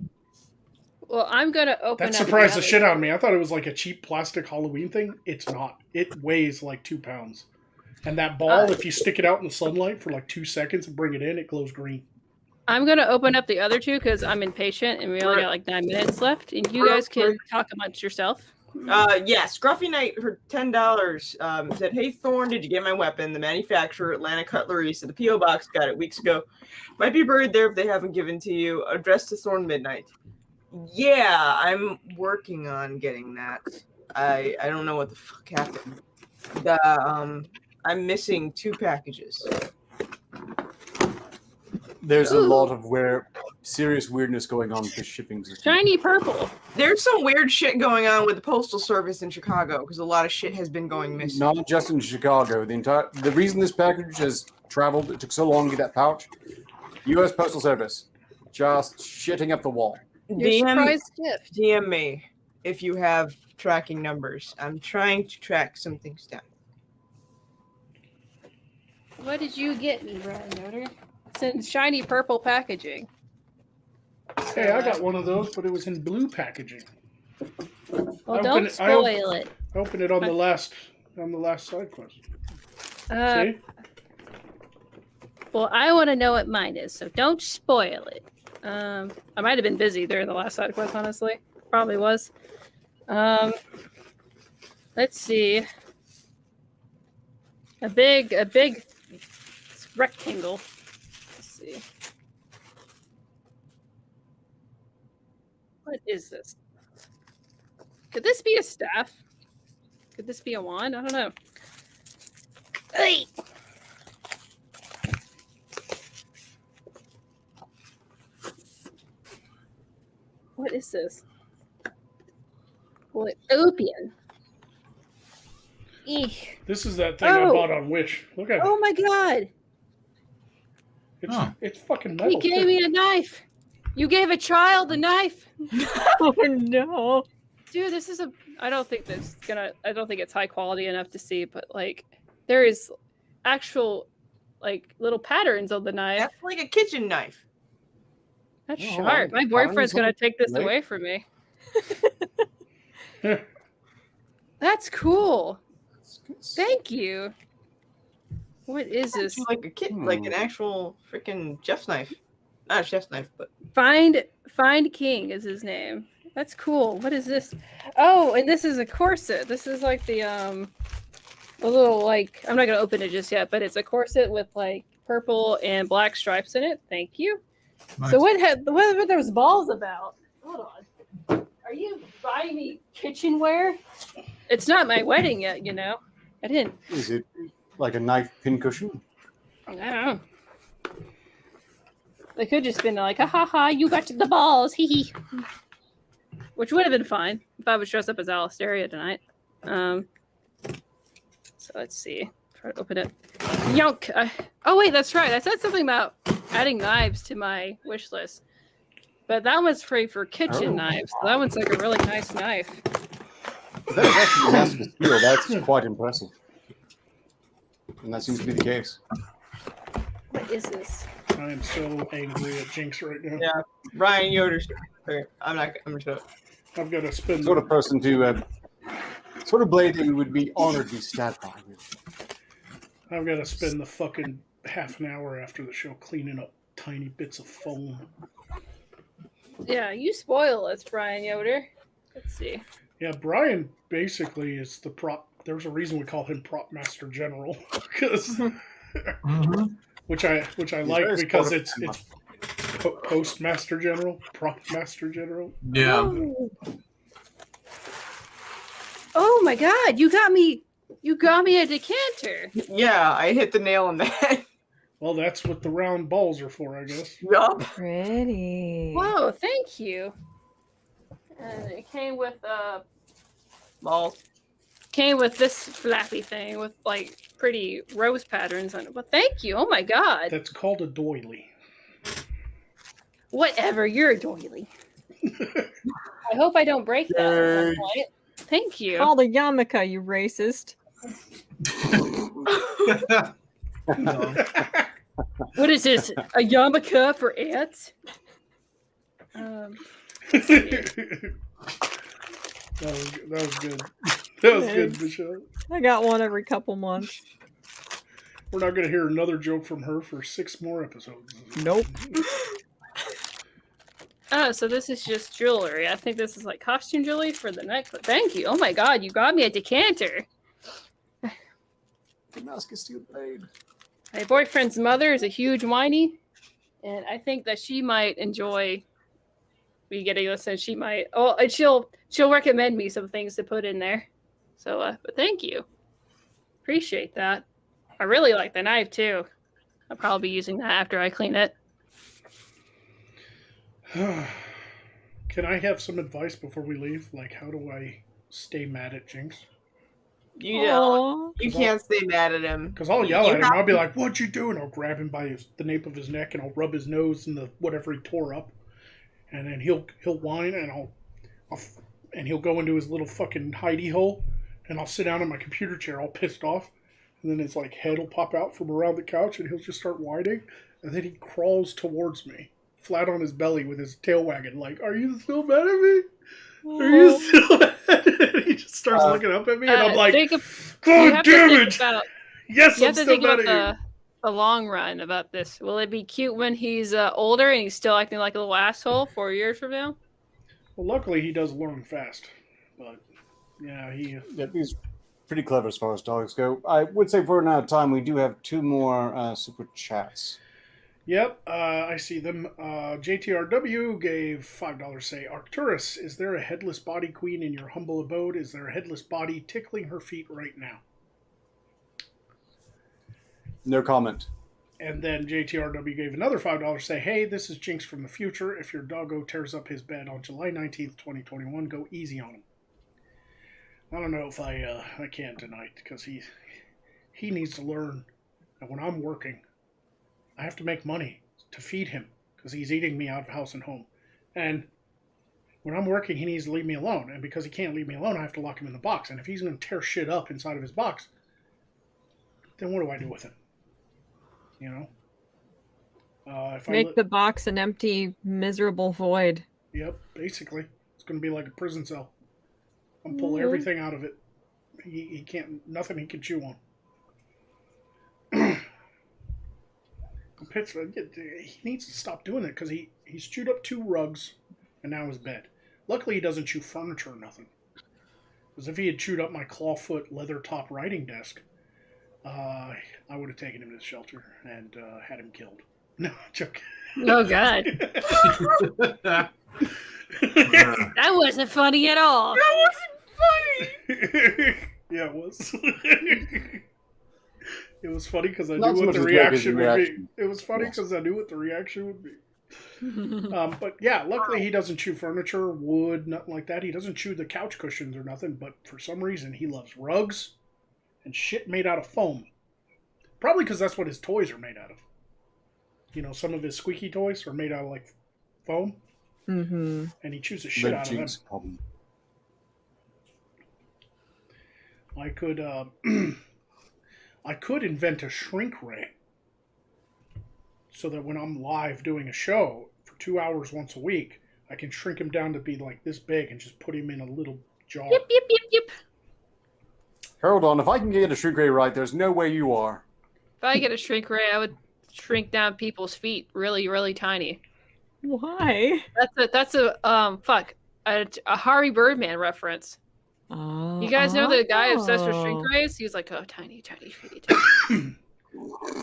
Well, I'm gonna open. That surprised the shit out of me. I thought it was like a cheap plastic Halloween thing. It's not. It weighs like 2 pounds. And that ball, if you stick it out in the sunlight for like 2 seconds and bring it in, it glows green. I'm gonna open up the other 2 because I'm impatient and we only got like 9 minutes left, and you guys can talk amongst yourself. Scruffy Knight for $10 said, "Hey Thorne, did you get my weapon? The manufacturer, Atlanta Cutlery, said the PO box got it weeks ago. Might be buried there if they haven't given to you. Addressed to Thorne Midnight." Yeah, I'm working on getting that. I don't know what the fuck happened. I'm missing 2 packages. There's a lot of serious weirdness going on with the shipping system. Shiny purple. There's some weird shit going on with the Postal Service in Chicago because a lot of shit has been going missing. Not just in Chicago. The reason this package has traveled, it took so long to get that pouch, U.S. Postal Service, just shitting up the wall. DM me if you have tracking numbers. I'm trying to track some things down. What did you get in Brad Noter? It's in shiny purple packaging. Hey, I got one of those, but it was in blue packaging. Well, don't spoil it. I opened it on the last side quest. See? Well, I want to know what mine is, so don't spoil it. I might have been busy during the last side quest, honestly. Probably was. Let's see. A big rectangle. Let's see. What is this? Could this be a staff? Could this be a wand? I don't know. Hey! What is this? What? Opium. Eek. This is that thing I bought on Wish. Look at it. Oh my god. It's fucking metal. He gave me a knife. You gave a child a knife. Oh no. Dude, this is I don't think it's high quality enough to see, but like there is actual like little patterns on the knife. That's like a kitchen knife. That's sharp. My boyfriend's gonna take this away from me. That's cool. Thank you. What is this? Like a kit, like an actual freaking chef's knife. Not a chef's knife, but Find King is his name. That's cool. What is this? Oh, and this is a corset. This is like the a little like I'm not gonna open it just yet, but it's a corset with like purple and black stripes in it. Thank you. Nice. So what are those balls about? Hold on. Are you buying me kitchenware? It's not my wedding yet, you know. I didn't. Is it like a knife pincushion? I don't know. They could just been like, ha ha ha, you got the balls, hee hee. Which would have been fine if I was dressed up as Alistaria tonight. So let's see. Try to open it. Yonk! Oh wait, that's right. I said something about adding knives to my wish list. But that one's free for kitchen knives. So that one's like a really nice knife. That is actually massive steel. That's quite impressive. And that seems to be the case. What is this? I am so angry at Jinx right now. yeah, Ryan Yoder's. I'm sure. I've got to spin. Sort of person to, sort of blade that we would be honored to be stabbed by. I've got to spend the fucking half an hour after the show cleaning up tiny bits of foam. Yeah, you spoil us, Brian Yoder. Let's see. Yeah, Brian basically is the prop. There's a reason we call him Prop Master General, because which I like because it's Postmaster General, Prop Master General. Yeah. Oh my God! You got me a decanter. Yeah, I hit the nail on the head. Well, that's what the round balls are for, I guess. Yup. Pretty. Whoa! Thank you. And it came with Balls. Came with this flappy thing with like pretty rose patterns on it. Well, thank you. Oh my God. That's called a doily. Whatever. You're a doily. I hope I don't break that at some point. Thank you. Called a yarmulke, you racist. What is this? A yarmulke for ants? That was good. That was good, Michelle. I got one every couple months. We're not going to hear another joke from her for 6 more episodes. Nope. Oh, so this is just jewelry. I think this is like costume jewelry for the necklace. Thank you. Oh my God, you got me a decanter. Damascus steel blade. My boyfriend's mother is a huge whiny, and I think that she might enjoy me getting this, and she might. Oh, and she'll recommend me some things to put in there. So, but thank you, appreciate that. I really like the knife too. I'll probably be using that after I clean it. Can I have some advice before we leave? Like, how do I stay mad at Jinx? You know, you can't stay mad at him. Because I'll yell at him. I'll be like, "What'd you do?" And I'll grab him by the nape of his neck and I'll rub his nose and the whatever he tore up. And then he'll whine and and he'll go into his little fucking hidey hole. And I'll sit down in my computer chair all pissed off. And then his like head will pop out from around the couch and he'll just start whining. And then he crawls towards me, flat on his belly with his tail wagging, like, "Are you still mad at me? Are you still mad at me?" He just starts looking up at me and I'm like, "God damn it! Yes, I'm still mad at you." The long run about this. Will it be cute when he's older and he's still acting like a little asshole 4 years from now? Well, luckily he does learn fast. But, yeah, he's pretty clever as far as dogs go. I would say for now time, we do have 2 more super chats. Yep, I see them. JTRW gave $5, say, Arcturus, is there a headless body queen in your humble abode? Is there a headless body tickling her feet right now? No comment. And then JTRW gave another $5, say, hey, this is Jinx from the future. If your doggo tears up his bed on July 19th, 2021, go easy on him. I don't know if I can tonight, because he needs to learn that when I'm working, I have to make money to feed him because he's eating me out of house and home. And when I'm working, he needs to leave me alone. And because he can't leave me alone, I have to lock him in the box. And if he's going to tear shit up inside of his box, then what do I do with him? You know? Make the box an empty, miserable void. Yep, basically. It's going to be like a prison cell. I'm pull everything out of it. He can't, nothing he can chew on. He needs to stop doing it because he's chewed up 2 rugs and now his bed. Luckily, he doesn't chew furniture or nothing. Because if he had chewed up my clawfoot leather top writing desk, I would have taken him to the shelter and had him killed. No, joke. Oh, God. That wasn't funny at all. That wasn't funny! Yeah, it was. It was funny because I knew what the reaction would be. It was funny because I knew what the reaction would be. But yeah, luckily he doesn't chew furniture, wood, nothing like that. He doesn't chew the couch cushions or nothing, but for some reason he loves rugs and shit made out of foam. Probably because that's what his toys are made out of. You know, some of his squeaky toys are made out of like foam. Mm-hmm. And he chews the shit out of them. Problem. I could invent a shrink ray so that when I'm live doing a show for 2 hours once a week, I can shrink him down to be like this big and just put him in a little jar. Yep. Hold on, if I can get a shrink ray right, there's no way you are. If I get a shrink ray, I would shrink down people's feet really, really tiny. Why? That's a Harry Birdman reference. Oh, You guys know the guy obsessed with shrink rays? He's like, oh, tiny feet.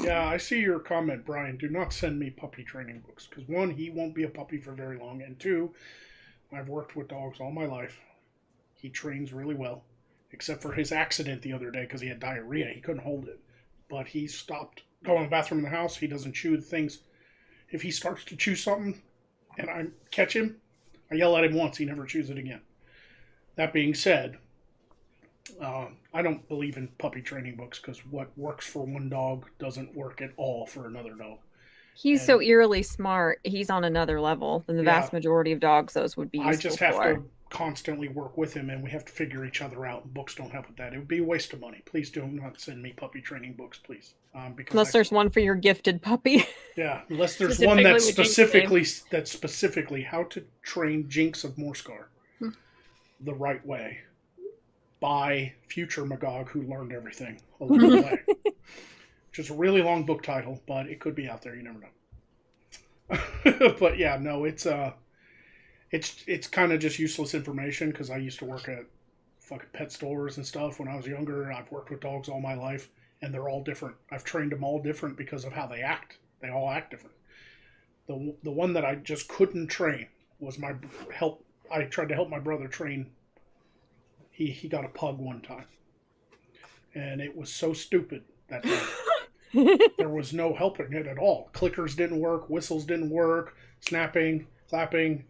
Yeah, I see your comment, Brian. Do not send me puppy training books. Because 1, he won't be a puppy for very long. And 2, I've worked with dogs all my life. He trains really well. Except for his accident the other day because he had diarrhea. He couldn't hold it. But he stopped going to the bathroom in the house. He doesn't chew things. If he starts to chew something and I catch him, I yell at him once. He never chews it again. That being said, I don't believe in puppy training books because what works for one dog doesn't work at all for another dog. He's so eerily smart. He's on another level than the vast majority of dogs those would be useful I just have for. to constantly work with him, and we have to figure each other out. Books don't help with that. It would be a waste of money. Please do not send me puppy training books, please. Because unless there's one for your gifted puppy. Yeah, unless there's one that's specifically how to train Jinx of Morskar the right way by future Magog who learned everything along the way. Which is a really long book title, but it could be out there. You never know. But yeah, no, it's kind of just useless information because I used to work at fucking pet stores and stuff when I was younger. I've worked with dogs all my life, and they're all different. I've trained them all different because of how they act. They all act different. The one that I just couldn't train was I tried to help my brother train. He got a pug one time, and it was so stupid that there was no helping it at all. Clickers didn't work, whistles didn't work, snapping, clapping,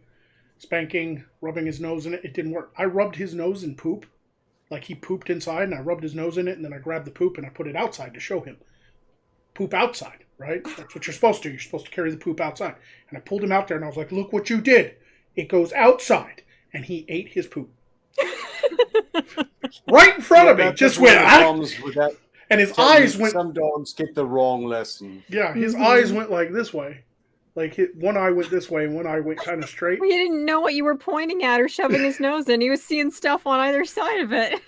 spanking, rubbing his nose in it. It didn't work. I rubbed his nose in poop. Like he pooped inside and I rubbed his nose in it and then I grabbed the poop and I put it outside to show him. Poop outside, right? That's what you're supposed to. You're supposed to carry the poop outside. And I pulled him out there and I was like, look what you did. It goes outside. And he ate his poop. Right in front of me. Just went out. And his eyes went... Some dogs get the wrong lesson. Yeah, his eyes went like this way. Like one eye went this way and one eye went kind of straight. Well, he didn't know what you were pointing at or shoving his nose in. He was seeing stuff on either side of it.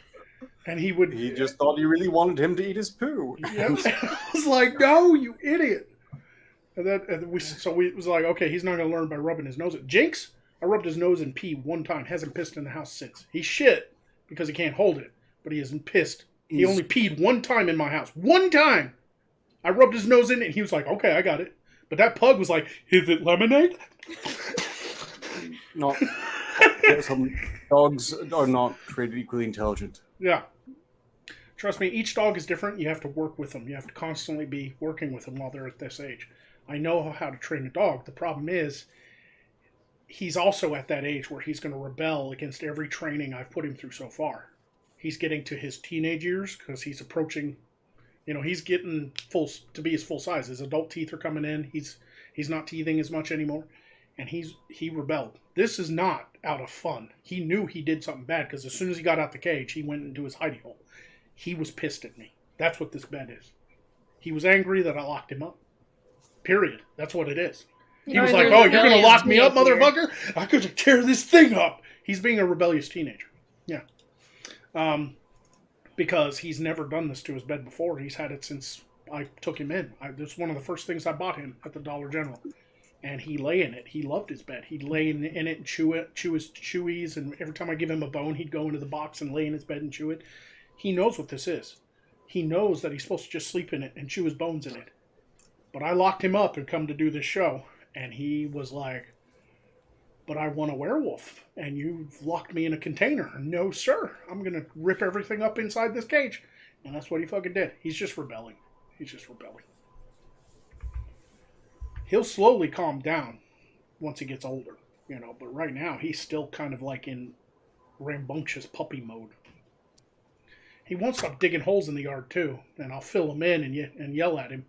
And he just thought you really wanted him to eat his poo. Yep. I was like, no, you idiot. And we was like, okay, he's not going to learn by rubbing his nose. Jinx, I rubbed his nose in pee one time. Hasn't pissed in the house since. He shit because he can't hold it, but he isn't pissed. He only peed one time in my house. One time. I rubbed his nose in it, and he was like, okay, I got it. But that pug was like, is it lemonade? No. Some dogs are not created equally intelligent. Yeah. Trust me, each dog is different. You have to work with them. You have to constantly be working with them while they're at this age. I know how to train a dog. The problem is, he's also at that age where he's going to rebel against every training I've put him through so far. He's getting to his teenage years because he's approaching He's getting to be his full size. His adult teeth are coming in. He's not teething as much anymore, and he rebelled. This is not out of fun. He knew he did something bad because as soon as he got out the cage, he went into his hidey hole. He was pissed at me. That's what this bed is. He was angry that I locked him up. Period. That's what it is. He was like, "Oh, you're going to lock me up, motherfucker? I'm going to tear this thing up." He's being a rebellious teenager. Yeah. Because he's never done this to his bed before. He's had it since I took him in. This was one of the first things I bought him at the Dollar General. And he lay in it. He loved his bed. He'd lay in it and chew his chewies. And every time I give him a bone, he'd go into the box and lay in his bed and chew it. He knows what this is. He knows that he's supposed to just sleep in it and chew his bones in it. But I locked him up and come to do this show. And he was like, "But I want a werewolf, and you've locked me in a container." "No, sir. I'm going to rip everything up inside this cage." And that's what he fucking did. He's just rebelling. He'll slowly calm down once he gets older, but right now he's still kind of like in rambunctious puppy mode. He won't stop digging holes in the yard too, and I'll fill him in and yell at him.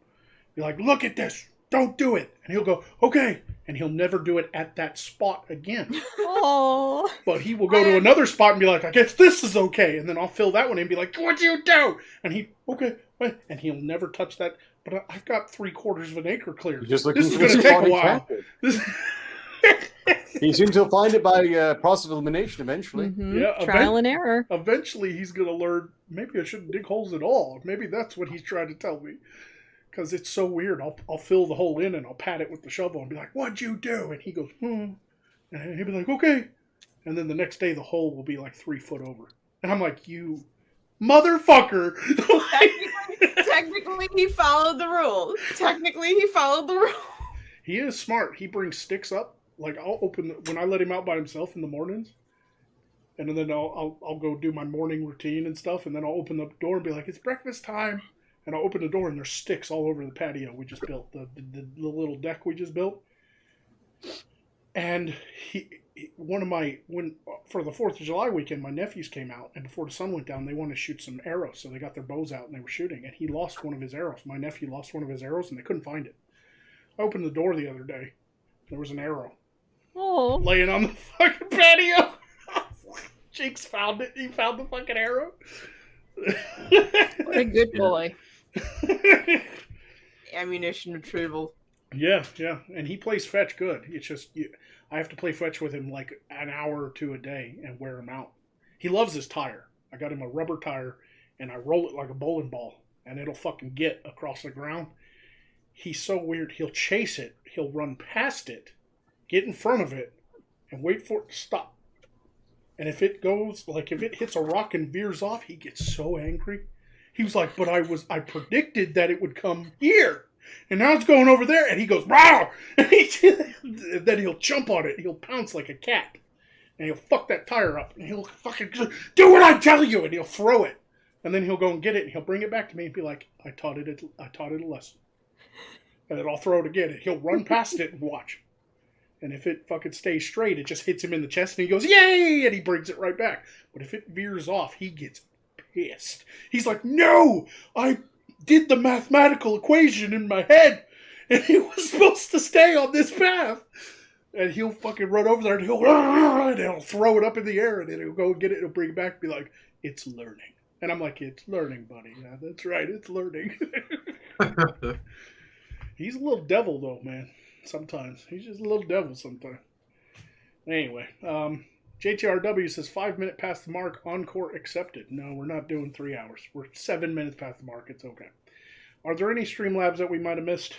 Be like, "Look at this. Don't do it." And he'll go, "Okay." And he'll never do it at that spot again. Oh. But he will go to another spot and be like, "I guess this is okay." And then I'll fill that one in and be like, "What'd you do?" And okay. And he'll never touch that. But I've got 3/4 of an acre cleared. This is going to take a while. He seems to find it by process of elimination eventually. Mm-hmm. Yeah, trial and error. Eventually he's going to learn, maybe I shouldn't dig holes at all. Maybe that's what he's trying to tell me. Because it's so weird. I'll fill the hole in and I'll pat it with the shovel and be like, "What'd you do?" And he goes, And he'll be like, "Okay." And then the next day the hole will be like 3 foot over. And I'm like, "You motherfucker." Technically, he followed the rule. He is smart. He brings sticks up. Like, I'll when I let him out by himself in the mornings. And then I'll go do my morning routine and stuff. And then I'll open the door and be like, "It's breakfast time." And I'll open the door and there's sticks all over the patio we just built, the little deck we just built. And for the 4th of July weekend, my nephews came out, and before the sun went down, they wanted to shoot some arrows, so they got their bows out and they were shooting, and he lost one of his arrows. My nephew lost one of his arrows, and they couldn't find it. I opened the door the other day. There was an arrow. Oh. Laying on the fucking patio. Jinx found it. He found the fucking arrow. What a good boy. Ammunition retrieval. Yeah. And he plays fetch good. It's just, I have to play fetch with him like an hour or two a day and wear him out. He loves his tire. I got him a rubber tire and I roll it like a bowling ball and it'll fucking get across the ground. He's so weird. He'll chase it. He'll run past it, get in front of it, and wait for it to stop. And if it hits a rock and veers off, he gets so angry. He was like, "But I predicted that it would come here. And now it's going over there." And he goes, "Wow!" And then he'll jump on it. He'll pounce like a cat. And he'll fuck that tire up. And he'll fucking "Do what I tell you!" And he'll throw it. And then he'll go and get it. And he'll bring it back to me and be like, I taught it a lesson. And then I'll throw it again. And he'll run past it and watch. And if it fucking stays straight, it just hits him in the chest. And he goes, "Yay!" And he brings it right back. But if it veers off, he gets pissed. He's like, "No! I did the mathematical equation in my head. And it was supposed to stay on this path." And he'll fucking run over there and he'll throw it up in the air. And then he'll go get it and he'll bring it back and be like, "It's learning." And I'm like, "It's learning, buddy. Yeah, that's right. It's learning." He's a little devil, though, man. Sometimes. He's just a little devil sometimes. Anyway, JTRW says 5 minutes past the mark, encore accepted. No, we're not doing 3 hours. We're 7 minutes past the mark. It's okay. Are there any Streamlabs that we might have missed?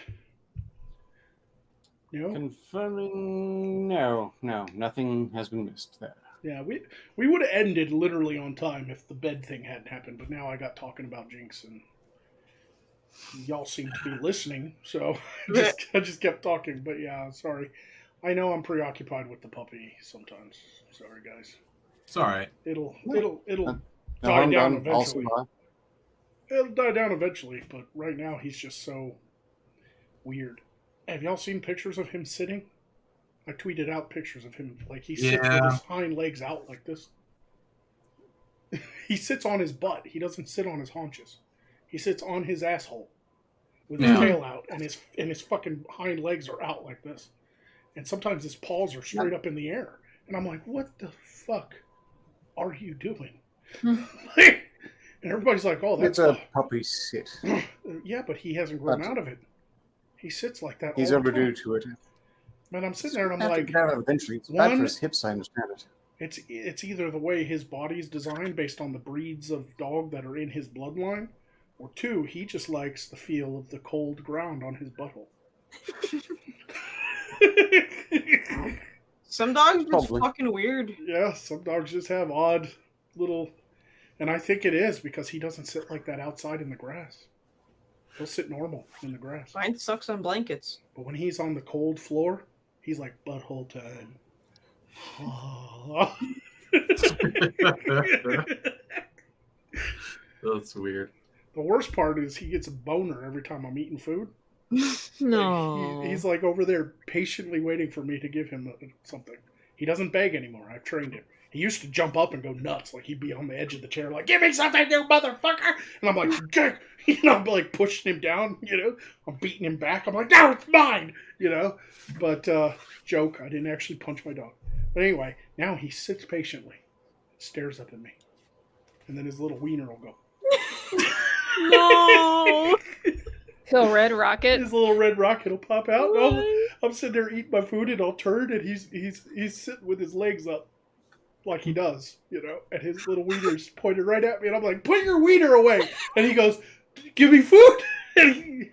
No? Confirming, no, nothing has been missed there. Yeah, we would have ended literally on time if the bed thing hadn't happened, but now I got talking about Jinx and y'all seem to be listening, so I just kept talking. But yeah, sorry. I know I'm preoccupied with the puppy sometimes. Sorry, guys. It's all right. It'll die down eventually. It'll die down eventually, but right now he's just so weird. Have y'all seen pictures of him sitting? I tweeted out pictures of him. Like, he sits with his hind legs out like this. He sits on his butt. He doesn't sit on his haunches. He sits on his asshole with his tail out, and his fucking hind legs are out like this. And sometimes his paws are straight up in the air. And I'm like, what the fuck are you doing? And everybody's like, oh, that's a puppy sit. Yeah, but he hasn't grown out of it. He sits like that. He's overdue to it. Man, I'm sitting there and I'm like, eventually, it's bad for his hips. I understand it. It's either the way his body's designed based on the breeds of dog that are in his bloodline, or two, he just likes the feel of the cold ground on his butthole. Some dogs are just fucking weird. Yeah, some dogs just have odd little... And I think it is because he doesn't sit like that outside in the grass. He'll sit normal in the grass. Mine sucks on blankets. But when he's on the cold floor, he's like butthole time. That's weird. The worst part is he gets a boner every time I'm eating food. No. He's like over there patiently waiting for me to give him something. He doesn't beg anymore. I've trained him. He used to jump up and go nuts. Like he'd be on the edge of the chair like, give me something, you motherfucker. And I'm like, I'm like pushing him down, I'm beating him back. I'm like, no, it's mine, But joke, I didn't actually punch my dog. But anyway, now he sits patiently, stares up at me. And then his little wiener will go. No. Little red rocket. His little red rocket will pop out. I'm sitting there eating my food and I'll turn and he's sitting with his legs up like he does, and his little wiener's pointed right at me and I'm like, put your wiener away. And he goes, give me food. And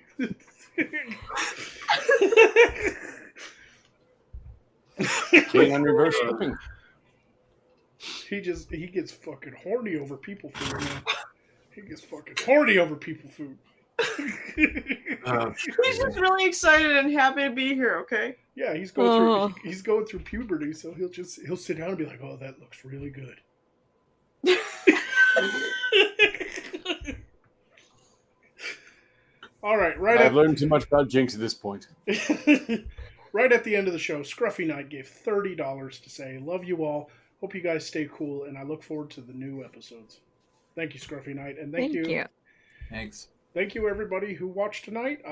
Being on reverse flipping. He gets fucking horny over people food, man. He gets fucking horny over people food. He's just really excited and happy to be here. Okay. Yeah, he's going through puberty, so he'll sit down and be like, "Oh, that looks really good." All right, I've learned too much about Jinx at this point. Right at the end of the show, Scruffy Knight gave $30 to say, "Love you all. Hope you guys stay cool, and I look forward to the new episodes." Thank you, Scruffy Knight, and thank you. Thanks. Thank you, everybody who watched tonight.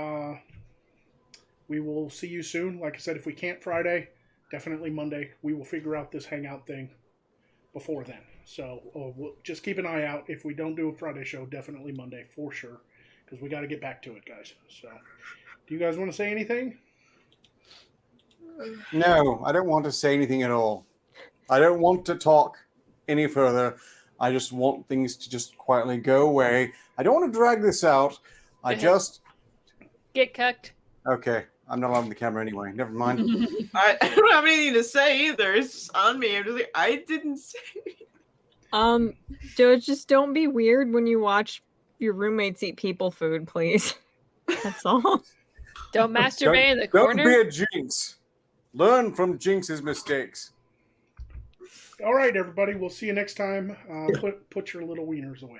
We will see you soon. Like I said, if we can't Friday, definitely Monday. We will figure out this Hangout thing before then. So we'll just keep an eye out. If we don't do a Friday show, definitely Monday for sure, because we got to get back to it, guys. So, do you guys want to say anything? No, I don't want to say anything at all. I don't want to talk any I just want things to just quietly go away. I don't want to drag this out. Get cucked. Okay, I'm not on the camera anyway. Never mind. I don't have anything to say either. It's just on me. I'm just like, I didn't say anything. Just don't be weird when you watch your roommates eat people food, please. That's all. Don't masturbate in the corner. Don't be a jinx. Learn from Jinx's mistakes. All right, everybody. We'll see you next time. Put your little wieners away.